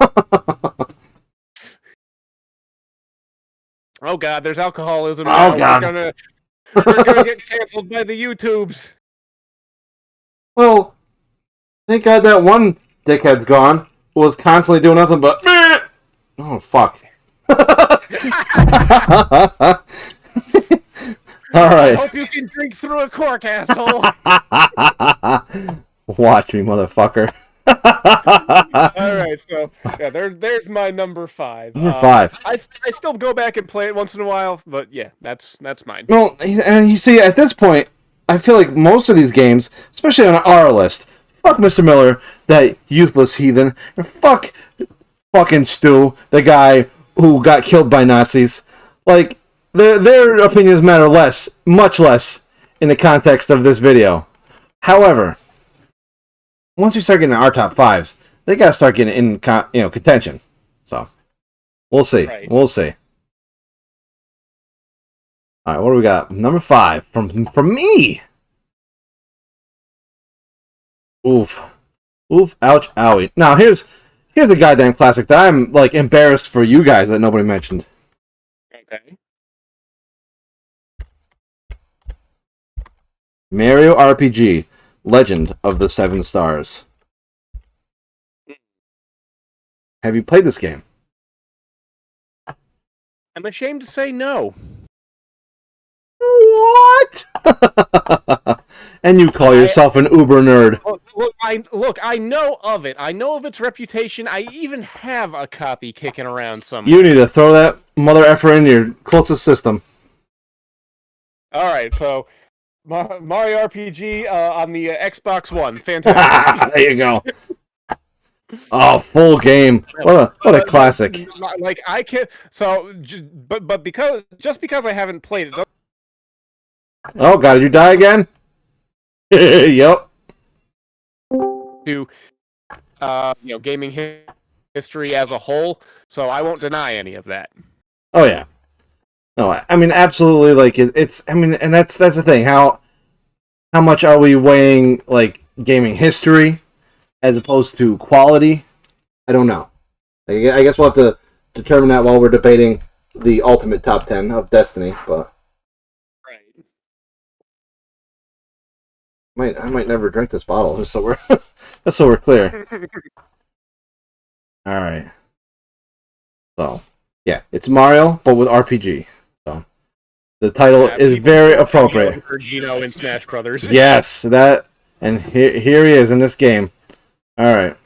Oh God, there's alcoholism. Oh God. We're gonna get canceled by the YouTubes. Well, thank God that one dickhead's gone, who was constantly doing nothing but. Oh fuck. All right. I hope you can drink through a cork, asshole. Watch me, motherfucker. All right, so yeah, there's my number 5. Number 5. I still go back and play it once in a while, but yeah, that's mine. Well, and you see, at this point, I feel like most of these games, especially on our list, fuck Mr. Miller, that useless heathen, and fuck fucking Stu, the guy who got killed by Nazis. Like, their opinions matter less, much less, in the context of this video. However, once we start getting our top fives, they gotta start getting in, contention. So, we'll see. Right. We'll see. All right, what do we got? Number 5 from me. Oof, ouch, owie. Now here's a goddamn classic that I'm like embarrassed for you guys that nobody mentioned. Okay. Mario RPG: Legend of the Seven Stars. Have you played this game? I'm ashamed to say no. What? And you call yourself an uber nerd. I know of it. I know of its reputation. I even have a copy kicking around somewhere. You need to throw that mother effer in your closest system. All right, so Mario RPG on the Xbox One, fantastic. There you go. Oh, full game. What a classic. Like I can but because I haven't played it. Oh god, did you die again? Yep. To gaming history as a whole, so I won't deny any of that. Oh yeah. No, I mean absolutely. Like it's. I mean, and that's the thing. How much are we weighing like gaming history as opposed to quality? I don't know. I guess we'll have to determine that while we're debating the ultimate top 10 of Destiny. But right. I might never drink this bottle just so we're clear. All right. So yeah, it's Mario but with RPG. So the title is very appropriate. For Gino in Smash Brothers. Yes, that, and here he is in this game. All right.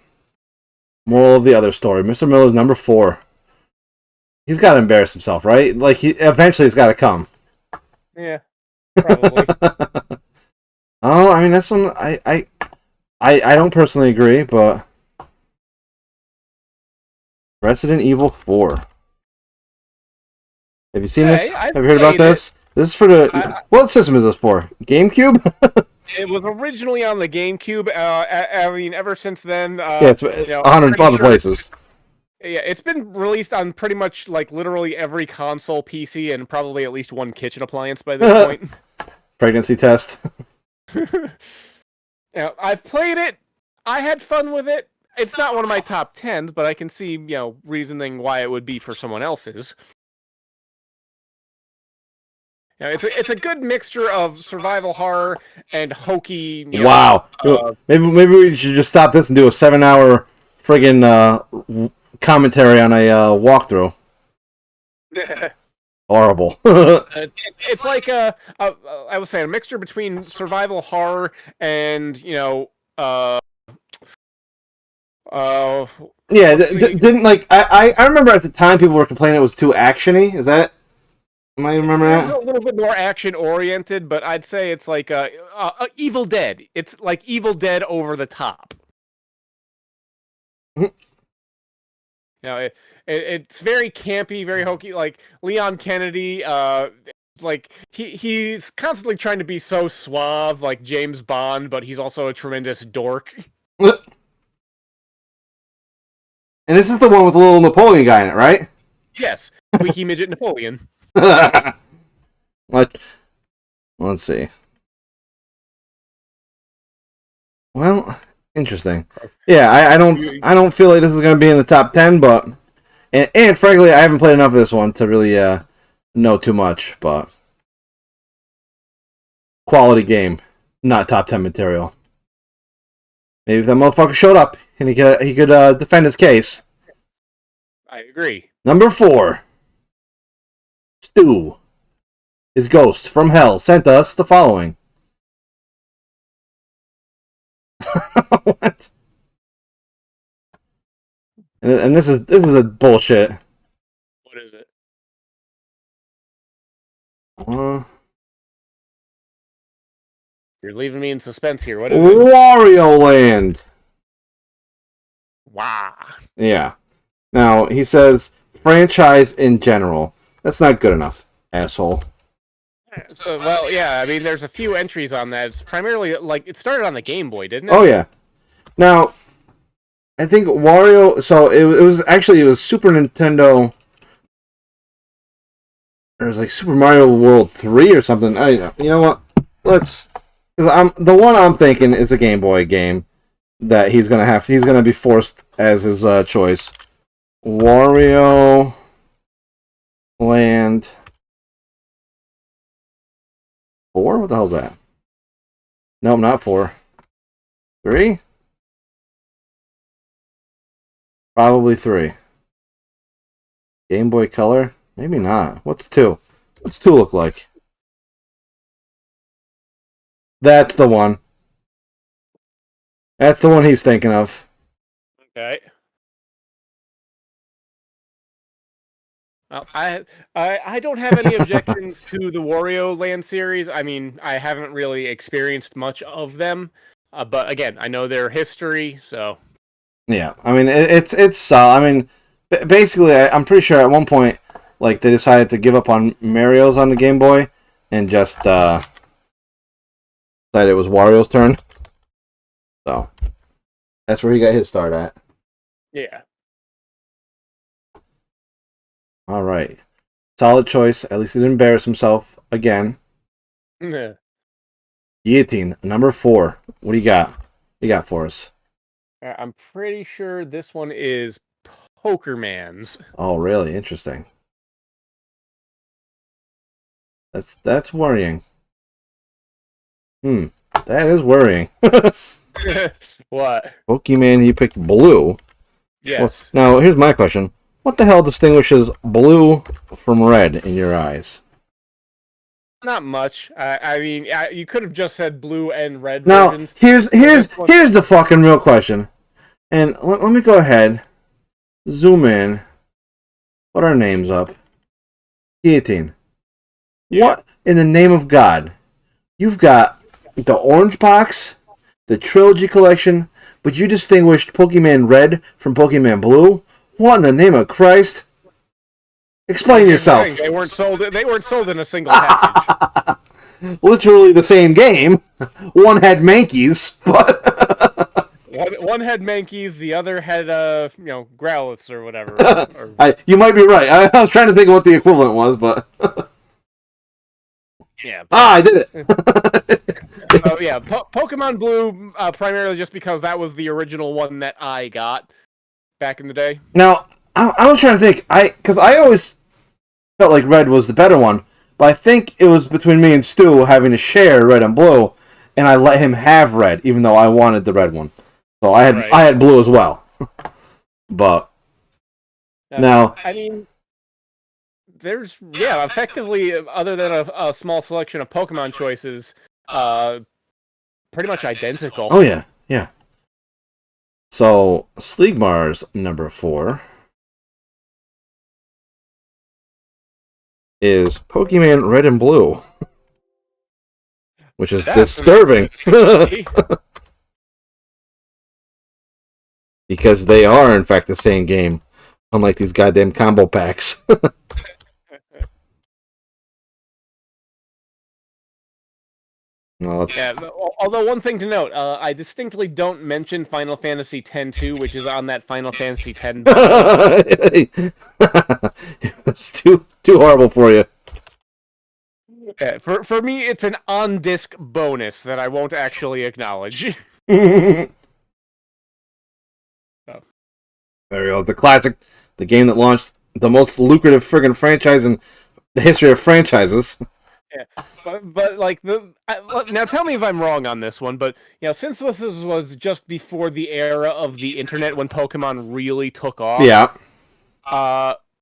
Moral of the other story: Mr. Miller's number 4. He's got to embarrass himself, right? Like eventually, it's got to come. Yeah, probably. Oh, I mean that's one I don't personally agree, but Resident Evil 4. Have you seen this? Have you heard about this? This is for the what system is this for? GameCube? It was originally on the GameCube. I mean, ever since then, yeah, it's 100 other places. Yeah, it's been released on pretty much like literally every console, PC, and probably at least one kitchen appliance by this point. Pregnancy test. I've played it. I had fun with it. It's not one of my top 10s, but I can see, reasoning why it would be for someone else's. It's a good mixture of survival horror and hokey. Wow. Maybe we should just stop this and do a 7-hour friggin' commentary on a walkthrough. Horrible. It's like I would say a mixture between survival horror and yeah. Didn't like I remember at the time people were complaining it was too actiony. Is that? Am I remember that? It's a little bit more action oriented, but I'd say it's like Evil Dead. It's like Evil Dead over the top. It's very campy, very hokey. Like Leon Kennedy, like he's constantly trying to be so suave, like James Bond, but he's also a tremendous dork. And this is the one with the little Napoleon guy in it, right? Yes, Squeaky Midget Napoleon. What? Let's see. Well, interesting. Yeah, I don't feel like this is going to be in the top 10, but and frankly, I haven't played enough of this one to really know too much. But quality game, not top 10 material. Maybe if that motherfucker showed up and he could defend his case. I agree. Number 4. Stu, his ghost from hell, sent us the following. What? And this is a bullshit. What is it? You're leaving me in suspense here. What is it? Wario Land. Wow. Yeah. Now, he says franchise in general. That's not good enough, asshole. So, well, yeah, I mean, there's a few entries on that. It's primarily, like, it started on the Game Boy, didn't it? Oh, yeah. Now, I think Wario... So, it was Super Nintendo... It was like Super Mario World 3 or something. You know what? Let's... the one I'm thinking is a Game Boy game that he's gonna be forced as his choice. Wario Land 4? What the hell's that? Nope, not 4. 3? Probably 3. Game Boy Color? Maybe not. What's 2? What's 2 look like? That's the one. That's the one he's thinking of. Okay. Well, I don't have any objections to the Wario Land series. I mean, I haven't really experienced much of them, but again, I know their history, so... Yeah, I mean, it's I mean, basically, I'm pretty sure at one point, like, they decided to give up on Mario's on the Game Boy, and just, decided it was Wario's turn. So, that's where he got his start at. Yeah. Alright. Solid choice. At least he didn't embarrass himself again. Yeah. Gheeotine, number 4. What do you got? What do you got for us? I'm pretty sure this one is Pokerman's. Oh, really? Interesting. That's worrying. That is worrying. What? Pokemon, you picked blue. Yes. Well, now, here's my question. What the hell distinguishes blue from red in your eyes? Not much. I mean, you could have just said blue and red Now, versions. here's the fucking real question. And let me go ahead, zoom in, put our names up. Gheeotine. Yeah. What in the name of God? You've got the Orange Box, the Trilogy Collection, but you distinguished Pokemon Red from Pokemon Blue? What in the name of Christ? Explain yourself. They weren't sold. They weren't sold in a single package. Literally the same game. One had Mankeys, but one had Mankeys, the other had Growliths or whatever. You might be right. I was trying to think of what the equivalent was, but yeah. I did it. Yeah, Pokemon Blue primarily just because that was the original one that I got back in the day. Now, I was trying to think. Because I always felt like Red was the better one, but I think it was between me and Stu having to share Red and Blue, and I let him have Red, even though I wanted the Red one. So I had Blue as well. But now, I mean, there's effectively, other than a small selection of Pokemon choices, pretty much identical. Oh yeah. So Sleegmar's number 4 is Pokemon Red and Blue, which is disturbing. Because they are, in fact, the same game, unlike these goddamn combo packs. Although one thing to note, I distinctly don't mention Final Fantasy X-2, which is on that Final Fantasy X. It was too horrible for you. Yeah, for me, it's an on-disc bonus that I won't actually acknowledge. There we go. The classic, the game that launched the most lucrative friggin' franchise in the history of franchises. Yeah, but like now, tell me if I'm wrong on this one. But since this was just before the era of the internet when Pokemon really took off,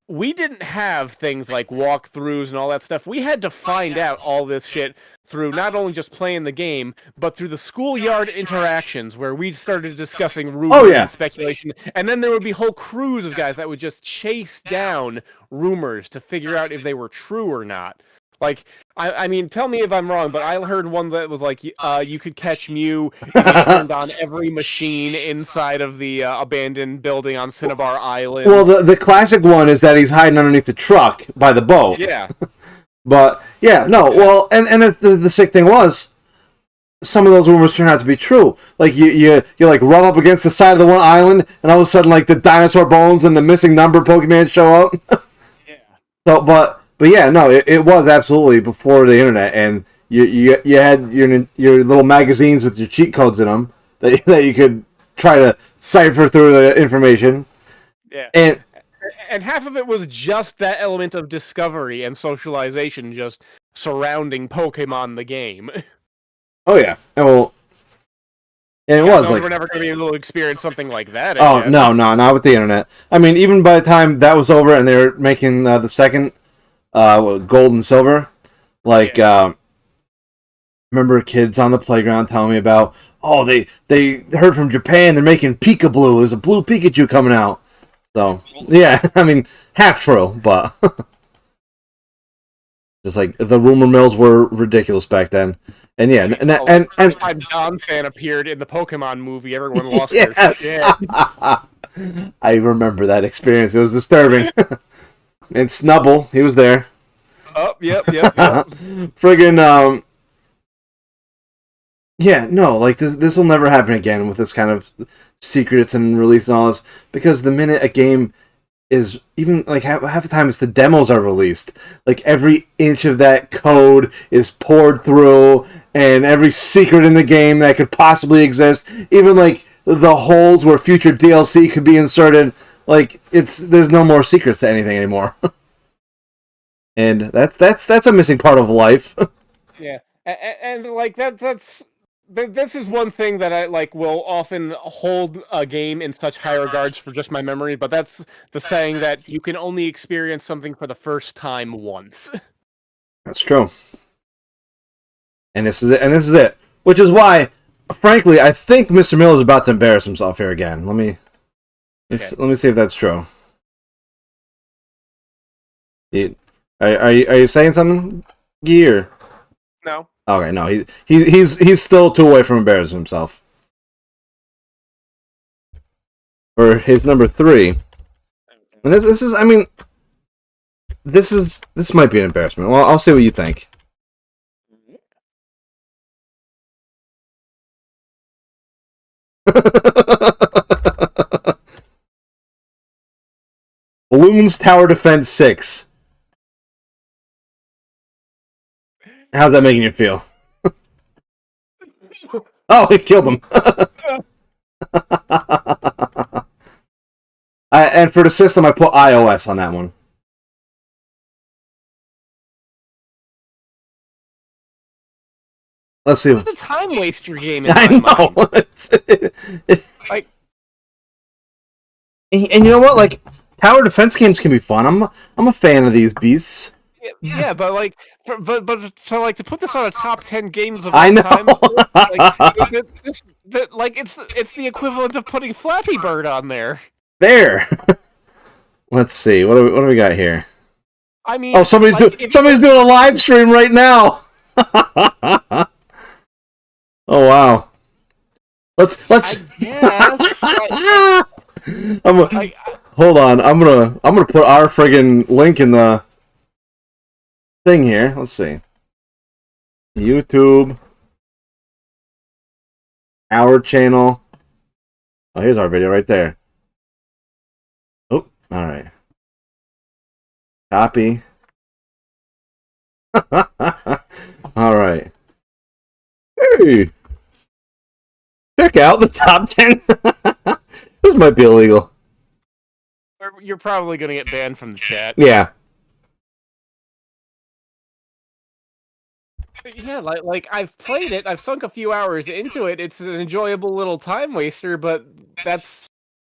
we didn't have things like walkthroughs and all that stuff. We had to find out all this shit through not only just playing the game, but through the schoolyard interactions where we started discussing rumors and speculation. And then there would be whole crews of guys that would just chase down rumors to figure out if they were true or not. Like, I mean, tell me if I'm wrong, but I heard one that was like, you could catch Mew if you turned on every machine inside of the abandoned building on Cinnabar Island. Well, the classic one is that he's hiding underneath the truck by the boat. Yeah. But, yeah, no, well, and the sick thing was, some of those rumors turn out to be true. Like, you like, rub up against the side of the one island, and all of a sudden, like, the dinosaur bones and the missing number Pokemon show up. Yeah. So, but yeah, no, it was absolutely before the internet, and you had your little magazines with your cheat codes in them that you could try to cipher through the information. Yeah. And half of it was just that element of discovery and socialization just surrounding Pokemon the game. oh yeah, and well, and it was like we're never going to be able to experience something like that oh again. no, not with the internet. I mean, even by the time that was over and they were making the second gold and silver, like remember kids on the playground telling me about they heard from Japan they're making Pika-Blue. There's a blue Pikachu coming out. So yeah, I mean half true, but just like the rumor mills were ridiculous back then. And yeah, and first time Don fan appeared in the Pokemon movie, everyone lost their shit. I remember that experience. It was disturbing. And Snubble, he was there. Oh, yep. Friggin', yeah, no, like this will never happen again with this kind of secrets and release and all this, because the minute a game is even like half the time it's the demos are released, like every inch of that code is poured through, and every secret in the game that could possibly exist, even like the holes where future DLC could be inserted, like there's no more secrets to anything anymore. And that's a missing part of life. Yeah, and like this is one thing that I like will often hold a game in such high regards for just my memory, but that's the saying that you can only experience something for the first time once. That's true. And this is it. Which is why, frankly, I think Mr. Miller is about to embarrass himself here again. Let me see if that's true. Are you saying something, Gear? No. Okay, no, he's still too away from embarrassing himself. For his number 3, and this might be an embarrassment. Well, I'll see what you think. Bloons Tower Defense 6. How's that making you feel? Oh, he killed him. And for the system, I put iOS on that one. Let's see. It's a time waster game in I my know. mind. Like, and you know what? Like, tower defense games can be fun. I'm a fan of these beasts. yeah, but like, so like to put this on a top 10 games of I all know. time, like it's the equivalent of putting Flappy Bird on there. There. Let's see. What do we got here? I mean, oh, somebody's doing a live stream right now. Oh wow. Let's. Yes. Hold on. I'm gonna put our friggin' link in the thing here. Let's see. YouTube. Our channel. Oh, here's our video right there. Oh, all right. Copy. All right. Hey, check out the top 10. This might be illegal. You're probably gonna get banned from the chat. Yeah. Yeah, like I've played it. I've sunk a few hours into it. It's an enjoyable little time waster, but that's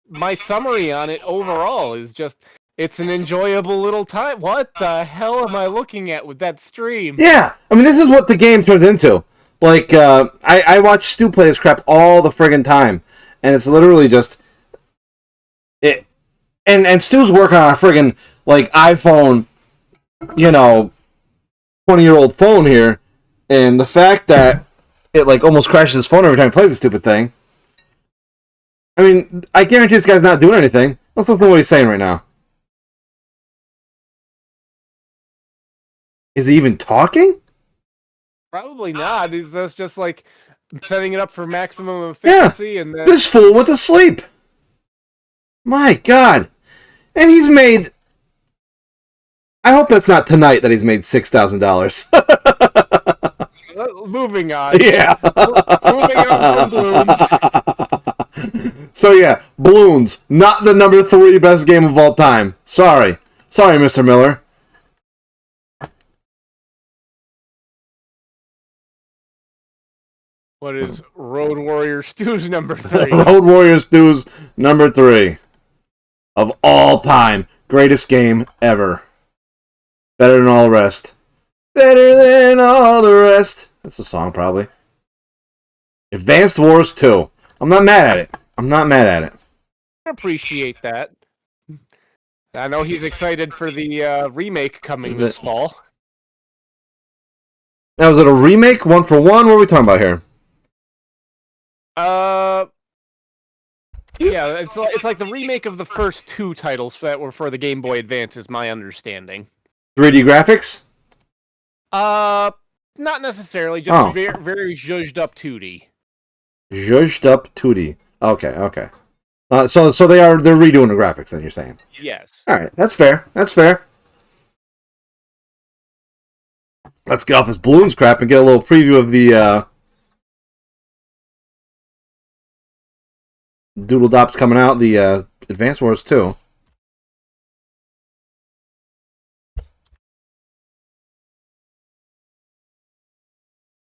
my summary on it overall. Is just it's an enjoyable little time. What the hell am I looking at with that stream? Yeah, I mean this is what the game turns into. Like I watch Stu play this crap all the friggin' time, and it's literally just it. And Stu's working on a friggin' like iPhone, you know, 20-year-old phone here, and the fact that it like almost crashes his phone every time he plays the stupid thing. I mean, I guarantee this guy's not doing anything. Let's listen to what he's saying right now. Is he even talking? Probably not. He's just like setting it up for maximum efficiency, and then This fool went to sleep. My God. And he's made... I hope that's not tonight that he's made $6,000. Moving on. Yeah. Moving on from Bloons. So yeah, Bloons, not the number 3 best game of all time. Sorry, Mr. Miller. What is Road Warrior Stew's number 3? Road Warriors 2's number 3 of all time. Greatest game ever. Better than all the rest. Better than all the rest. That's a song, probably. Advanced Wars 2. I'm not mad at it. I appreciate that. I know he's excited for the remake coming this fall. Now, was it a remake? 1-for-1? What are we talking about here? Yeah, it's like the remake of the first 2 titles that were for the Game Boy Advance, is my understanding. 3D graphics? Not necessarily, just very, very zhuzhed up 2D. Zhuzhed up 2D. Okay. So they're redoing the graphics, then you're saying? Yes. All right, that's fair. Let's get off this Bloons crap and get a little preview of the Doodle Dops coming out, the Advance Wars 2.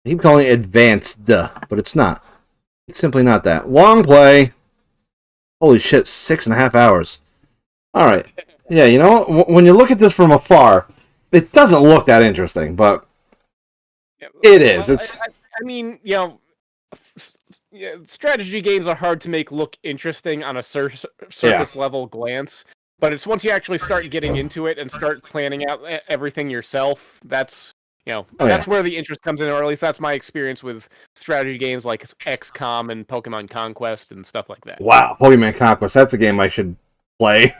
I keep calling it Advanced, but it's not. It's simply not that. Long play. Holy shit, 6.5 hours. Alright. Yeah, you know, when you look at this from afar, it doesn't look that interesting, but it is. It's. I mean, you know, strategy games are hard to make look interesting on a surface level glance, but it's once you actually start getting into it and start planning out everything yourself, that's that's where the interest comes in, or at least that's my experience with strategy games like XCOM and Pokemon Conquest and stuff like that. Wow, Pokemon Conquest, that's a game I should play.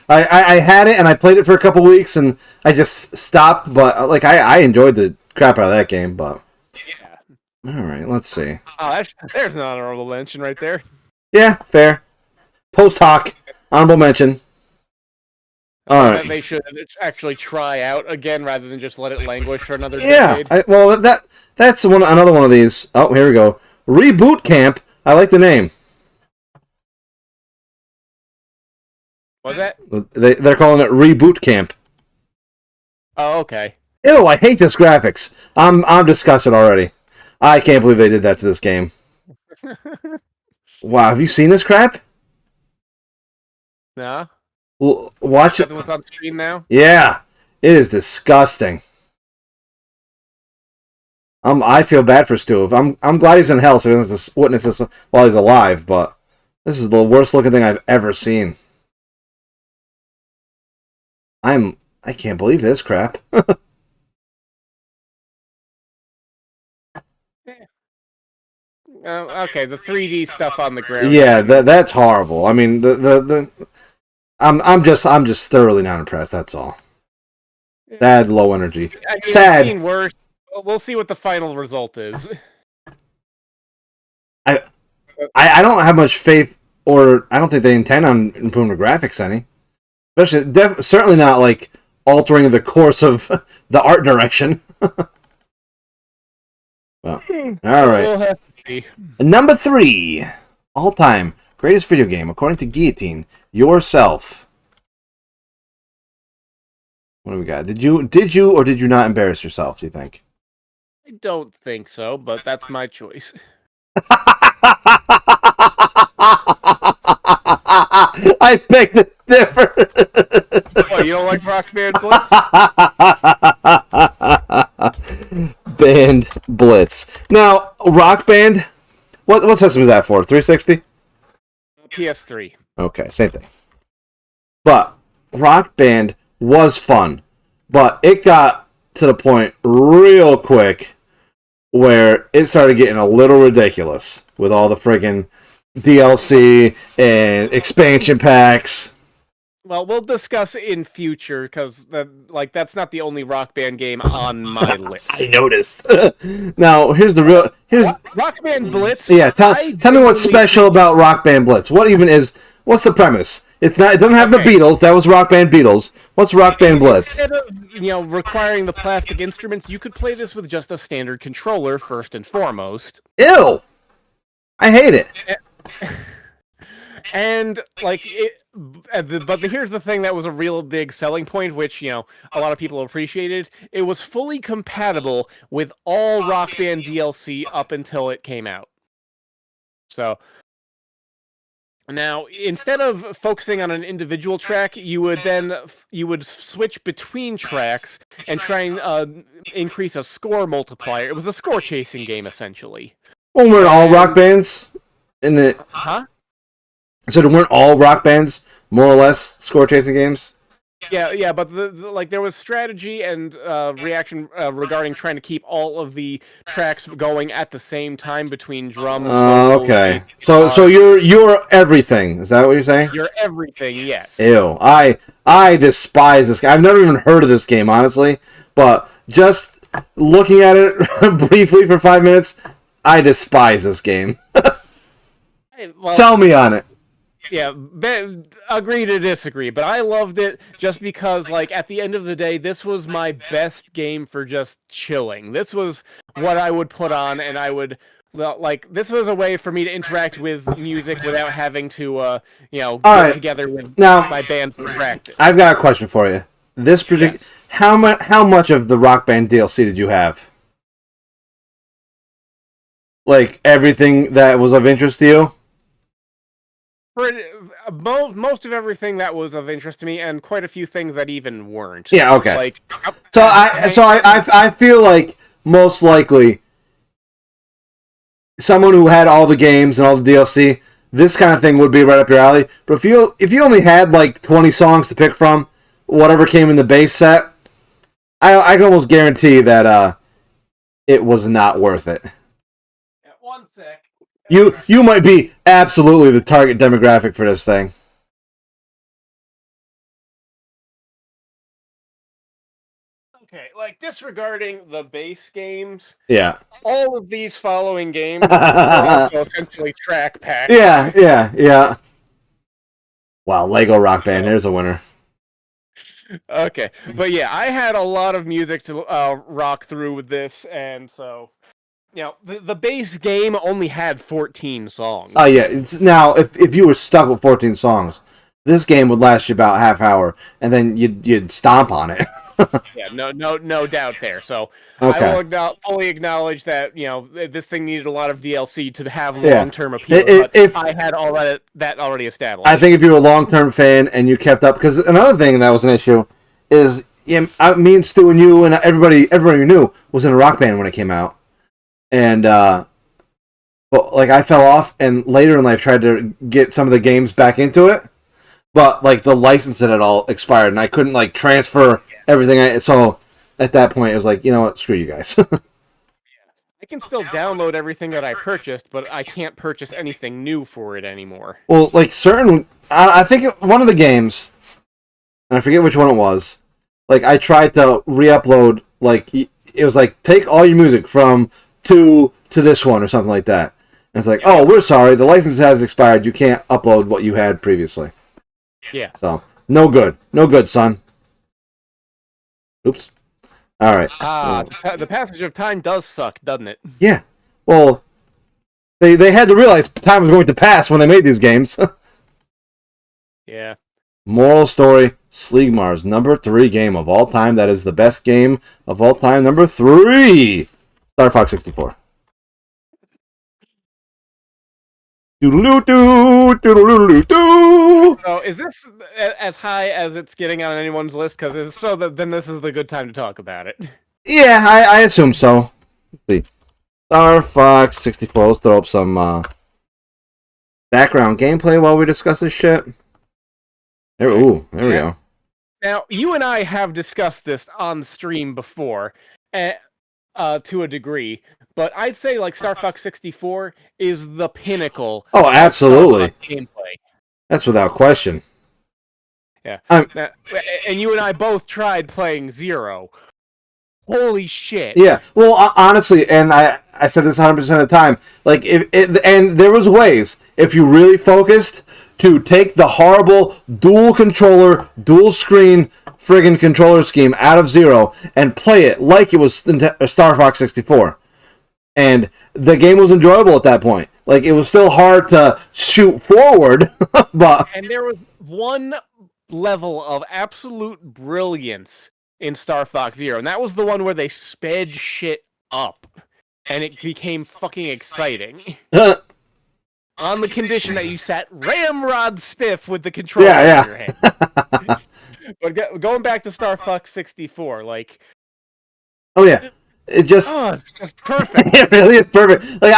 I had it and I played it for a couple weeks and I just stopped, but like I enjoyed the crap out of that game, but yeah. All right, let's see. Oh, there's an honorable mention right there. Yeah, fair. Post hoc, honorable mention. All right. They should actually try out again rather than just let it languish for another decade. decade. That's another one of these. Oh, here we go. Reboot Camp. I like the name. What's that? They're calling it Reboot Camp. Oh, okay. Ew, I hate this graphics. I'm disgusted already. I can't believe they did that to this game. Wow, have you seen this crap? No. Well, watch it. What's on screen now? Yeah, it is disgusting. I feel bad for Stu. I'm glad he's in hell, so he doesn't have to witness this while he's alive. But this is the worst looking thing I've ever seen. I can't believe this crap. Okay, the 3D stuff on the ground. Yeah, that's horrible. I mean, I'm just thoroughly not impressed. That's all. Bad, low energy. I mean, sad. I've seen worse. We'll see what the final result is. I don't have much faith, or I don't think they intend on improving the graphics any. Especially, certainly not like altering the course of the art direction. Well, all right. We'll have to see. Number 3, all-time greatest video game according to Gheeotine. Yourself. What do we got? Did you or did you not embarrass yourself, do you think? I don't think so, but that's my choice. I picked it different. What, you don't like Rock Band Blitz? Band Blitz. Now, Rock Band, what system is that for? 360? PS3. Okay, same thing. But Rock Band was fun, but it got to the point real quick where it started getting a little ridiculous with all the friggin' DLC and expansion packs. Well, we'll discuss in future because that's not the only Rock Band game on my list. I noticed. Now, here's Rock Band Blitz. Yeah, tell me what's special about Rock Band Blitz. What's the premise? It doesn't have the Beatles. That was Rock Band Beatles. What's Rock Band Blitz? Instead of requiring the plastic instruments, you could play this with just a standard controller first and foremost. Ew! I hate it. And but here's the thing that was a real big selling point, which a lot of people appreciated. It was fully compatible with all Rock Band DLC up until it came out. So now, instead of focusing on an individual track, you would switch between tracks and try and increase a score multiplier. It was a score chasing game essentially. Well, weren't all rock bands in it? Huh? So weren't all rock bands more or less score chasing games? Yeah, but there was strategy and reaction regarding trying to keep all of the tracks going at the same time between drums. Okay. So you're everything. Is that what you're saying? You're everything. Yes. Ew. I despise this game. I've never even heard of this game, honestly. But just looking at it briefly for 5 minutes, I despise this game. Sell me on it. Yeah, agree to disagree, but I loved it just because, at the end of the day, this was my best game for just chilling. This was what I would put on, and I would, this was a way for me to interact with music without having to, get together with my band for practice. I've got a question for you. How much of the Rock Band DLC did you have? Like, everything that was of interest to you? Most of everything that was of interest to me, and quite a few things that even weren't. Yeah, okay. I feel like most likely someone who had all the games and all the DLC, this kind of thing would be right up your alley. But if you only had 20 songs to pick from, whatever came in the base set, I can almost guarantee that it was not worth it. Yeah, one sec. You might be absolutely the target demographic for this thing. Okay, disregarding the base games, Yeah. all of these following games are also essentially track packs. Yeah. Wow, Lego Rock Band, here's a winner. Okay, but yeah, I had a lot of music to rock through with this, and so... the base game only had 14 songs. Oh, yeah. Now, if you were stuck with 14 songs, this game would last you about half hour, and then you'd stomp on it. Yeah, no doubt there. So okay. I will fully acknowledge that this thing needed a lot of DLC to have long-term appeal. I had all that already established. I think if you were a long-term fan and you kept up, because another thing that was an issue is me and Stu and you and everybody you knew was in a Rock Band when it came out. And, but I fell off, and later in life tried to get some of the games back into it, but, the license had all expired, and I couldn't, transfer everything. So, at that point, it was you know what, screw you guys. I can still download everything that I purchased, but I can't purchase anything new for it anymore. Well, I think one of the games, and I forget which one it was, I tried to re-upload, it was take all your music from... to this one or something like that. And it's oh, we're sorry, the license has expired. You can't upload what you had previously. Yeah. So, no good, son. Oops. All right. The passage of time does suck, doesn't it? Yeah. Well, they had to realize time was going to pass when they made these games. Yeah. Moral story: Sleegmar's number 3 game of all time. That is the best game of all time. Number 3. Star Fox 64. Doodle-doo-doo, So is this as high as it's getting on anyone's list? Because if so, then this is the good time to talk about it. Yeah, I assume so. Let's see. Star Fox 64. Let's throw up some background gameplay while we discuss this shit. There we go. Now, you and I have discussed this on stream before, to a degree, but I'd say like Star Fox 64 is the pinnacle. Oh, absolutely. Of gameplay. That's without question. Yeah. Now, and you and I both tried playing Zero. Holy shit. Yeah. Well, honestly, and I said this 100% of the time, like, and there was ways, if you really focused, to take the horrible dual controller, dual screen friggin' controller scheme out of Zero and play it like it was Star Fox 64. And the game was enjoyable at that point. Like, it was still hard to shoot forward, but... And there was one level of absolute brilliance in Star Fox Zero, and that was the one where they sped shit up, and it became fucking exciting. On the condition that you sat ramrod stiff with the controller in your hand. But going back to Star Fox 64, like... Oh, yeah. It's just perfect. It really is perfect. Like,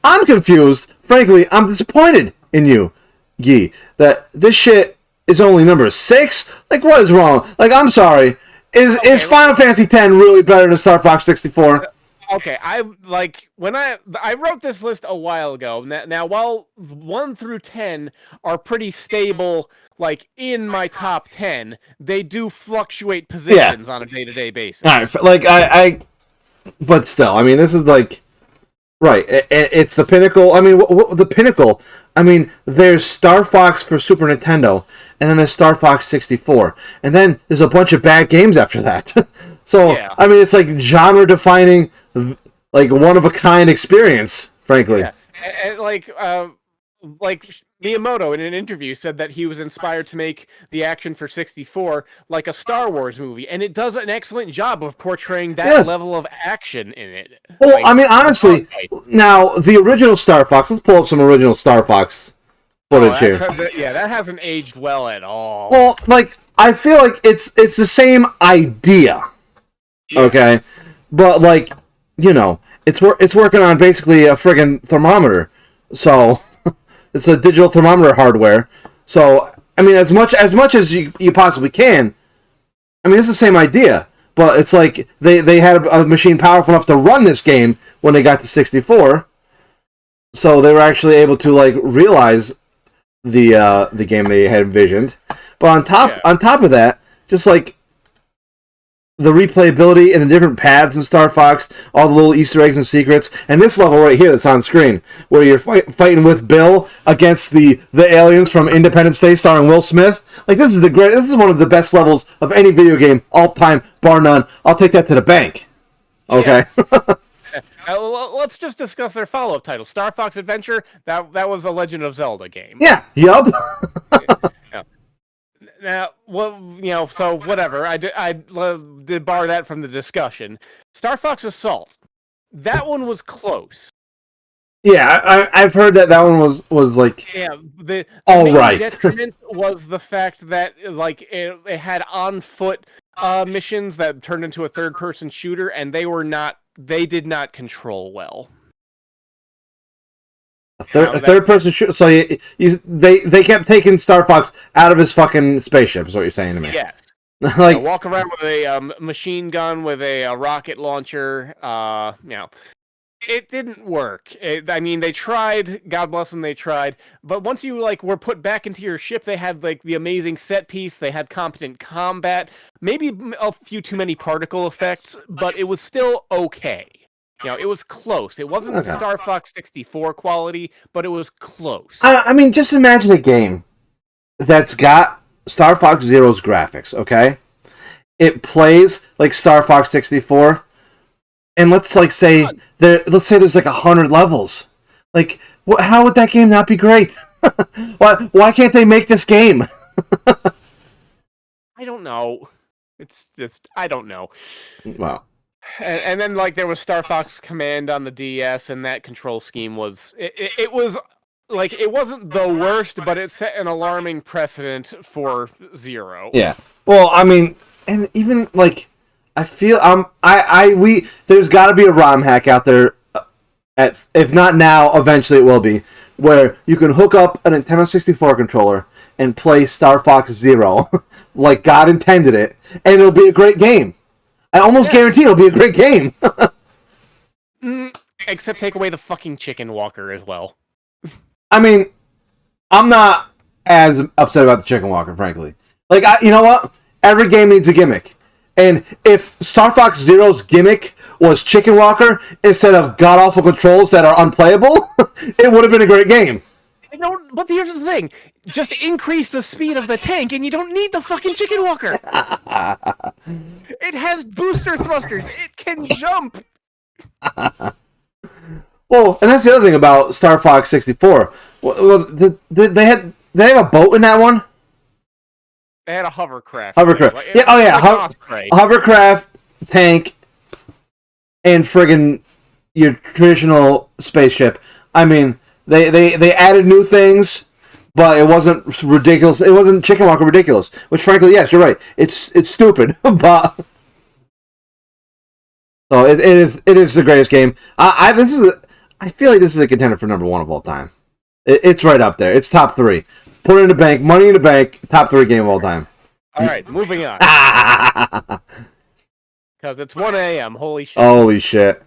I'm confused. Frankly, I'm disappointed in you, Gee, that this shit is only number 6? Like, what is wrong? Like, I'm sorry. Is Final Fantasy X really better than Star Fox 64? Okay, I wrote this list a while ago. Now, while 1 through 10 are pretty stable, like in my top 10, they do fluctuate positions on a day-to-day basis. All right, like but still, I mean, this is like, right? It's the pinnacle. I mean, the pinnacle. I mean, there's Star Fox for Super Nintendo, and then there's Star Fox 64, and then there's a bunch of bad games after that. So, yeah. I mean, it's like genre-defining, like, one-of-a-kind experience, frankly. Yeah. And like Miyamoto in an interview said that he was inspired to make the action for 64 like a Star Wars movie, and it does an excellent job of portraying that level of action in it. Well, like, I mean, honestly, now, the original Star Fox, let's pull up some original Star Fox footage here. That hasn't aged well at all. Well, like, I feel like it's the same idea. Yeah. Okay, but like, you know, it's working on basically a friggin' thermometer, so it's a digital thermometer hardware. So I mean, as much as you possibly can. I mean, it's the same idea, but it's like they had a machine powerful enough to run this game when they got to 64, so they were actually able to like realize the game they had envisioned. But on top of that, just like the replayability and the different paths in Star Fox, all the little Easter eggs and secrets, and this level right here that's on screen, where you're fighting with Bill against the aliens from Independence Day starring Will Smith. Like, this is one of the best levels of any video game all time, bar none. I'll take that to the bank. Okay. Yeah. Let's just discuss their follow-up title, Star Fox Adventure. That was a Legend of Zelda game. Yeah. Yup. Now, well, you know, so whatever. I did bar that from the discussion. Star Fox Assault. That one was close. Yeah, I've heard that one was like. Yeah, the all right. detriment was the fact that like it had on foot missions that turned into a third-person shooter, and they did not control well. A third-person shooter. So they kept taking Star Fox out of his fucking spaceship. Is what you're saying to me? Yes. Like, walk around with a machine gun with a rocket launcher. It didn't work. I mean, they tried. God bless them, they tried. But once you were put back into your ship, they had the amazing set piece. They had competent combat. Maybe a few too many particle effects, but it was still okay. You know, it was close. It wasn't Star Fox 64 quality, but it was close. I mean, just imagine a game that's got Star Fox Zero's graphics, okay? It plays like Star Fox 64, and let's say there's 100 levels. Like, how would that game not be great? Why can't they make this game? I don't know. It's just I don't know. Wow. And then there was Star Fox Command on the DS, and that control scheme was it was it wasn't the worst, but it set an alarming precedent for Zero. Yeah. Well, I mean, and even I feel there's got to be a ROM hack out there. If not now, eventually it will be, where you can hook up a Nintendo 64 controller and play Star Fox Zero like God intended it, and it'll be a great game. I almost guarantee it'll be a great game. Except take away the fucking chicken walker as well. I mean, I'm not as upset about the chicken walker, frankly. Like, you know what? Every game needs a gimmick. And if Star Fox Zero's gimmick was chicken walker instead of god-awful controls that are unplayable, it would have been a great game. But here's the thing. Just increase the speed of the tank and you don't need the fucking chicken walker. It has booster thrusters. It can jump. Well, and that's the other thing about Star Fox 64. Well, they have a boat in that one? They had a hovercraft. Hovercraft. Yeah, oh yeah. Hovercraft, tank, and friggin' your traditional spaceship. I mean, they added new things, but it wasn't ridiculous. It wasn't Chicken Walker ridiculous. Which, frankly, yes, you're right. It's stupid, but so it is the greatest game. I feel like this is a contender for number 1 of all time. It's right up there. It's top 3. Put it in the bank. Money in the bank. Top 3 game of all time. All right, moving on. Because it's 1 a.m. Holy shit. Holy shit.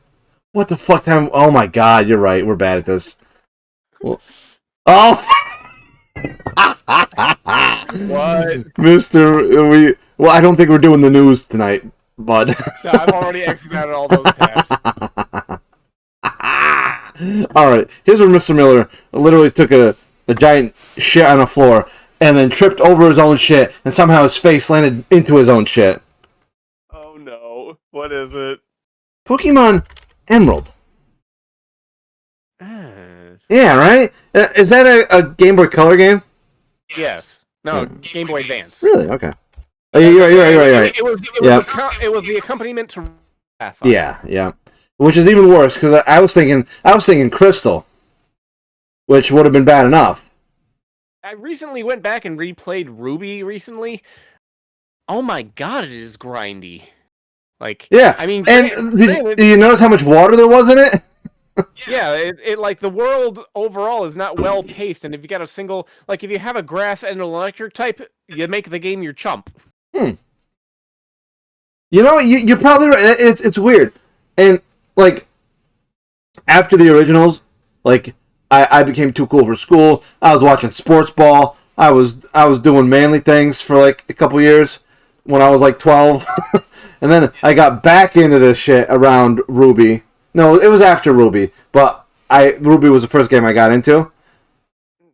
What the fuck time? Oh my god, you're right. We're bad at this. Oh! What? Well, I don't think we're doing the news tonight, but... No, I've already exited out all those tabs. Alright, here's where Mr. Miller literally took a giant shit on the floor and then tripped over his own shit and somehow his face landed into his own shit. Oh no. What is it? Pokemon Emerald. Yeah, right? Is that a Game Boy Color game? Yes. No, Game Boy Advance. Really? Okay. Oh, you're right. It was the accompaniment to Sapphire. Yeah. Which is even worse because I was thinking Crystal, which would have been bad enough. I recently went back and replayed Ruby recently. Oh my god, it is grindy. Like, yeah. I mean, and did you notice how much water there was in it? Yeah, it like the world overall is not well paced, and if you got a single, like if you have a grass and an electric type, you make the game your chump. You know, you're probably right. It's weird, and like after the originals, like I became too cool for school. I was watching sports ball. I was doing manly things for like a couple years when I was like 12, and then I got back into this shit around Ruby. No, it was after Ruby, but Ruby was the first game I got into.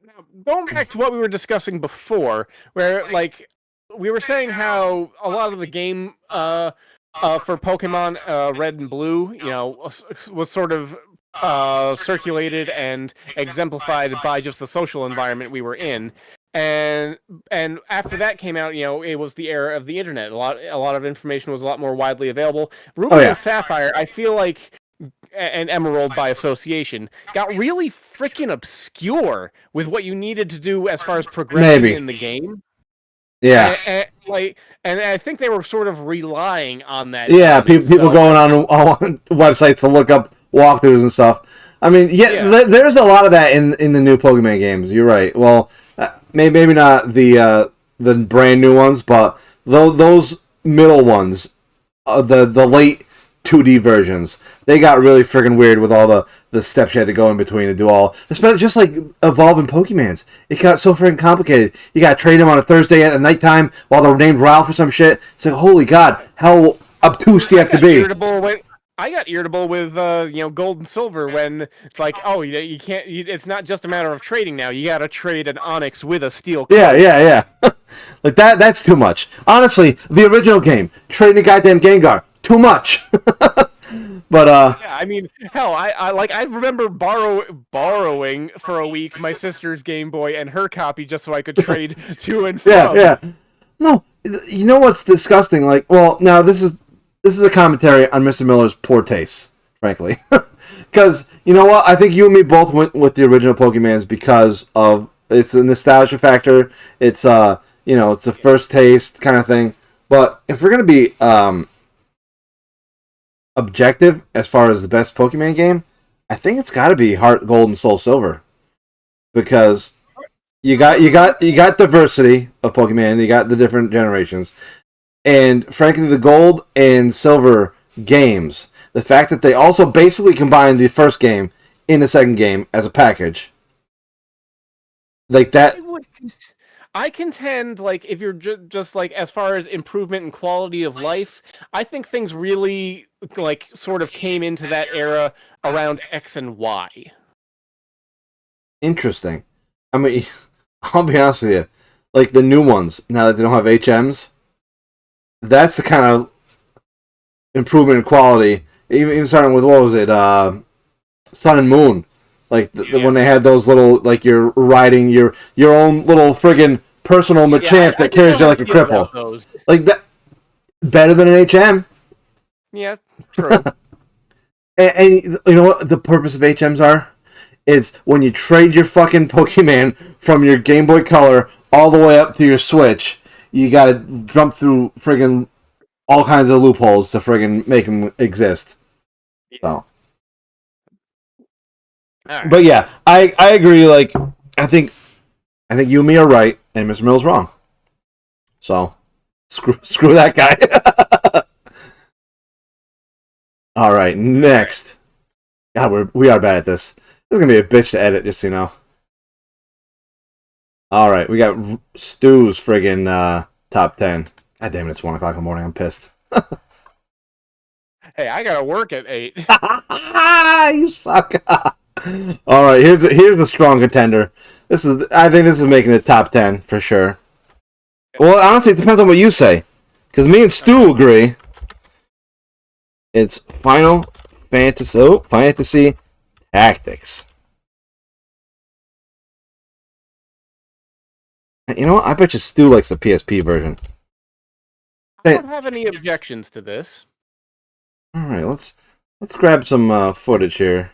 Now, going back to what we were discussing before, where like we were saying how a lot of the game for Pokemon Red and Blue, you know, was sort of circulated and exemplified by just the social environment we were in. And after that came out, you know, it was the era of the internet. A lot of information was a lot more widely available. Ruby and Sapphire, I feel like, and Emerald by association, got really freaking obscure with what you needed to do as far as progressing in the game. Yeah, and I think they were sort of relying on that. Yeah, people going on websites to look up walkthroughs and stuff. I mean, there's a lot of that in the new Pokemon games. You're right. Well, maybe not the brand new ones, but those middle ones, the late 2D versions, they got really friggin' weird with all the steps you had to go in between to do all, especially just like evolving Pokemons. It got so friggin' complicated. You gotta train them on a Thursday at nighttime while they're named Ralph or some shit. It's like, holy god, how obtuse do you have to be? I got irritable with Gold and Silver when it's like, oh, you can't. It's not just a matter of trading now. You gotta trade an Onyx with a Steel. Yeah. Like that's too much. Honestly, the original game, trading a goddamn Gengar, too much. But yeah, I mean, hell, I remember borrowing for a week my sister's Game Boy and her copy just so I could trade to and from. Yeah. No, you know what's disgusting? Like, well, now this is a commentary on Mr. Miller's poor taste, frankly. Because you know what? I think you and me both went with the original Pokemans because of it's a nostalgia factor. It's it's a first taste kind of thing. But if we're gonna be objective as far as the best Pokemon game, I think it's got to be Heart Gold and Soul Silver, because You got diversity of Pokemon. You got the different generations, and frankly, the Gold and Silver games. The fact that they also basically combined the first game in the second game as a package, like that. I contend, like, if you're just like, as far as improvement in quality of life, I think things really, like, sort of came into that era around X and Y. Interesting. I mean, I'll be honest with you. Like, the new ones, now that they don't have HMs, that's the kind of improvement in quality. Even starting with, what was it, Sun and Moon. Like, when they had those little, like, you're riding your own little friggin' personal Machamp that carries you like a cripple. Like, that, better than an HM. Yeah, true. and you know what the purpose of HMs are? It's when you trade your fucking Pokemon from your Game Boy Color all the way up to your Switch, you gotta jump through friggin' all kinds of loopholes to friggin' make them exist. Yeah. So. Right. But yeah, I agree. Like, I think you and me are right, and Mr. Mill's wrong. So screw that guy. All right, next. God, we are bad at this. This is gonna be a bitch to edit, just so you know. All right, we got Stu's friggin' top 10. God damn it, it's 1 o'clock in the morning. I'm pissed. Hey, I gotta work at 8. You suck. All right, here's a strong contender. I think this is making the top 10 for sure. Well, honestly, it depends on what you say, because me and Stu agree. It's Final Fantasy Tactics. You know what? I bet you Stu likes the PSP version. I don't have any objections to this. All right, let's grab some footage here.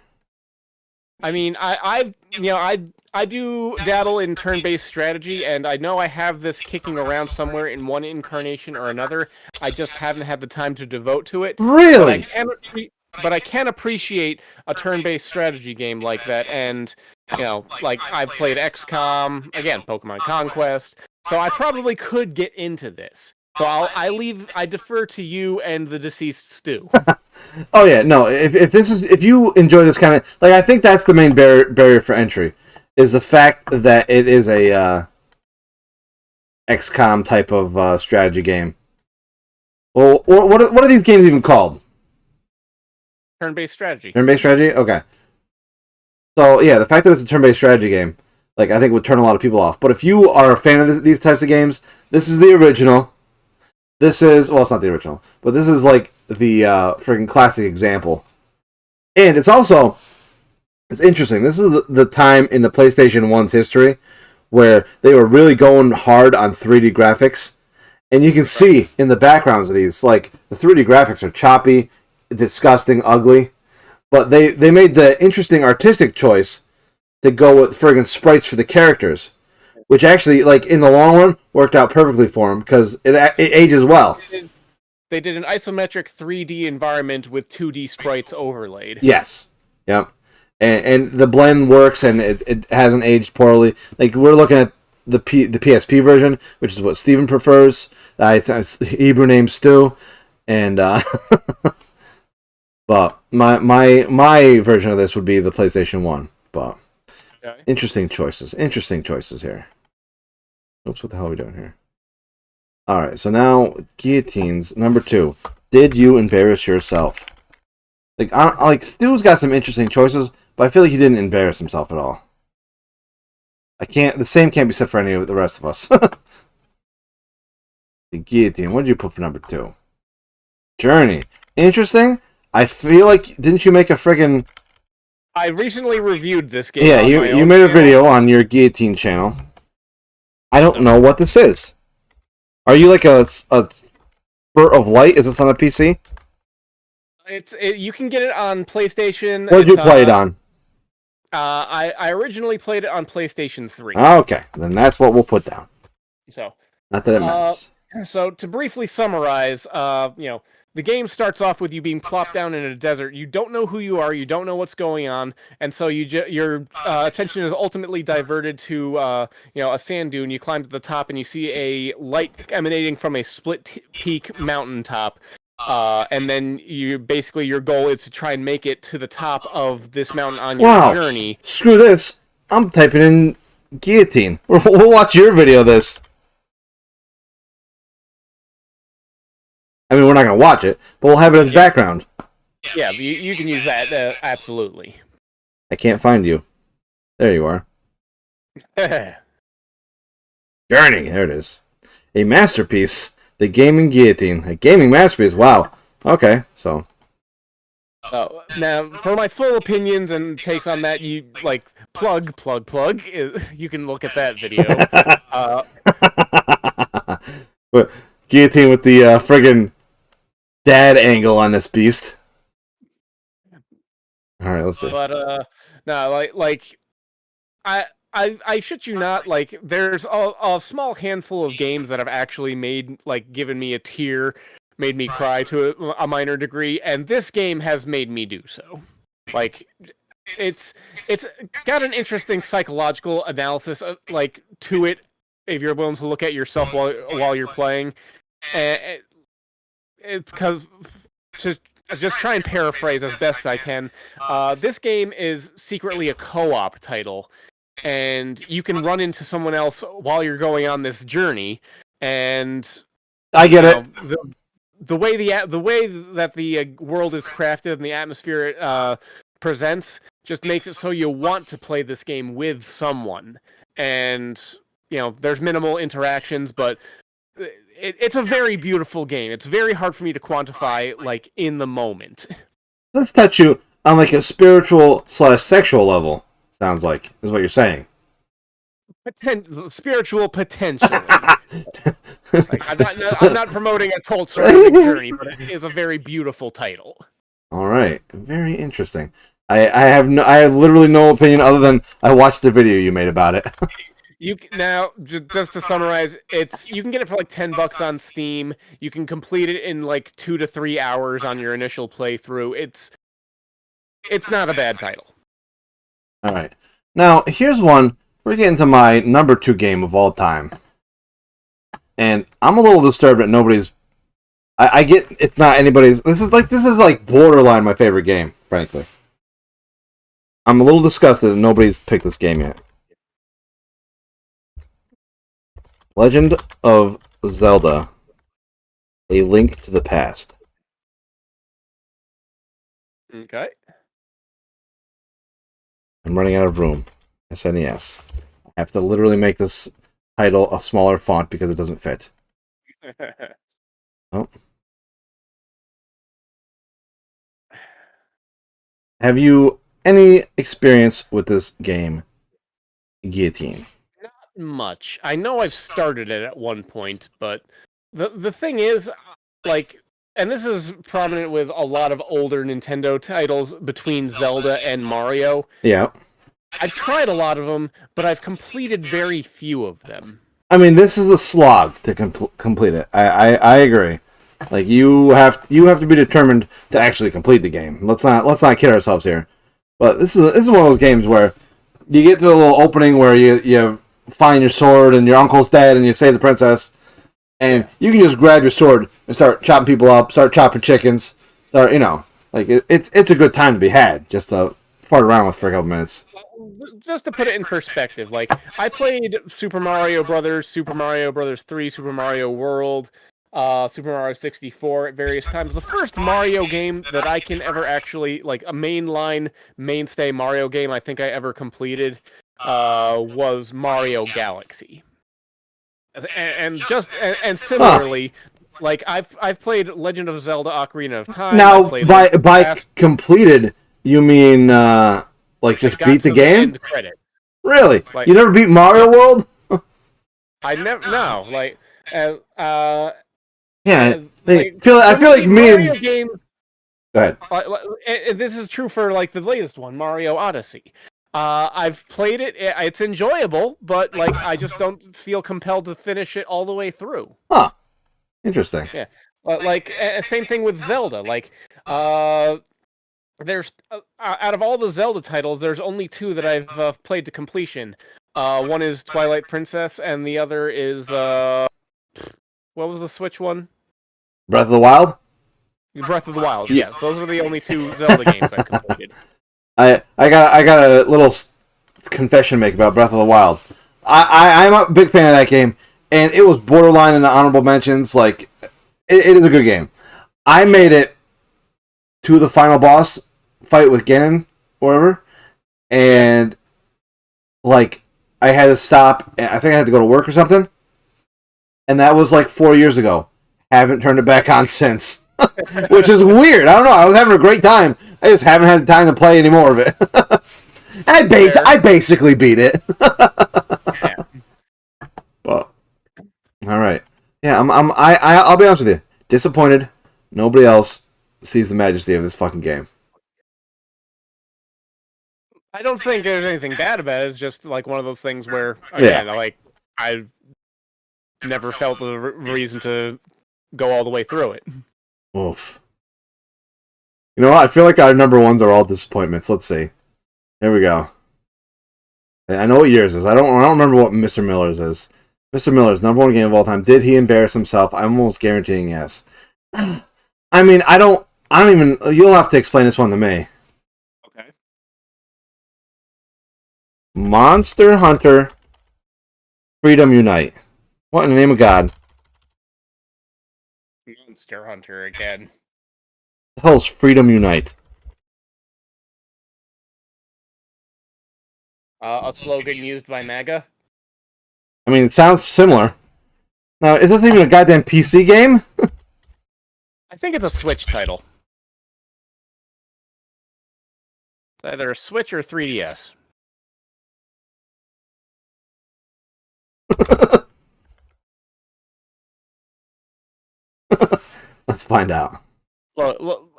I mean, I do dabble in turn-based strategy, and I know I have this kicking around somewhere in one incarnation or another. I just haven't had the time to devote to it. Really? But I can appreciate a turn-based strategy game like that, and like I've played XCOM, again, Pokemon Conquest, so I probably could get into this. So I defer to you and the deceased Stu. Oh yeah, no. If you enjoy this kind of, like, I think that's the main barrier for entry, is the fact that it is a XCOM type of strategy game. Well, what are these games even called? Turn-based strategy. Turn-based strategy? Okay. So yeah, the fact that it's a turn-based strategy game, like, I think would turn a lot of people off. But if you are a fan of these types of games, this is the original. This is, well, it's not the original, but this is like the freaking classic example. And it's interesting. This is the time in the PlayStation 1's history where they were really going hard on 3D graphics. And you can see in the backgrounds of these, like, the 3D graphics are choppy, disgusting, ugly. But they made the interesting artistic choice to go with friggin' sprites for the characters. Which actually, like, in the long run, worked out perfectly for them, because it ages well. They did an isometric 3D environment with 2D sprites overlaid. Yes. Yep. And the blend works, and it hasn't aged poorly. Like, we're looking at the PSP version, which is what Steven prefers. Hebrew name Stu. And, but my version of this would be the PlayStation 1. But, okay. Interesting choices here. Oops, what the hell are we doing here? Alright, so now, Gheeotine's number 2. Did you embarrass yourself? Like, Stu's got some interesting choices, but I feel like he didn't embarrass himself at all. The same can't be said for any of the rest of us. The Gheeotine, what did you put for number 2? Journey. Interesting. I feel like, didn't you make a friggin'... I recently reviewed this game. Yeah, you made a video on your Gheeotine channel. I don't know what this is. Are you like a Spurt of Light? Is this on a PC? You can get it on PlayStation. What did you play it on? I originally played it on PlayStation 3. Okay, then that's what we'll put down. So, not that it matters. So to briefly summarize, the game starts off with you being plopped down in a desert. You don't know who you are. You don't know what's going on, and so your attention is ultimately diverted to a sand dune. You climb to the top, and you see a light emanating from a split peak mountaintop. And then your goal is to try and make it to the top of this mountain on your journey. Screw this. I'm typing in Gheeotine. We'll watch your video of this. I mean, we're not going to watch it, but we'll have it as background. Yeah, you can use that, absolutely. I can't find you. There you are. Journey, there it is. A masterpiece. The Gaming Gheeotine. A gaming masterpiece, wow. Okay, so. Now, for my full opinions and takes on that, you, plug, you can look at that video. But Gheeotine with the friggin' dad angle on this beast. All right, let's see. But no, I shit you not. There's a small handful of games that have actually given me a tear, made me cry to a minor degree, and this game has made me do so. It's got an interesting psychological analysis to it if you're willing to look at yourself while you're playing. And it's because to just try and paraphrase as best I can, this game is secretly a co-op title, and you can run into someone else while you're going on this journey. And I get it. The way that the world is crafted and the atmosphere it presents just makes it so you want to play this game with someone. And there's minimal interactions, but it's a very beautiful game. It's very hard for me to quantify, in the moment. Let's touch you on a spiritual/sexual level. Sounds like is what you're saying. Spiritual potentially. I'm not promoting a cult surrounding journey, but it is a very beautiful title. All right, very interesting. I have literally no opinion other than I watched the video you made about it. Just to summarize, you can get it for $10 on Steam. You can complete it in 2 to 3 hours on your initial playthrough. It's not a bad title. All right, now here's one. We're getting to my number 2 game of all time, and I'm a little disturbed that nobody's. I get it's not anybody's. This is borderline my favorite game, frankly. I'm a little disgusted that nobody's picked this game yet. Legend of Zelda: A Link to the Past. Okay. I'm running out of room. SNES. I have to literally make this title a smaller font because it doesn't fit. Oh. Have you any experience with this game, Gheeotine? Not much. I know I've started it at one point, but the thing is, and this is prominent with a lot of older Nintendo titles between Zelda and Mario. Yeah. I've tried a lot of them, but I've completed very few of them. I mean, this is a slog to complete it. I agree. You have to be determined to actually complete the game. Let's not kid ourselves here. But this is one of those games where you get to a little opening where you find your sword and your uncle's dead and you save the princess, and you can just grab your sword and start chopping people up, start chopping chickens, it's a good time to be had just to fart around with for a couple minutes. Just to put it in perspective, I played Super Mario Brothers, Super Mario Brothers 3, Super Mario World, Super Mario 64 at various times. The first Mario game that I can ever actually, a mainstay Mario game I think I ever completed was Mario Galaxy. And similarly, I've played Legend of Zelda: Ocarina of Time. Now, by completed, you mean just beat the game? Really? You never beat Mario World? I never. No, yeah. I feel like me and game. Go ahead. And this is true for the latest one, Mario Odyssey. I've played it. It's enjoyable, but I just don't feel compelled to finish it all the way through. Huh. Interesting. Yeah, like same thing with Zelda. Like, there's out of all the Zelda titles, there's only two that I've played to completion. One is Twilight Princess, and the other is what was the Switch one? Breath of the Wild? Breath of the Wild. Yes, those are the only two Zelda games I've completed. I got a little confession to make about Breath of the Wild. I'm a big fan of that game, and it was borderline in the honorable mentions. Like, it is a good game. I made it to the final boss fight with Ganon, or whatever, and like I had to stop. I think I had to go to work or something, and that was like 4 years ago. Haven't turned it back on since, which is weird. I don't know. I was having a great time. I just haven't had time to play any more of it. I basically beat it. Yeah. Well, all right. Yeah, I'll be honest with you. Disappointed. Nobody else sees the majesty of this fucking game. I don't think there's anything bad about it. It's just like one of those things where, again, like I never felt the reason to go all the way through it. Oof. You know what? I feel like our number ones are all disappointments. Let's see. Here we go. I know what yours is. I don't remember what Mr. Miller's is. Mr. Miller's number one game of all time. Did he embarrass himself? I'm almost guaranteeing yes. I mean, I don't even. You'll have to explain this one to me. Okay. Monster Hunter Freedom Unite. What in the name of God? Monster Hunter again. The hell's Freedom Unite? A slogan used by MAGA? I mean, it sounds similar. Now, is this even a goddamn PC game? I think it's a Switch title. It's either a Switch or 3DS. Let's find out. Look,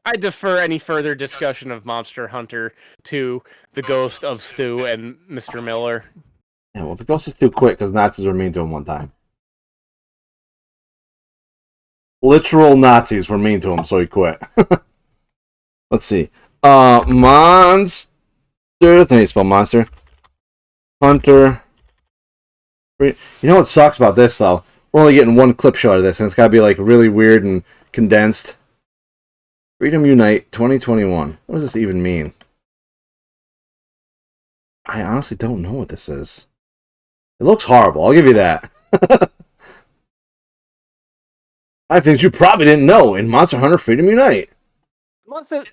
I defer any further discussion of Monster Hunter to the ghost of Stu and Mr. Miller. Yeah, well, the ghost is too quick because Nazis were mean to him one time. Literal Nazis were mean to him, so he quit. Let's see. Monster. How do you spell monster? Hunter. You know what sucks about this, though? We're only getting one clip show out of this, and it's got to be like really weird and condensed. Freedom Unite 2021. What does this even mean? I honestly don't know what this is. It looks horrible, I'll give you that. 5 things you probably didn't know in Monster Hunter Freedom Unite.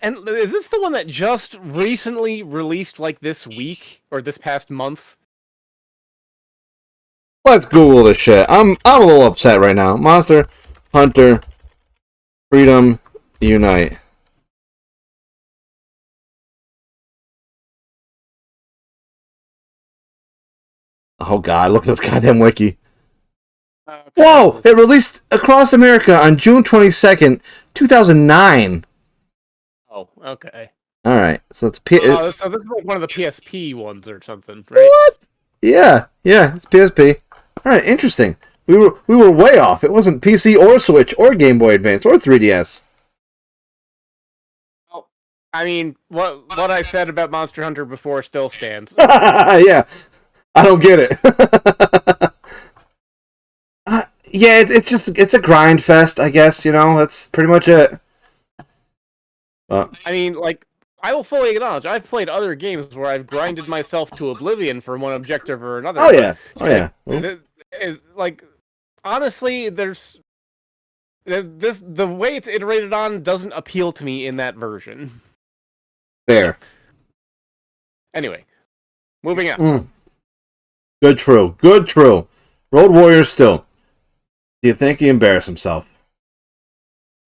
And is this the one that just recently released like this week or this past month? Let's Google this shit. I'm a little upset right now. Monster Hunter Freedom Unite. Oh god, look at this goddamn wiki. Okay. Whoa! It released across America on June 22nd, 2009. Oh, okay. Alright, so it's So this is like one of the PSP ones or something, right? What? Yeah, it's PSP. Alright, interesting. We were way off. It wasn't PC or Switch or Game Boy Advance or 3DS. Well, I mean, what I said about Monster Hunter before still stands. Yeah, I don't get it. Yeah, it's a grind fest, I guess. You know, that's pretty much it. I mean, like, I will fully acknowledge I've played other games where I've grinded myself to oblivion for one objective or another. Oh yeah. Like, honestly, the way it's iterated on doesn't appeal to me in that version. Fair. Anyway, moving on. Good, true. Road Warrior still. Do you think he embarrassed himself?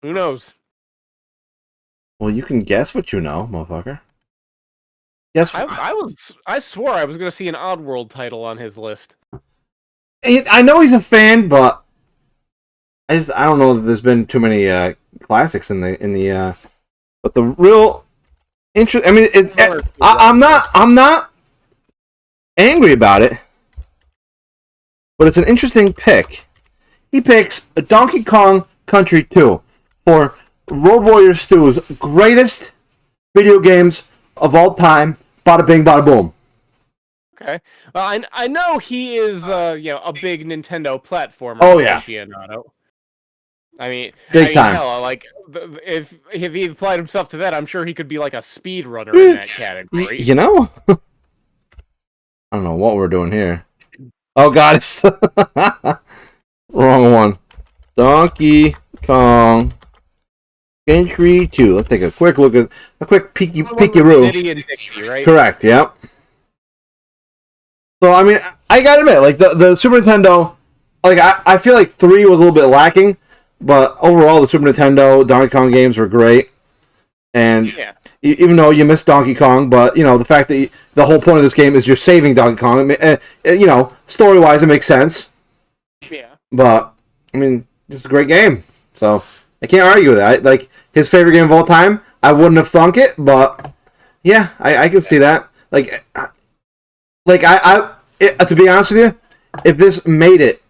Who knows? Well, you can guess what you know, motherfucker. Guess what? I swore I was going to see an Oddworld title on his list. I know he's a fan, but I don't know that there's been too many classics in the but the real interest. I mean, I'm not angry about it, but it's an interesting pick. he picks Donkey Kong Country 2 for Road Warrior Stu's greatest video games of all time. Bada bing, bada boom. Okay. Well, I know he is a big Nintendo platformer. Oh, yeah. Aficionado. I mean, Big time. hell, like if he applied himself to that, I'm sure he could be like a speedrunner in that category. You know? I don't know what we're doing here. Oh, God. It's wrong one. Donkey Kong Country 2. Let's take a quick look at a quick peeky-roo. Diddy and Dixie, right? Correct, yep. So, I mean, I gotta admit, like, the Super Nintendo, like, I feel like 3 was a little bit lacking, but overall, the Super Nintendo Donkey Kong games were great. And even though you missed Donkey Kong, but, the fact that the whole point of this game is you're saving Donkey Kong, story-wise, it makes sense. Yeah. But, I mean, just a great game. So, I can't argue with that. Like, his favorite game of all time, I wouldn't have thunk it, but, yeah, I can see that. To be honest with you, if this made it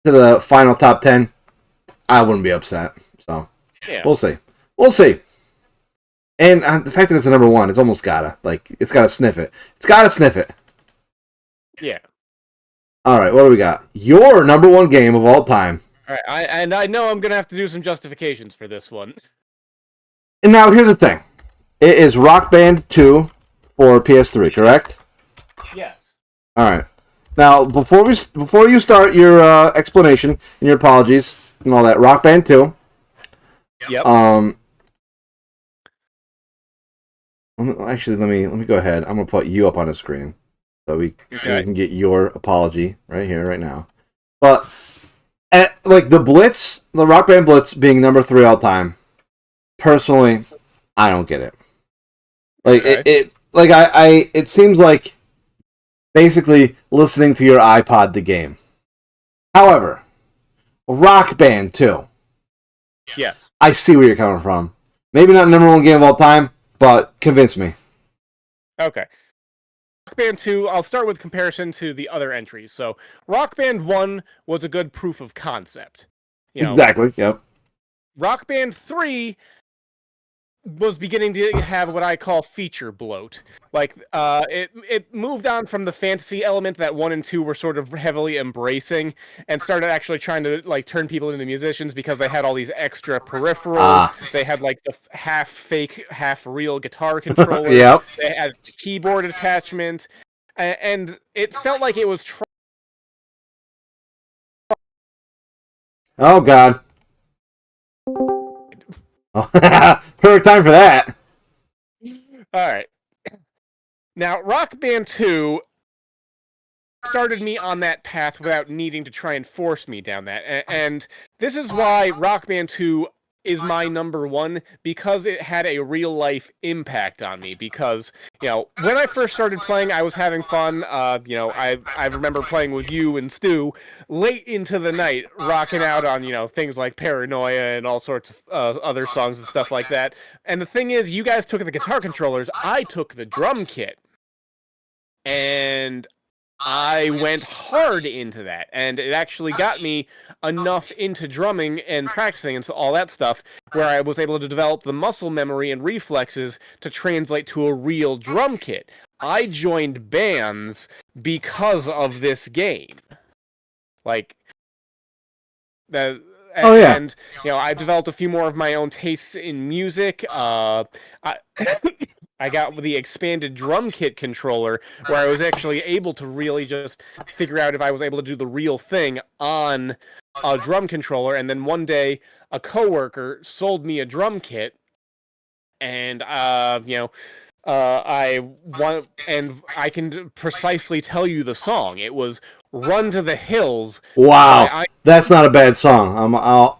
to the final top 10, I wouldn't be upset. So, We'll see. And the fact that it's the number 1, it's almost gotta. Like, it's gotta sniff it. Yeah. All right, what do we got? Your number 1 game of all time. All right, I know I'm gonna have to do some justifications for this one. And now, here's the thing. It is Rock Band 2 for PS3, correct? Yes. All right. Now, before you start your explanation and your apologies and all that, Rock Band 2. Yep. Actually, let me go ahead. I'm gonna put you up on the screen so we can get your apology right here, right now. But the Rock Band Blitz being number 3 all time, personally, I don't get it. Like it seems like basically listening to your iPod the game. However, Rock Band 2. Yes. I see where you're coming from. Maybe not number 1 game of all time, but convince me. Okay. Rock Band 2, I'll start with comparison to the other entries. So, Rock Band 1 was a good proof of concept. Exactly, yep. Rock Band 3 was beginning to have what I call feature bloat. Like, it moved on from the fantasy element that 1 and 2 were sort of heavily embracing, and started actually trying to, like, turn people into musicians because they had all these extra peripherals. They had, like, the half-fake, half-real guitar controller. Yep. They had keyboard attachment, and it felt like it was Oh, God. Perfect time for that. Alright. Now, Rock Band 2 started me on that path without needing to try and force me down that. And this is why Rock Band 2 is my number 1, because it had a real-life impact on me. Because, when I first started playing, I was having fun. I remember playing with you and Stu late into the night, rocking out on, things like Paranoia and all sorts of other songs and stuff like that. And the thing is, you guys took the guitar controllers, I took the drum kit. And I went hard into that, and it actually got me enough into drumming and practicing and all that stuff where I was able to develop the muscle memory and reflexes to translate to a real drum kit. I joined bands because of this game. Like, and I developed a few more of my own tastes in music. I got the expanded drum kit controller where I was actually able to really just figure out if I was able to do the real thing on a drum controller. And then one day, a coworker sold me a drum kit, and I can precisely tell you the song. It was "Run to the Hills." Wow, that's not a bad song.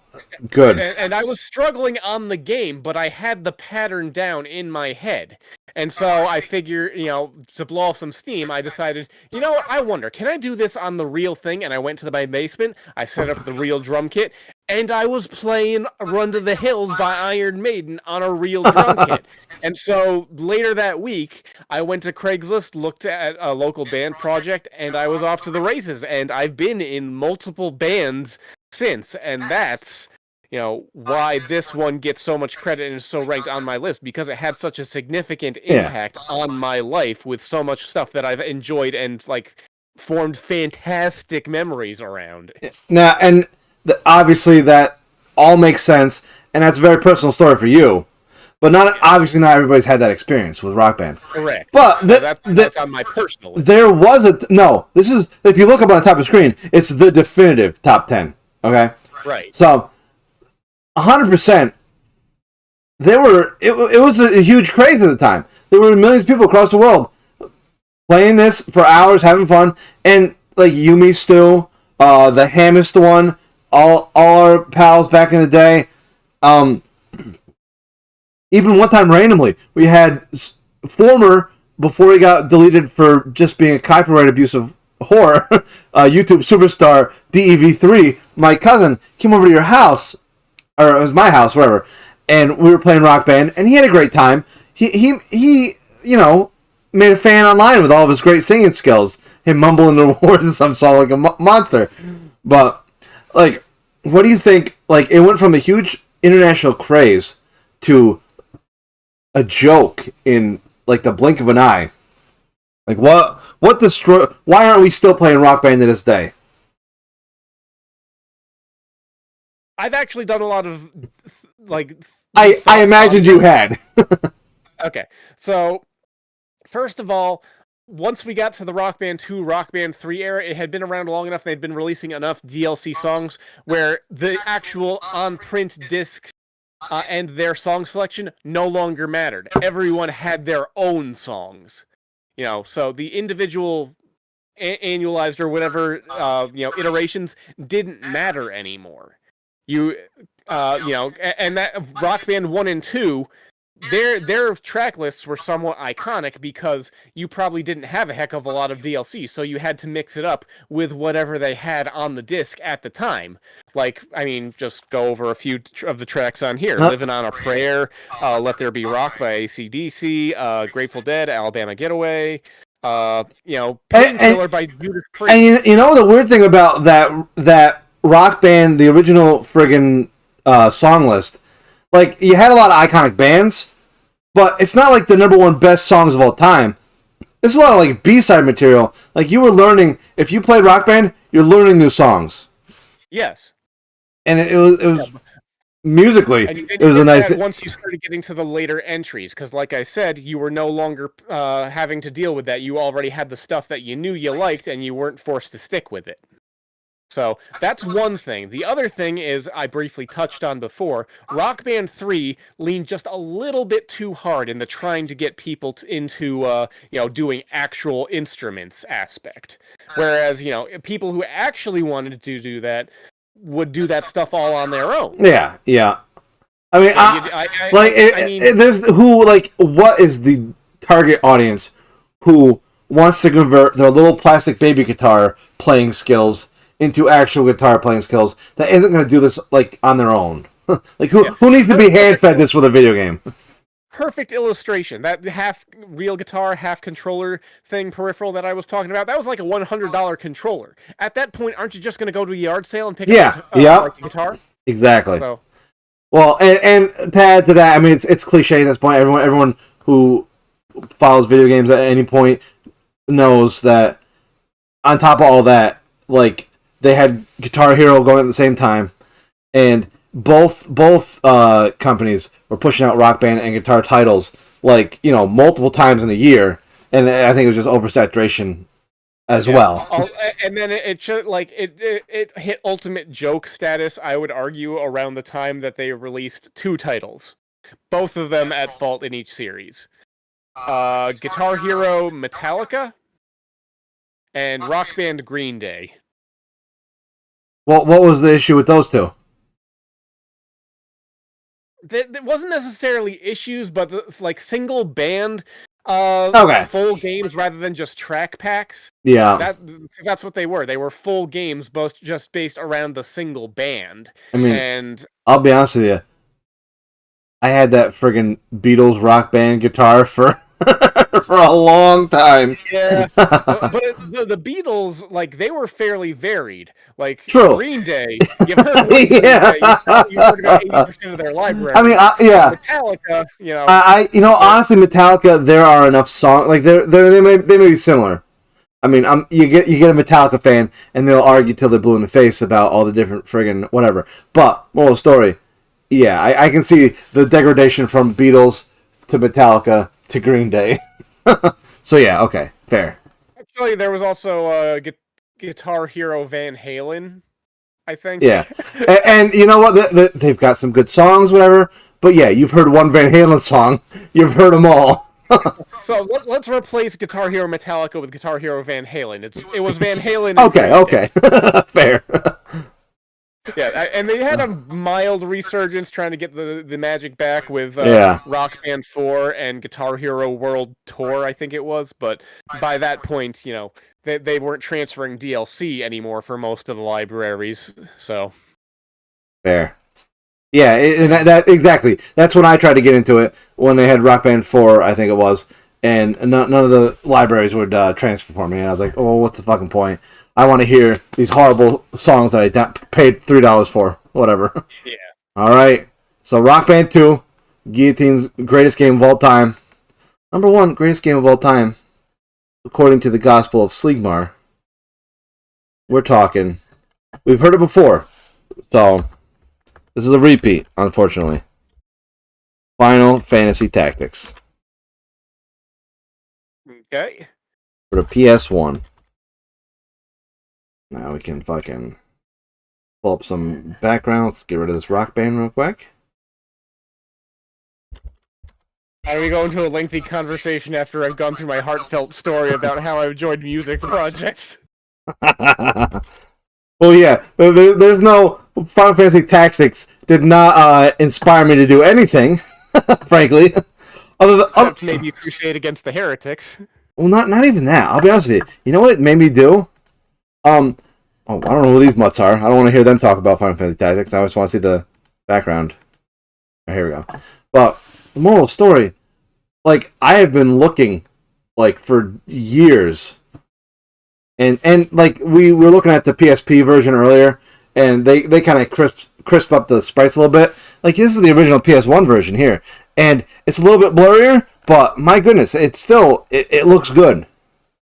Good. And I was struggling on the game, but I had the pattern down in my head. And so I figure, to blow off some steam, I decided, I wonder, can I do this on the real thing? And I went to my basement, I set up the real drum kit, and I was playing Run to the Hills by Iron Maiden on a real drum kit. And so later that week, I went to Craigslist, looked at a local band project, and I was off to the races. And I've been in multiple bands since, and that's why this one gets so much credit and is so ranked on my list, because it had such a significant impact on my life with so much stuff that I've enjoyed and formed fantastic memories around. Now, and obviously that all makes sense, and that's a very personal story for you. But obviously not everybody's had that experience with Rock Band. Correct. But that's on my personal list. There was this is, if you look up on the top of the screen, it's the definitive top 10. Okay? Right. So 100%. It was a huge craze at the time. There were millions of people across the world playing this for hours, having fun, and Yumi Stu, the Hamist one, all our pals back in the day. Even one time randomly, we had former, before he got deleted for just being a copyright abusive whore, YouTube superstar DEV3, my cousin, came over to your house, or it was my house, whatever, and we were playing Rock Band, and he had a great time. He made a fan online with all of his great singing skills, him mumbling the words and some song like a monster. But, what do you think, it went from a huge international craze to a joke in, the blink of an eye. Why aren't we still playing Rock Band to this day? I've actually done a lot of I imagined you had. Okay, so first of all, once we got to the Rock Band 2, Rock Band 3 era, it had been around long enough. They'd been releasing enough DLC songs where the actual on-print discs and their song selection no longer mattered. Everyone had their own songs, so the individual annualized or whatever iterations didn't matter anymore. And that Rock Band 1 and 2, their track lists were somewhat iconic because you probably didn't have a heck of a lot of DLC, so you had to mix it up with whatever they had on the disc at the time. Just go over a few of the tracks on here. Living on a Prayer, Let There Be Rock by AC/DC, Grateful Dead, Alabama Getaway, Painkiller by Judas Priest. And the weird thing about that Rock Band, the original friggin' song list, you had a lot of iconic bands, but it's not the number one best songs of all time. It's a lot of B-side material. You were learning, if you played Rock Band, you're learning new songs. Yes. And it was musically, it was a nice. Once you started getting to the later entries, because like I said, you were no longer having to deal with that. You already had the stuff that you knew you liked, and you weren't forced to stick with it. So that's one thing. The other thing is, I briefly touched on before, Rock Band 3 leaned just a little bit too hard in the trying to get people into, doing actual instruments aspect. Whereas, people who actually wanted to do that would do that stuff all on their own. Yeah. I mean, what is the target audience who wants to convert their little plastic baby guitar playing skills into actual guitar playing skills that isn't going to do this on their own? Who needs to be hand fed this with a video game? Perfect illustration. That half real guitar, half controller thing, peripheral that I was talking about, that was like a $100 controller. At that point, aren't you just going to go to a yard sale and pick up a guitar? Exactly. So. Well, and to add to that, I mean, it's cliche at this point. Everyone who follows video games at any point knows that on top of all that, they had Guitar Hero going at the same time, and both companies were pushing out Rock Band and guitar titles multiple times in a year, and I think it was just oversaturation as well. And then it hit ultimate joke status, I would argue, around the time that they released 2 titles, both of them at fault in each series. Guitar Hero Metallica and Rock Band Green Day. What was the issue with those two? There wasn't necessarily issues, but single band full games rather than just track packs. Yeah. Because that's what they were. They were full games, both just based around the single band. I mean, and I'll be honest with you. I had that friggin' Beatles Rock Band guitar for for a long time. Yeah, but the Beatles, like, they were fairly varied. Like, True. Green Day, you heard one Green Day, you heard about 80% of their library. I mean, yeah. Metallica, honestly, Metallica, there are enough songs, like, they may be similar. I mean, you get a Metallica fan, and they'll argue till they're blue in the face about all the different friggin' whatever. But, moral story, yeah, I can see the degradation from Beatles to Metallica to Green Day. So yeah, okay, fair. Actually, there was also Guitar Hero Van Halen, I think. Yeah, and you know what? They've got some good songs, whatever. But yeah, you've heard one Van Halen song. You've heard them all. So let's replace Guitar Hero Metallica with Guitar Hero Van Halen. It was Van Halen. Okay, fair. Yeah, and they had a mild resurgence trying to get the magic back with Rock Band 4 and Guitar Hero World Tour, I think it was. But by that point, they weren't transferring DLC anymore for most of the libraries. So fair. Yeah, and that exactly. That's when I tried to get into it, when they had Rock Band 4, I think it was, and none of the libraries would transfer for me. And I was like, oh, what's the fucking point? I want to hear these horrible songs that I paid $3 for. Whatever. Yeah. All right. So Rock Band 2, Gheeotine's greatest game of all time. Number 1 greatest game of all time, according to the Gospel of Sleegmar. We're talking. We've heard it before. So this is a repeat, unfortunately. Final Fantasy Tactics. Okay. For the PS1. Now we can fucking pull up some backgrounds. Get rid of this Rock Band real quick. Are we going to a lengthy conversation after I've gone through my heartfelt story about how I enjoyed music projects? Well, yeah. There's no... Final Fantasy Tactics did not inspire me to do anything, frankly. Except maybe crusade against the heretics. Well, not even that. I'll be honest with you. You know what it made me do? I don't know who these mutts are. I don't want to hear them talk about Final Fantasy Tactics. I just want to see the background. Oh, here we go. But the moral story, like, I have been looking, like, for years, and like, we were looking at the PSP version earlier, and they kind of crisp up the sprites a little bit. Like, this is the original PS1 version here, and it's a little bit blurrier, but my goodness, it's still it looks good.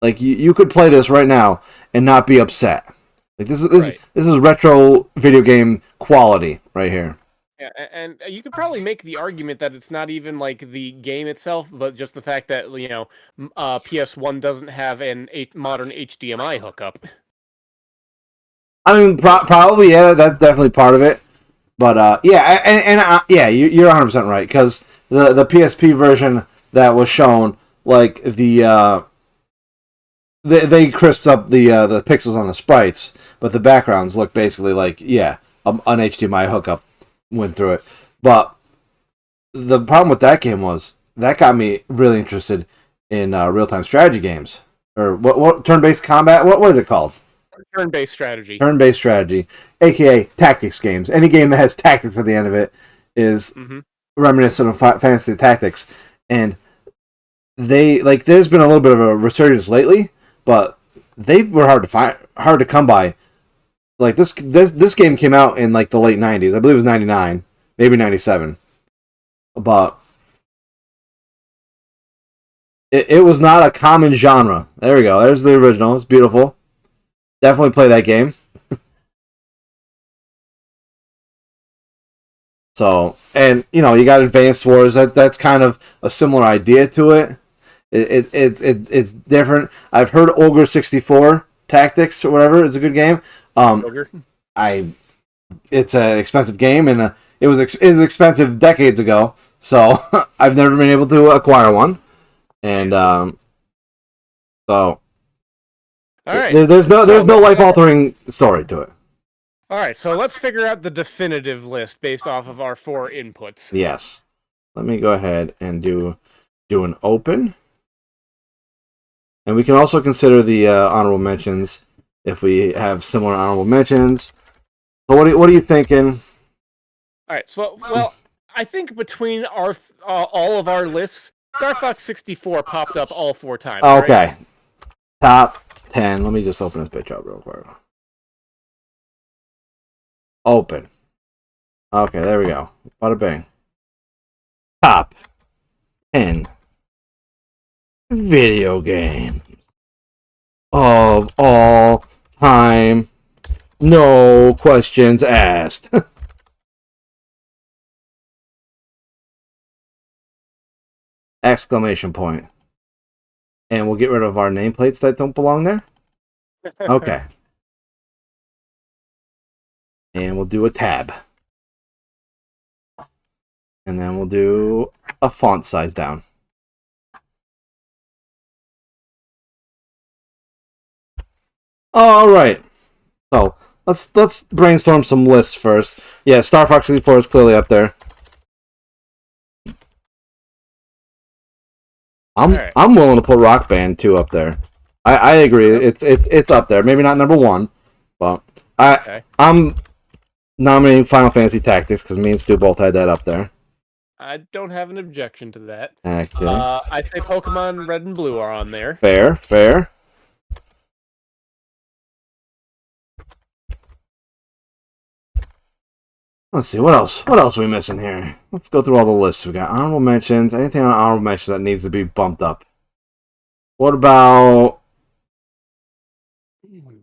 Like, you could play this right now and not be upset. Like, this is retro video game quality right here. Yeah, and you could probably make the argument that it's not even like the game itself, but just the fact that PS1 doesn't have a modern HDMI hookup. I mean, probably, yeah, that's definitely part of it. But yeah, you're 100% right, because the PSP version that was shown, like, they crisped up the pixels on the sprites, but the backgrounds look basically like, an HDMI hookup went through it. But the problem with that game was that got me really interested in real-time strategy games, or what turn-based combat. What is it called? Turn-based strategy. Turn-based strategy, aka tactics games. Any game that has tactics at the end of it is reminiscent of Fantasy Tactics, and there's been a little bit of a resurgence lately, but they were hard to come by. Like, this game came out in, like, the late 90s. I believe it was 99, maybe 97. But it was not a common genre. There we go. There's the original. It's beautiful. Definitely play that game. So, and, you got Advanced Wars. That's kind of a similar idea to it. It's different. I've heard Ogre 64 Tactics or whatever is a good game. It's an expensive game, and it was expensive decades ago, so I've never been able to acquire one. And so, all right, there's no life altering story to it. All right, so let's figure out the definitive list based off of our 4 inputs. Yes, let me go ahead and do an open, and we can also consider the honorable mentions. If we have similar honorable mentions. So what are you thinking? All right. So, well, I think between our all of our lists, Star Fox 64 popped up all 4 times. Okay. Right? Top 10. Let me just open this bitch up real quick. Open. Okay, there we go. Bada bing. Top 10 video game of all time. No questions asked. Exclamation point. And we'll get rid of our nameplates that don't belong there. Okay. And we'll do a tab. And then we'll do a font size down. All right. So let's brainstorm some lists first. Yeah, Star Fox 64 is clearly up there. I'm willing to put Rock Band 2 up there. I agree. It's up there. Maybe not number 1, but I'm nominating Final Fantasy Tactics because me and Stu both had that up there. I don't have an objection to that. Tactics. I say Pokemon Red and Blue are on there. Fair. Let's see, what else? What else are we missing here? Let's go through all the lists. We got honorable mentions. Anything on honorable mentions that needs to be bumped up? What about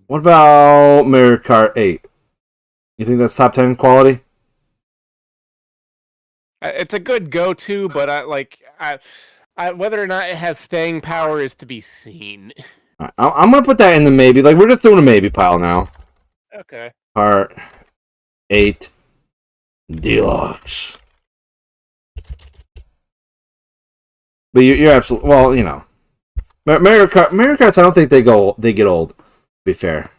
Mario Kart 8? You think that's top 10 quality? It's a good go-to, but I whether or not it has staying power is to be seen. Right, I'm gonna put that in the maybe. Like, we're just doing a maybe pile now. Okay. Kart 8 Deluxe. But you're absolutely, well, you know, Mario Karts. I don't think they get old. To be fair.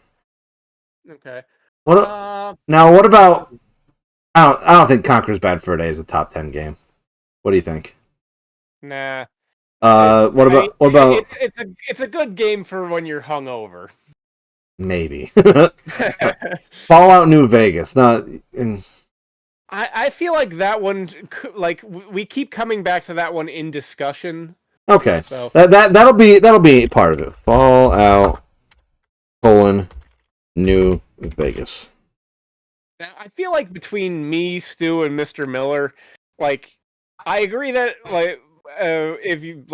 Okay. Now? What about? I don't think Conker's Bad Fur Day is a top 10 game. What do you think? Nah. What about? It's a good game for when you're hungover. Maybe. Fallout New Vegas. I feel like that one, like we keep coming back to that one in discussion. Okay, so that'll be part of it. Fallout: New Vegas. Now, I feel like between me, Stu, and Mr. Miller, like I agree that if you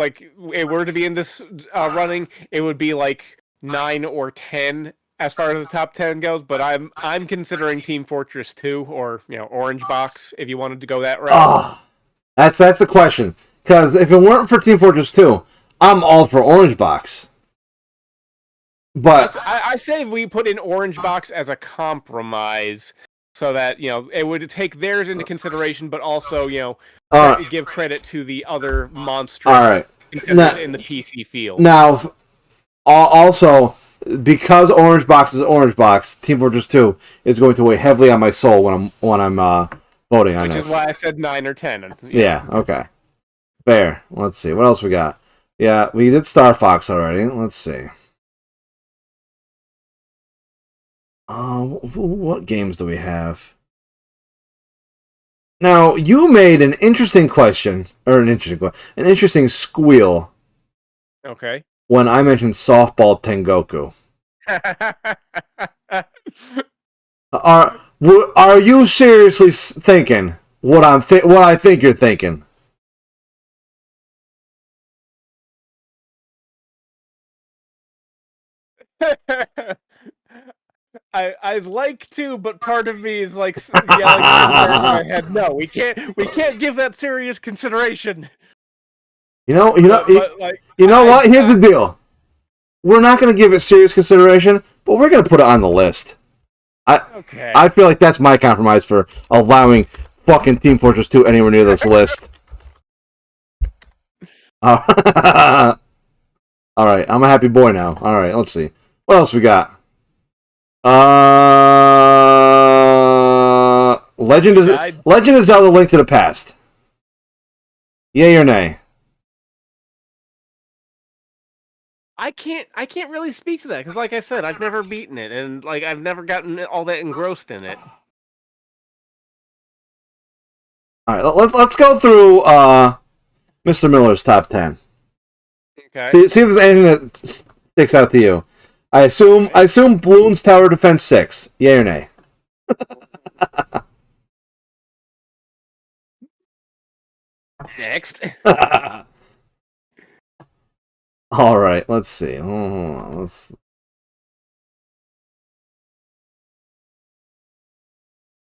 it were to be in this running, it would be like 9 or 10 as far as the top 10 goes. But I'm considering Team Fortress 2 or Orange Box if you wanted to go that route. Oh, that's the question. Because if it weren't for Team Fortress 2, I'm all for Orange Box. But I say we put in Orange Box as a compromise, so that it would take theirs into consideration, but also give credit to the other monsters in the PC field. Now, also, because Orange Box is Orange Box, Team Fortress 2 is going to weigh heavily on my soul when I'm voting on this. Which is why I said 9 or 10. Yeah. Okay. Fair. Let's see. What else we got? Yeah, we did Star Fox already. Let's see. What games do we have? Now, you made an interesting question, or an interesting squeal. Okay. When I mentioned Softball Tengoku. Are you seriously thinking what I think you're thinking? I'd like to, but part of me is like yelling in my head. No, we can't give that serious consideration. You know what? Here's the deal. We're not going to give it serious consideration, but we're going to put it on the list. I feel like that's my compromise for allowing fucking Team Fortress 2 anywhere near this list. All right, I'm a happy boy now. All right, let's see. What else we got? Legend of Zelda: Link to the Past. Yay or nay? I can't really speak to that because, like I said, I've never beaten it, and I've never gotten all that engrossed in it. All right, let's go through Mr. Miller's top 10. Okay. See if there's anything that sticks out to you. I assume Bloons Tower Defense 6. Yay or nay? Next. All right, let's see. Hold on,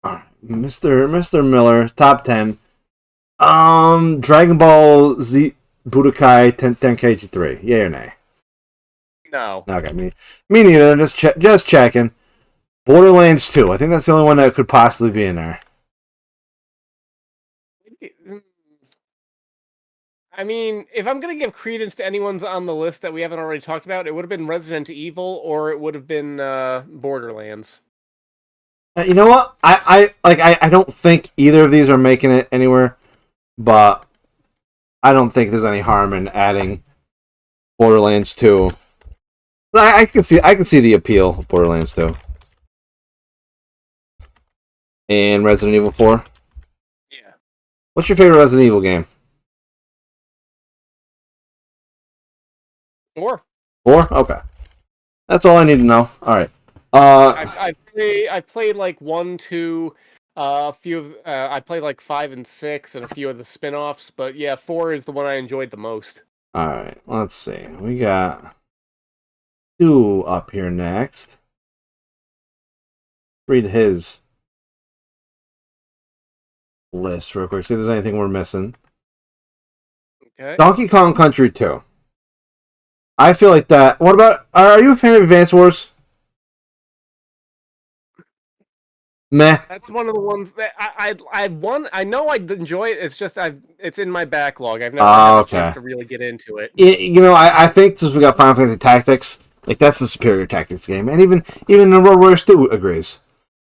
All right, Mr. Miller, top 10. Dragon Ball Z Budokai Tenkaichi 3. Yay or nay? No. Okay, me neither. Just checking. Borderlands 2. I think that's the only one that could possibly be in there. I mean, if I'm going to give credence to anyone's on the list that we haven't already talked about, it would have been Resident Evil or it would have been Borderlands. You know what? I don't think either of these are making it anywhere, but I don't think there's any harm in adding Borderlands 2. I can see the appeal of Borderlands 2. And Resident Evil 4. Yeah. What's your favorite Resident Evil game? 4. 4? Okay. That's all I need to know. All right. I played like 1, 2, a few of I played like 5 and 6 and a few of the spin-offs, but yeah, 4 is the one I enjoyed the most. All right. Let's see. We got 2 up here next. Read his list real quick. See if there's anything we're missing. Okay. Donkey Kong Country 2. I feel like that. What about? Are you a fan of Advance Wars? Meh. That's one of the ones that I know I'd enjoy it. It's just it's in my backlog. I've never had a chance to really get into it. I think since we got Final Fantasy Tactics, like that's the superior tactics game, and even the Road Warrior Stu agrees.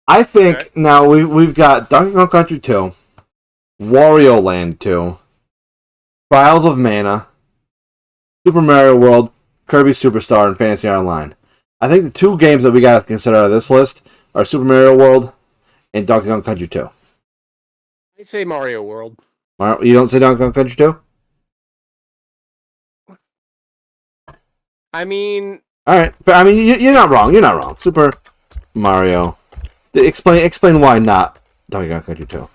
I think now we've got Donkey Kong Country 2, Wario Land 2, Trials of Mana, Super Mario World, Kirby Superstar, and Fantasy Online. I think the 2 games that we got to consider out of this list are Super Mario World and Donkey Kong Country 2. I say Mario World. You don't say Donkey Kong Country 2? I mean... Alright, but I mean, you're not wrong. You're not wrong. Super Mario. Explain why not Donkey Kong Country 2.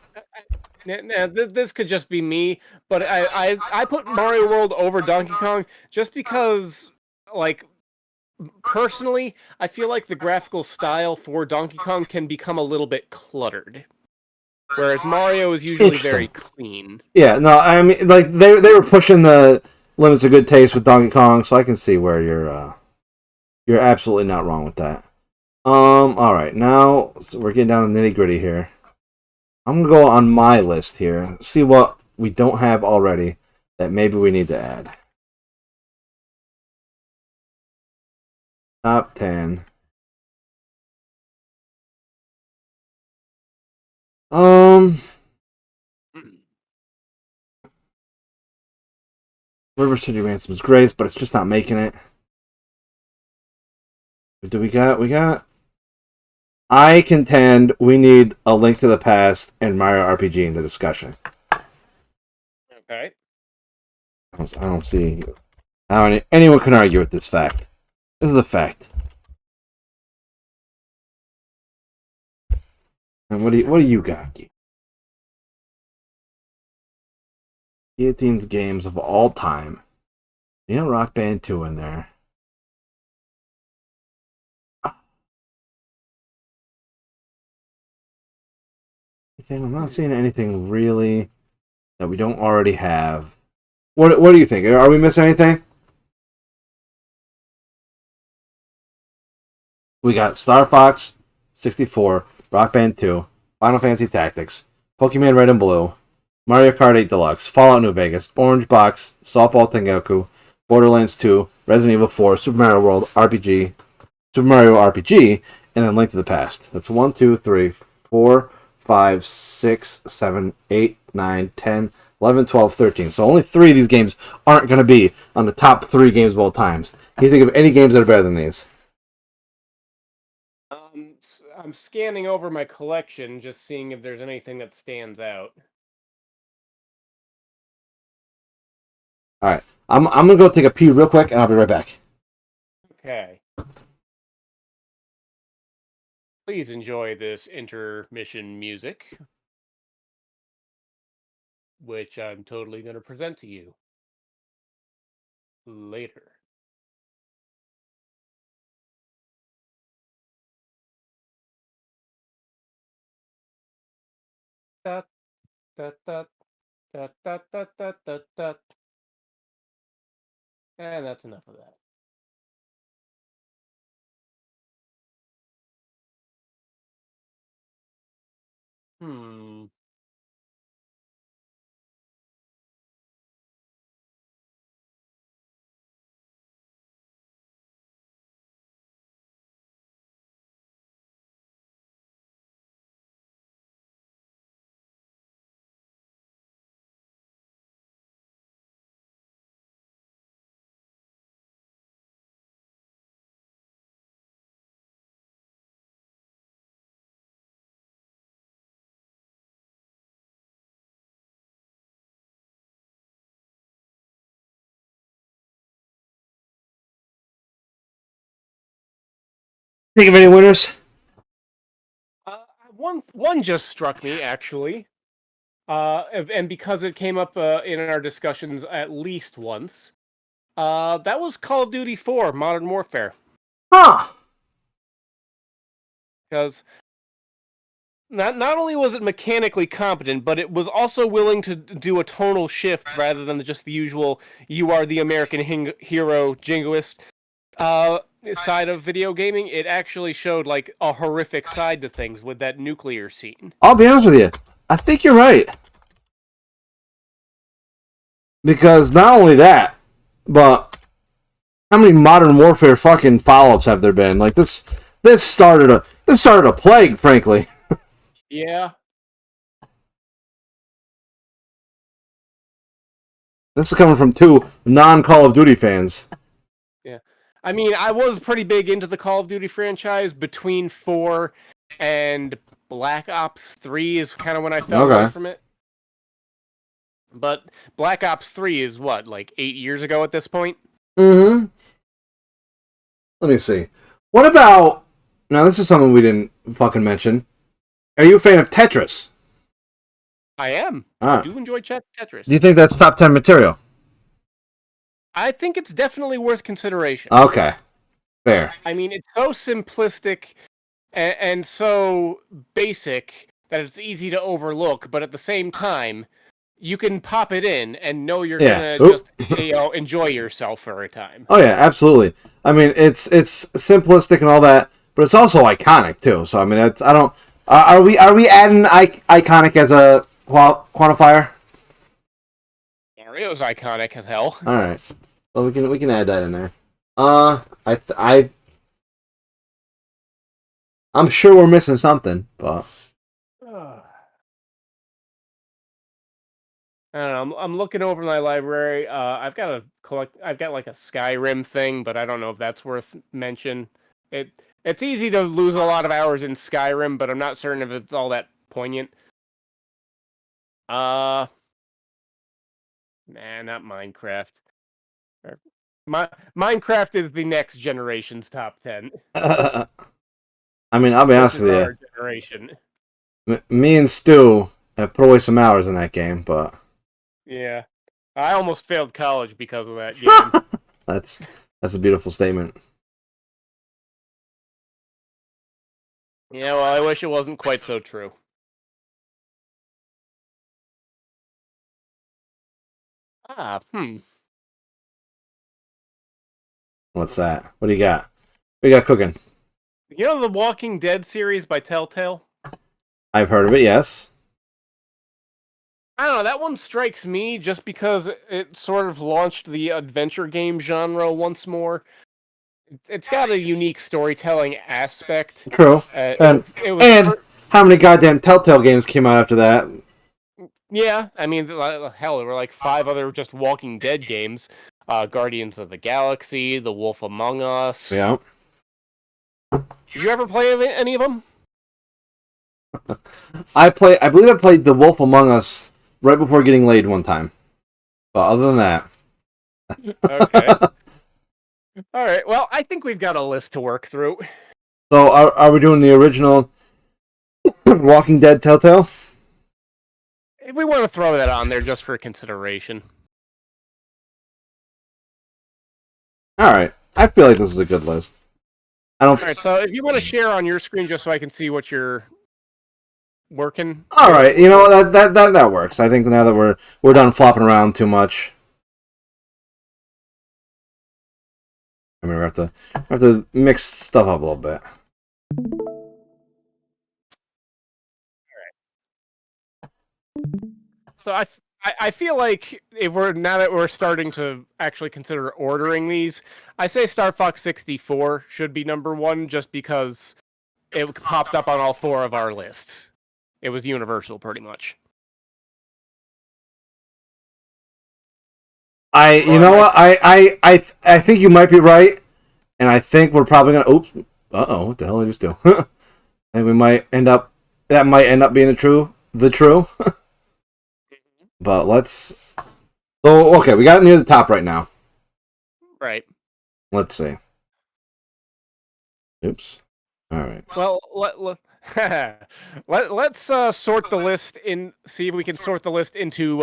Now, this could just be me, but I put Mario World over Donkey Kong just because, like, personally, I feel like the graphical style for Donkey Kong can become a little bit cluttered, whereas Mario is usually very clean. Yeah, no, I mean, like they were pushing the limits of good taste with Donkey Kong, so I can see where you're absolutely not wrong with that. All right, now we're getting down to the nitty gritty here. I'm gonna go on my list here, see what we don't have already that maybe we need to add. Top 10. River City Ransom is great, but it's just not making it. What do we got? I contend we need A Link to the Past and Mario RPG in the discussion. Okay. I don't see how anyone can argue with this fact. This is a fact. And what do you got? Gheeotine's games of all time. Rock Band 2 in there. I'm not seeing anything really that we don't already have. What do you think? Are we missing anything? We got Star Fox 64, Rock Band 2, Final Fantasy Tactics, Pokemon Red and Blue, Mario Kart 8 Deluxe, Fallout New Vegas, Orange Box, Softball Tengoku, Borderlands 2, Resident Evil 4, Super Mario World RPG, Super Mario RPG, and then Link to the Past. That's 1, 2, 3, 4, 5, 6, 7, 8, 9, 10, 11, 12, 13. So only 3 of these games aren't going to be on the top 3 games of all times. Can you think of any games that are better than these? I'm scanning over my collection, just seeing if there's anything that stands out. All right. I'm gonna go take a pee real quick, and I'll be right back. Okay. Please enjoy this intermission music, which I'm totally going to present to you later. Da, da, da, da, da, da, da, da, da. And that's enough of that. Hmm. Think of any winners? One just struck me actually, and because it came up in our discussions at least once, that was Call of Duty 4: Modern Warfare. Huh. Because not only was it mechanically competent, but it was also willing to do a tonal shift rather than just the usual "you are the American hero" jingoist side of video gaming. It actually showed like a horrific side to things with that nuclear scene. I'll be honest with you. I think you're right. Because not only that, but how many Modern Warfare fucking follow-ups have there been? Like this started a plague, frankly. Yeah. This is coming from two non-Call of Duty fans. Yeah. I mean, I was pretty big into the Call of Duty franchise. Between 4 and Black Ops 3 is kind of when I fell away from it. But Black Ops 3 is what, like 8 years ago at this point? Mm-hmm. Let me see. What about... Now, this is something we didn't fucking mention. Are you a fan of Tetris? I am. Ah. I do enjoy Tetris. Do you think that's top 10 material? I think it's definitely worth consideration. Okay. Fair. I mean, it's so simplistic and so basic that it's easy to overlook, but at the same time, you can pop it in and know you're gonna just enjoy yourself for a time. Oh yeah, absolutely. I mean, it's simplistic and all that, but it's also iconic too. So I mean, it's I don't. Are we adding iconic as a quantifier? Mario's iconic as hell. All right. Well, we can add that in there. I'm sure we're missing something, but I don't know. I'm looking over my library. I've got like a Skyrim thing, but I don't know if that's worth mention. It's easy to lose a lot of hours in Skyrim, but I'm not certain if it's all that poignant. Nah, not Minecraft. Minecraft is the next generation's top 10. I mean, I'll be honest with you. Generation. Me and Stu have put away some hours in that game, but yeah, I almost failed college because of that game. That's a beautiful statement. Yeah, well, I wish it wasn't quite so true. What's that? What do you got? What do you got cooking? You know the Walking Dead series by Telltale? I've heard of it, yes. I don't know, that one strikes me just because it sort of launched the adventure game genre once more. It's got a unique storytelling aspect. True. And how many goddamn Telltale games came out after that? Yeah, I mean, hell, there were like 5 other just Walking Dead games. Guardians of the Galaxy, The Wolf Among Us. Yeah. Did you ever play any of them? I believe I played The Wolf Among Us right before getting laid one time. But other than that... Okay. All right. Well, I think we've got a list to work through. So, are we doing the original Walking Dead Telltale? If we want to throw that on there just for consideration. All right. I feel like this is a good list. I don't. All right. So, if you want to share on your screen just so I can see what you're working. All right. You know that works. I think now that we're done flopping around too much. I mean, we have to mix stuff up a little bit. So I feel like if we're now that we're starting to actually consider ordering these, I say Star Fox 64 should be number one just because it popped up on all four of our lists. It was universal, pretty much. You know what? I think you might be right, and I think we're probably gonna. Oops. What the hell did I just do? I think we might end up. That might end up being the true. But let's. So okay, we got it near the top right now. Right. Let's see. Oops. All right. Well, let's sort the list in. See if we can sort the list into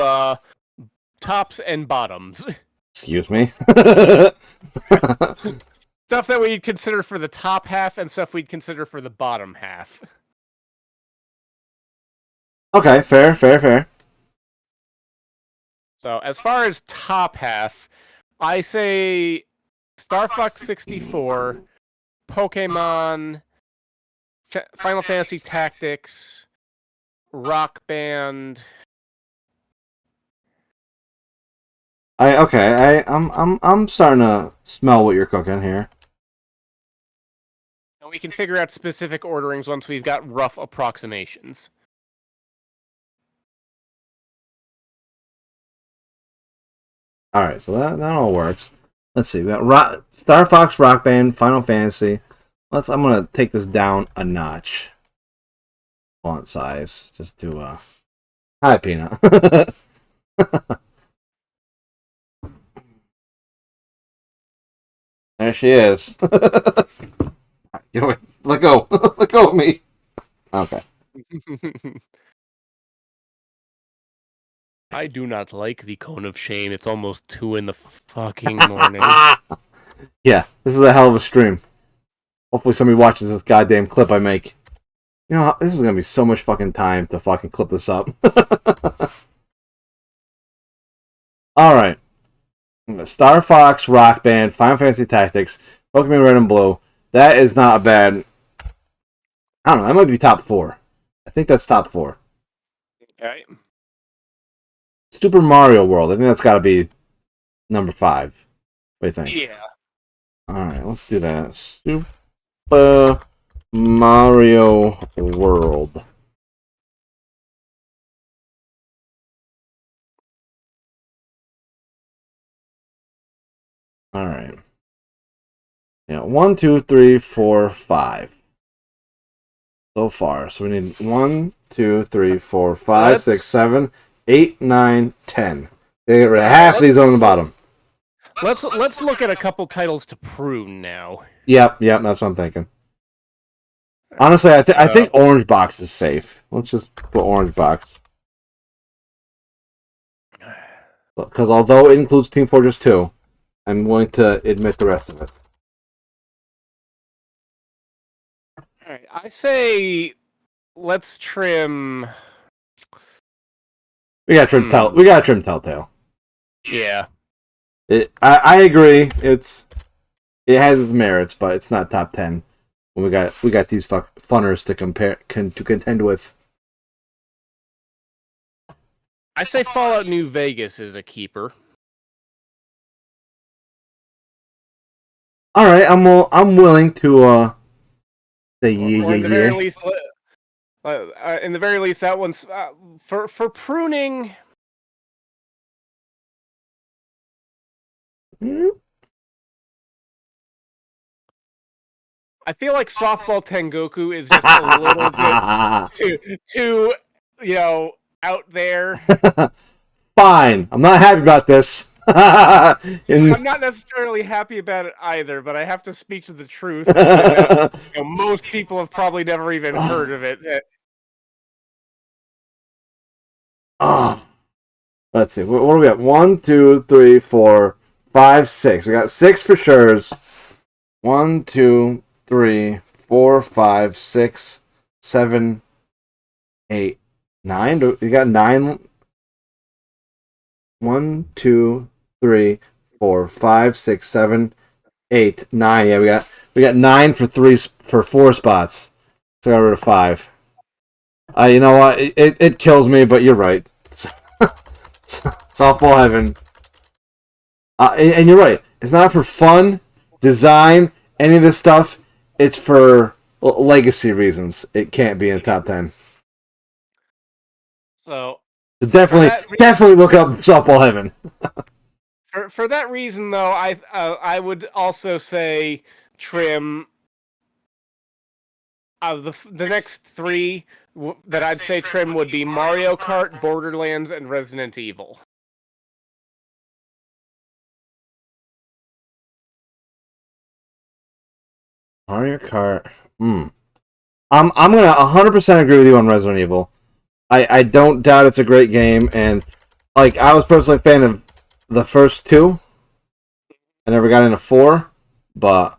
tops and bottoms. Excuse me. Stuff that we'd consider for the top half and stuff we'd consider for the bottom half. Okay, fair. So, as far as top half, I say Star Fox 64, Pokemon, Final Fantasy Tactics, Rock Band. I'm starting to smell what you're cooking here. And we can figure out specific orderings once we've got rough approximations. All right, so that all works. Let's see. We got Star Fox, Rock Band, Final Fantasy. I'm gonna take this down a notch. Font size, just to Hi, Peanut. There she is. Let go. Let go of me. Okay. I do not like the cone of shame. It's almost 2 in the fucking morning. Yeah, this is a hell of a stream. Hopefully somebody watches this goddamn clip I make. You know, this is gonna be so much fucking time to fucking clip this up. Alright. Star Fox, Rock Band, Final Fantasy Tactics, Pokemon Red and Blue. That is not a bad... I don't know, that might be top 4. I think that's top 4. Okay. Super Mario World. I think that's got to be number 5. What do you think? Yeah. Alright, let's do that. Super Mario World. Alright. Yeah, 1, 2, 3, 4, 5. So far. So we need 1, 2, 3, 4, 5, 6, 7, 8, 9, 10. They get rid of half of these on the bottom. Let's look at a couple titles to prune now. Yep, that's what I'm thinking. Honestly, I think Orange Box is safe. Let's just put Orange Box. Because although it includes Team Fortress 2, I'm willing to admit the rest of it. Alright, I say let's trim... We gotta trim Telltale. Yeah. I agree. It has its merits, but it's not top 10. When we got these funners to contend with. I say Fallout New Vegas is a keeper. All right, I'm willing to say Or in the very least, in the very least, that one's for pruning. I feel like Softball Tengoku is just a little bit too out there. Fine, I'm not happy about this. I'm not necessarily happy about it either, but I have to speak to the truth. That, most people have probably never even heard of it. Let's see. What do we got? 1, 2, 3, 4, 5, 6. We got 6 for sure's. 1, 2, 3, 4, 5, 6, 7, 8, 9. You got 9. 1, 2, 3, 4, 5, 6, 7, 8, 9. Yeah, we got 9 for 4 spots. So I got rid of 5. You know what? It kills me, but you're right. Softball heaven. And you're right. It's not for fun, design, any of this stuff. It's for legacy reasons. It can't be in the top 10. So definitely look up softball heaven. For that reason, though, I would also say trim. The next 3 that I'd say trim would be Mario Kart, Borderlands, and Resident Evil. Mario Kart. I'm gonna 100% agree with you on Resident Evil. I don't doubt it's a great game, and like I was personally a fan of the first 2. I never got into 4, but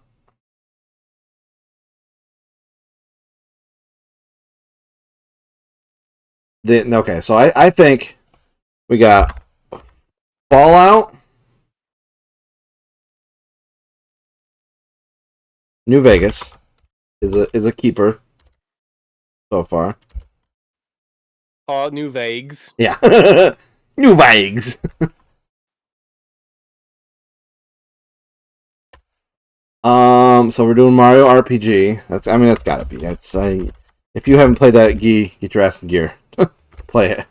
okay. So I think we got Fallout, New Vegas is a keeper so far. New Vegas. Yeah. New Vegas. So we're doing Mario RPG. That's gotta be. If you haven't played that, get your ass in gear. Play it.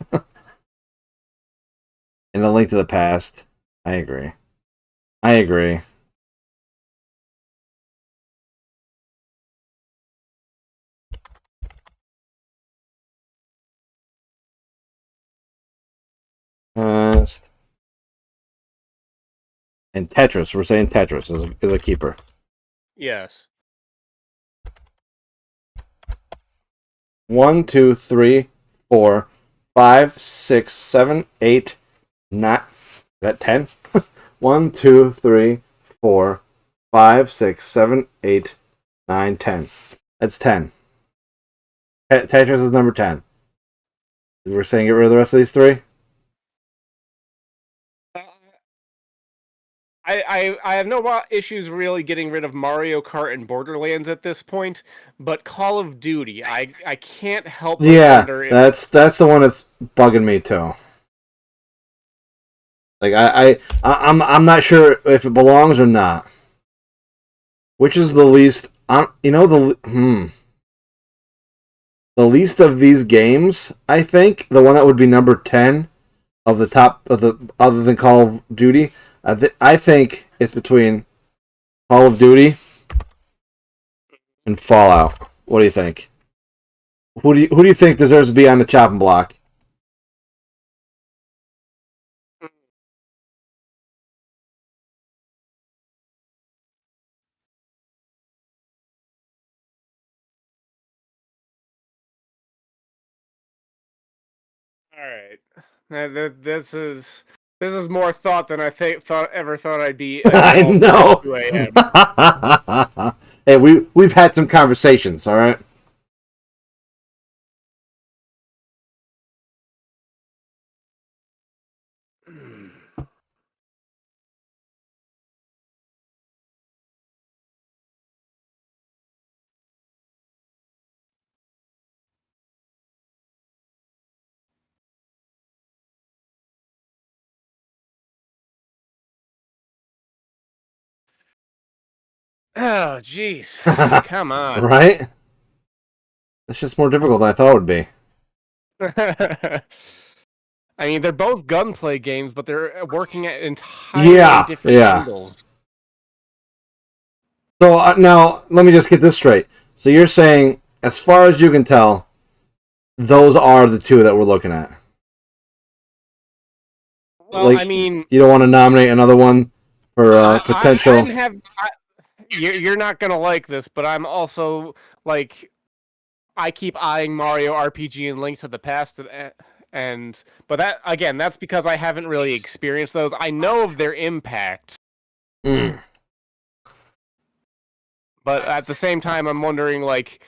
And A Link to the Past. I agree. And Tetris. We're saying Tetris is a keeper. Yes. 1, 2, 3, 4, 5, 6, 7, 8, 9. Is that 10? 1, 2, 3, 4, 5, 6, 7, 8, 9, 10. That's 10. Tetris is number 10. We're saying get rid of the rest of these 3? I have no issues really getting rid of Mario Kart and Borderlands at this point, but Call of Duty, I can't help but wonder if... that's the one that's bugging me too. Like I'm not sure if it belongs or not. Which is the least? The least of these games, I think the one that would be number 10 of the top of the other than Call of Duty. I think it's between Call of Duty and Fallout. What do you think? Who do you think deserves to be on the chopping block? All right, this is more thought than I ever thought I'd be. I know. 2 a.m. Hey, we've had some conversations. All right. Oh, jeez. Come on. Right? It's just more difficult than I thought it would be. I mean, they're both gunplay games, but they're working at entirely different angles. So now, let me just get this straight. So you're saying, as far as you can tell, those are the 2 that we're looking at? Well, like, I mean, you don't want to nominate another one for potential. You're not gonna like this, but I'm also like, I keep eyeing Mario RPG and Link to the Past, but that again, that's because I haven't really experienced those. I know of their impact, Mm. but at the same time, I'm wondering, like,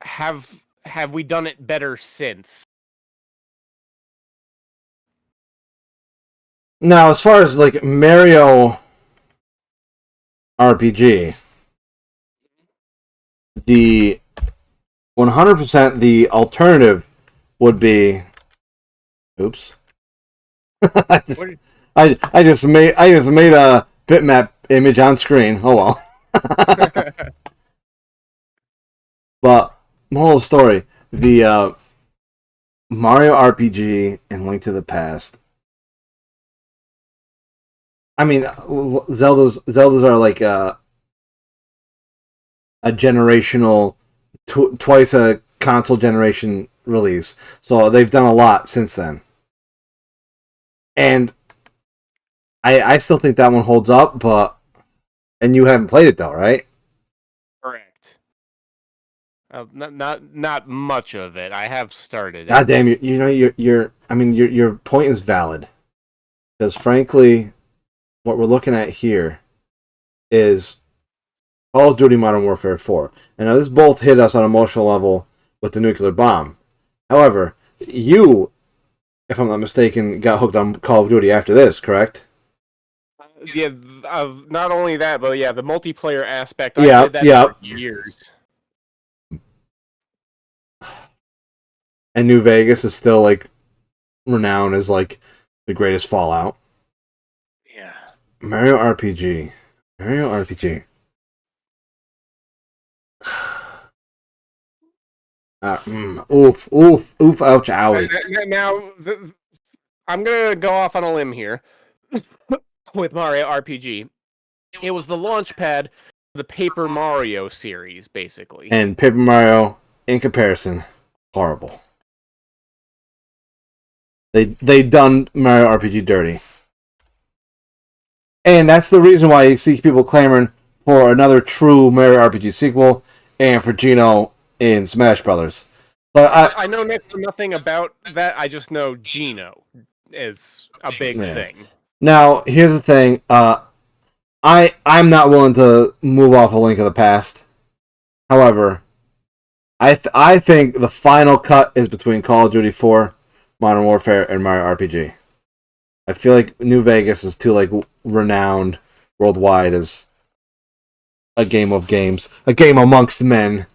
have we done it better since? Now, as far as like Mario RPG, the 100% the alternative would be. Oops. I just made a bitmap image on screen. Oh well. But moral of the story: the Mario RPG and Link to the Past. I mean, Zeldas are like a generational, twice a console generation release. So they've done a lot since then. And I still think that one holds up, and you haven't played it though, right? Correct. Not much of it. I have started. God damn, your point is valid. Because frankly, what we're looking at here is Call of Duty Modern Warfare 4. And now this both hit us on an emotional level with the nuclear bomb. However, you, if I'm not mistaken, got hooked on Call of Duty after this, correct? Yeah, not only that, but yeah, the multiplayer aspect. I did that for years. And New Vegas is still like renowned as like the greatest Fallout. Yeah. Mario RPG. Oof, ouch, owie. Now, I'm gonna go off on a limb here with Mario RPG. It was the launch pad for the Paper Mario series, basically. And Paper Mario, in comparison, horrible. They done Mario RPG dirty. And that's the reason why you see people clamoring for another true Mario RPG sequel and for Geno in Smash Brothers. But I know next to nothing about that. I just know Geno is a big thing. Now, here's the thing. I'm not willing to move off A Link of the Past. However, I think the final cut is between Call of Duty 4, Modern Warfare, and Mario RPG. I feel like New Vegas is too like renowned worldwide as a game of games, a game amongst men.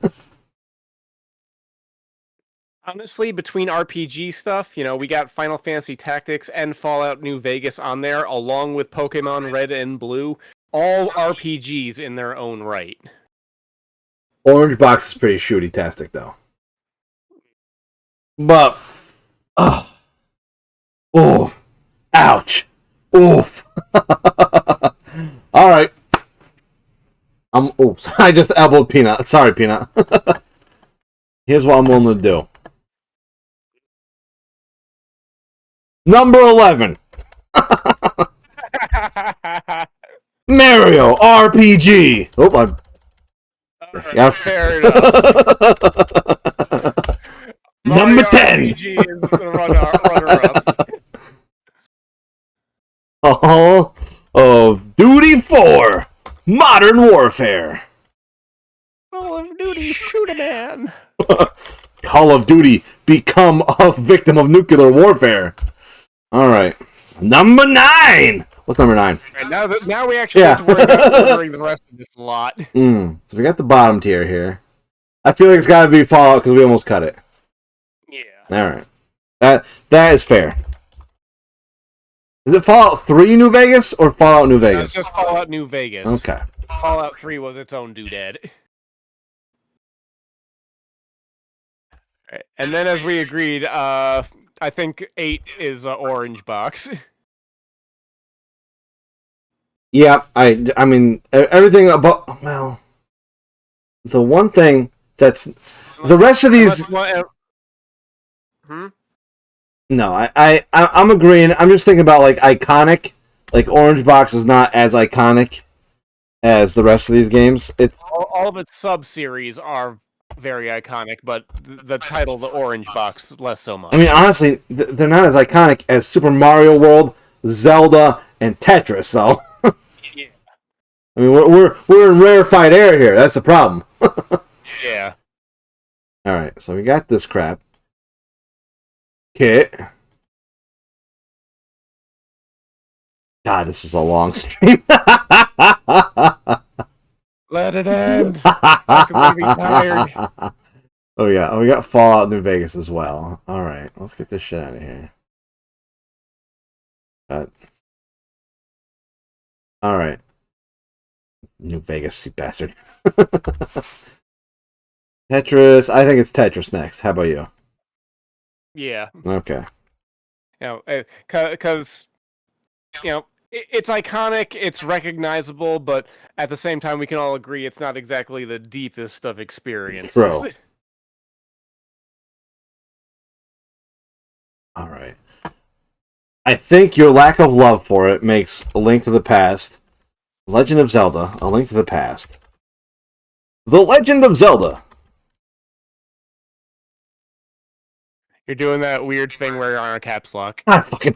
Honestly, between RPG stuff, we got Final Fantasy Tactics and Fallout New Vegas on there, along with Pokemon Red and Blue, all RPGs in their own right. Orange Box is pretty shooty-tastic, though. But, ouch, oof. All right. Oops, I just elbowed Peanut. Sorry, Peanut. Here's what I'm willing to do. Number 11. Mario RPG. Fair enough. Number 10. RPG is the runner-up. Call of Duty 4. Modern Warfare. Call of Duty, shoot a man. Call of Duty, become a victim of nuclear warfare. All right. Number 9. What's number 9? Right, now we actually have to worry about ordering the rest of this lot. So we got the bottom tier here. I feel like it's got to be Fallout because we almost cut it. Yeah. All right. That is fair. Is it Fallout 3 New Vegas or Fallout New Vegas? It's just Fallout New Vegas. Okay. Fallout 3 was its own doodad. Right. And then, as we agreed, I think 8 is Orange Box. Yeah, I mean, everything about... Well, the one thing that's... The rest of these... No, I'm agreeing. I'm just thinking about like iconic. Like Orange Box is not as iconic as the rest of these games. It's All of its sub-series are very iconic, but the title, the Orange Box, less so much. I mean, honestly, they're not as iconic as Super Mario World, Zelda, and Tetris, though. Yeah. I mean, we're in rarefied air here. That's the problem. Yeah. All right, so we got this crap. Kit. God, this is a long stream. Let it end. I can be tired. Oh yeah, we got Fallout New Vegas as well. All right, let's get this shit out of here. All right, New Vegas, you bastard. Tetris. I think it's Tetris next. How about you? Yeah. Okay. Because it's iconic, it's recognizable, but at the same time, we can all agree it's not exactly the deepest of experiences. True. All right. I think your lack of love for it makes A Link to the Past, Legend of Zelda, A Link to the Past. The Legend of Zelda. You're doing that weird thing where you're on a caps lock. I fucking.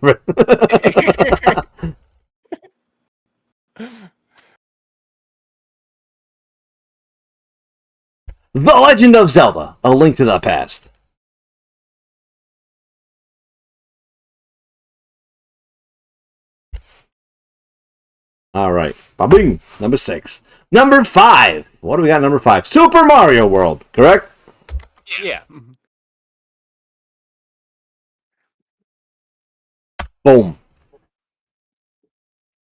The Legend of Zelda, A Link to the Past. All right. Ba-bing. Number 6. Number 5. What do we got number 5? Super Mario World, correct? Yeah. Boom.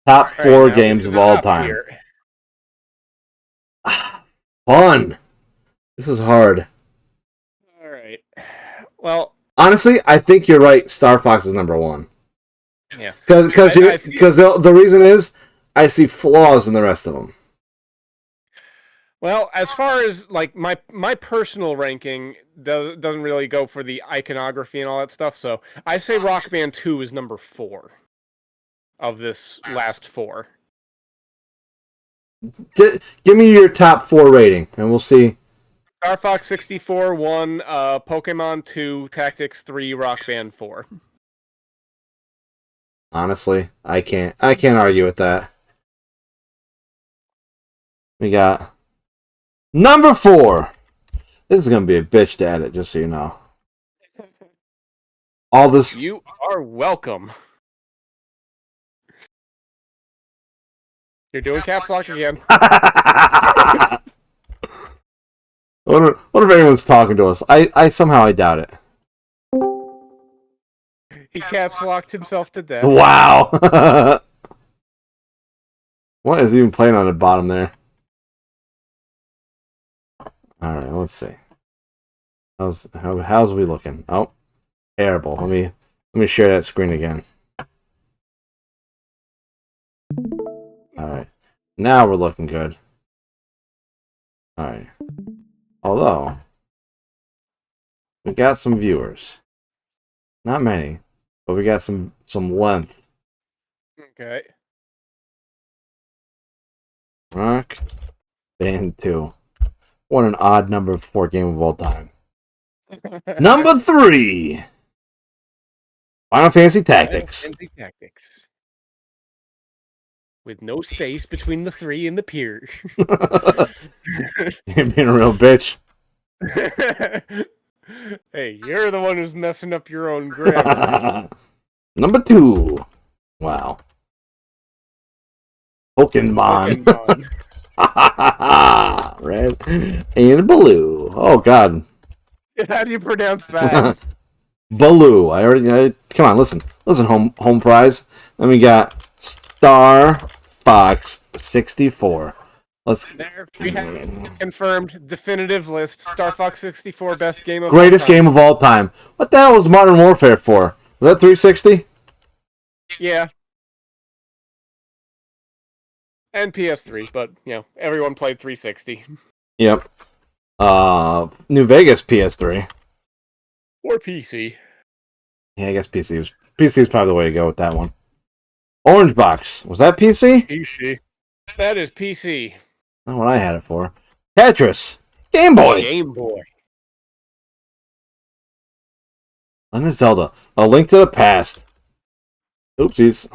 Top 4 Right, games of all time. Tier. Fun. This is hard. All right. Well, honestly, I think you're right. Star Fox is number 1. Yeah. Because the reason is I see flaws in the rest of them. Well, as far as like my personal ranking doesn't really go for the iconography and all that stuff, so I say Rock Band 2 is number 4 of this last 4. Give me your top 4 rating, and we'll see. Star Fox 64 1, Pokemon 2, Tactics 3, Rock Band 4. Honestly, I can't argue with that. We got number 4. This is gonna be a bitch to edit, just so you know. All this. You are welcome. You're doing caps lock again. What if anyone's talking to us? I somehow doubt it. He caps locked himself to death. Wow. What is even playing on the bottom there? All right, let's see. How's we looking? Oh, terrible. Let me share that screen again. All right, now we're looking good. All right. Although we got some viewers, not many, but we got some length. Okay. Rock Band 2. What an odd number 4 game of all time. Number 3. Final Fantasy Tactics. Final Fantasy Tactics. With no space between the 3 and the pier. You're being a real bitch. Hey, you're the one who's messing up your own grammar. Number 2. Wow. Pokemon. Red and blue. Oh god. How do you pronounce that? Baloo. Come on, listen, home fries. Then we got Star Fox 64. There we have confirmed definitive list. Star Fox 64 best game of greatest all time. game of all time. What the hell was Modern Warfare for? Was that 360? Yeah. And PS3, but everyone played 360. Yep. New Vegas PS3. Or PC. Yeah, I guess PC is probably the way to go with that one. Orange Box. Was that PC? PC. That is PC. Not what I had it for. Tetris. Game Boy. Game Boy. Legend of Zelda. A Link to the Past. Oopsies.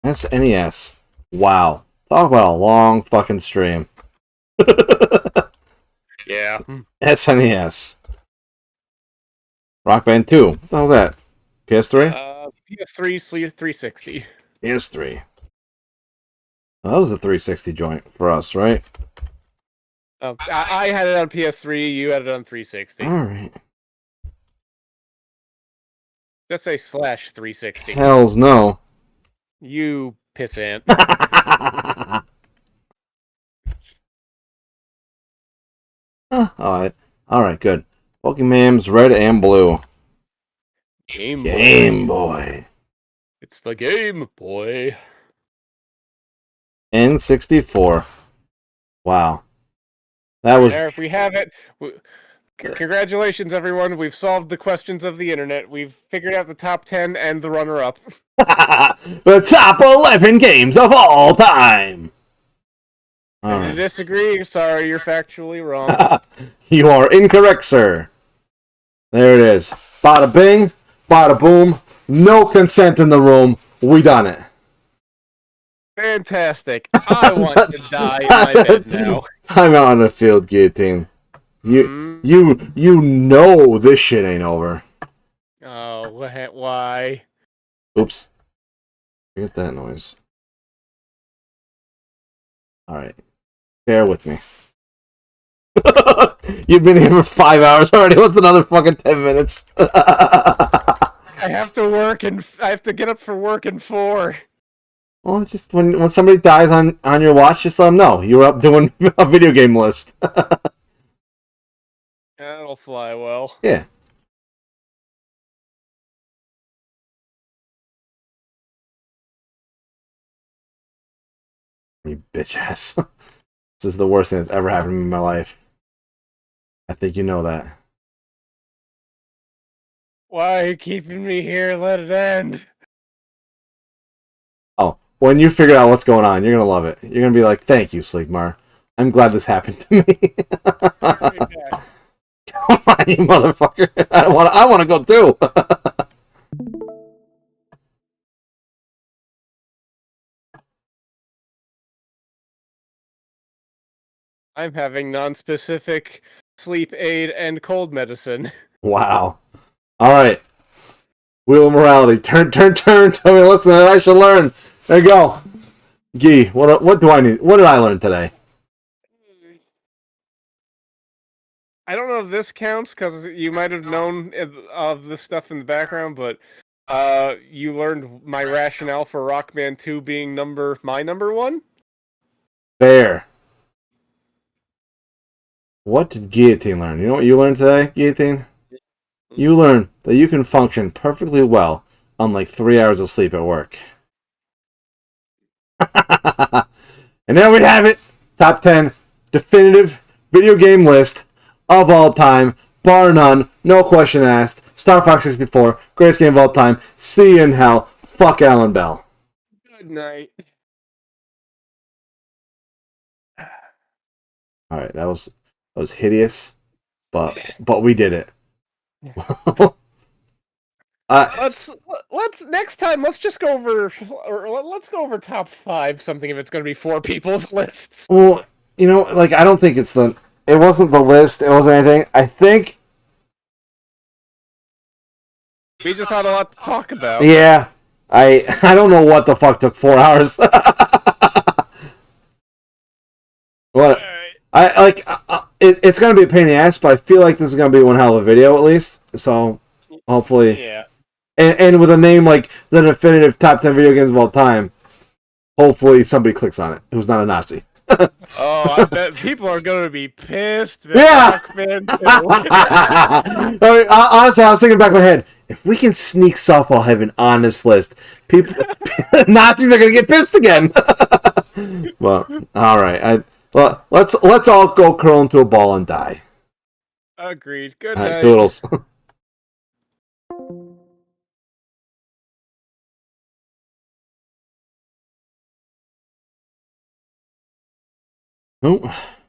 SNES. Wow. Talk about a long fucking stream. Yeah. SNES. Rock Band 2. What the hell was that? PS3? PS3, 360. PS3. Well, that was a 360 joint for us, right? Oh, I had it on PS3. You had it on 360. Alright. Just say /360. Hells no. You pissant. Alright, good. Pokemon's Red and Blue. Game Boy. It's the Game Boy. N64. Wow. That was... There, we have it. Congratulations, everyone. We've solved the questions of the internet. We've figured out the top 10 and the runner-up. the top 11 games of all time. If you disagree, sorry, you're factually wrong. You are incorrect, sir. There it is. Bada bing, bada boom. No consent in the room. We done it. Fantastic. I want to die in my bed now. I'm out on the field, Gheeotine. You know this shit ain't over. Oh, why? Oops. Forget that noise. Alright. Bear with me. You've been here for 5 hours already. What's another fucking 10 minutes? I have to work and I have to get up for work in 4. Well, just when somebody dies on your watch, just let them know you were up doing a video game list. That'll fly well. Yeah. You bitch ass. This is the worst thing that's ever happened to me in my life. I think you know that. Why are you keeping me here? Let it end. Oh, when you figure out what's going on, you're gonna love it. You're gonna be like, "Thank you, Sleegmar. I'm glad this happened to me." Come on, you motherfucker! I want to go too. I'm having non-specific sleep aid and cold medicine. Wow. All right. Wheel of Morality. Turn. Tell me, listen, I should learn. There you go. Gee, what do I need? What did I learn today? I don't know if this counts because you might have known of this stuff in the background, but you learned my rationale for Rock Band 2 being my number 1? Fair. What did Gheeotine learn? You know what you learned today, Gheeotine? You learned that you can function perfectly well on like 3 hours of sleep at work. And there we have it. Top 10 definitive video game list of all time. Bar none. No question asked. Star Fox 64. Greatest game of all time. See you in hell. Fuck Alan Bell. Good night. Alright, that was hideous. But we did it. Let's next time. Let's just go over, or let's go over top 5 something if it's going to be 4 people's lists. Well, you know, like I don't think it wasn't the list. It wasn't anything. I think we just had a lot to talk about. Yeah, I don't know what the fuck took 4 hours. What? I like. It's gonna be a pain in the ass, but I feel like this is gonna be one hell of a video at least. So hopefully, yeah. And with a name like the definitive top 10 video games of all time, hopefully somebody clicks on it who's not a Nazi. Oh, I bet people are going to be pissed. Yeah. I mean, honestly, I was thinking back in my head, if we can sneak Softball Heaven on this list, Nazis are going to get pissed again. Well, all right. Let's all go curl into a ball and die. Agreed. Good All right, night. toodles. Oh.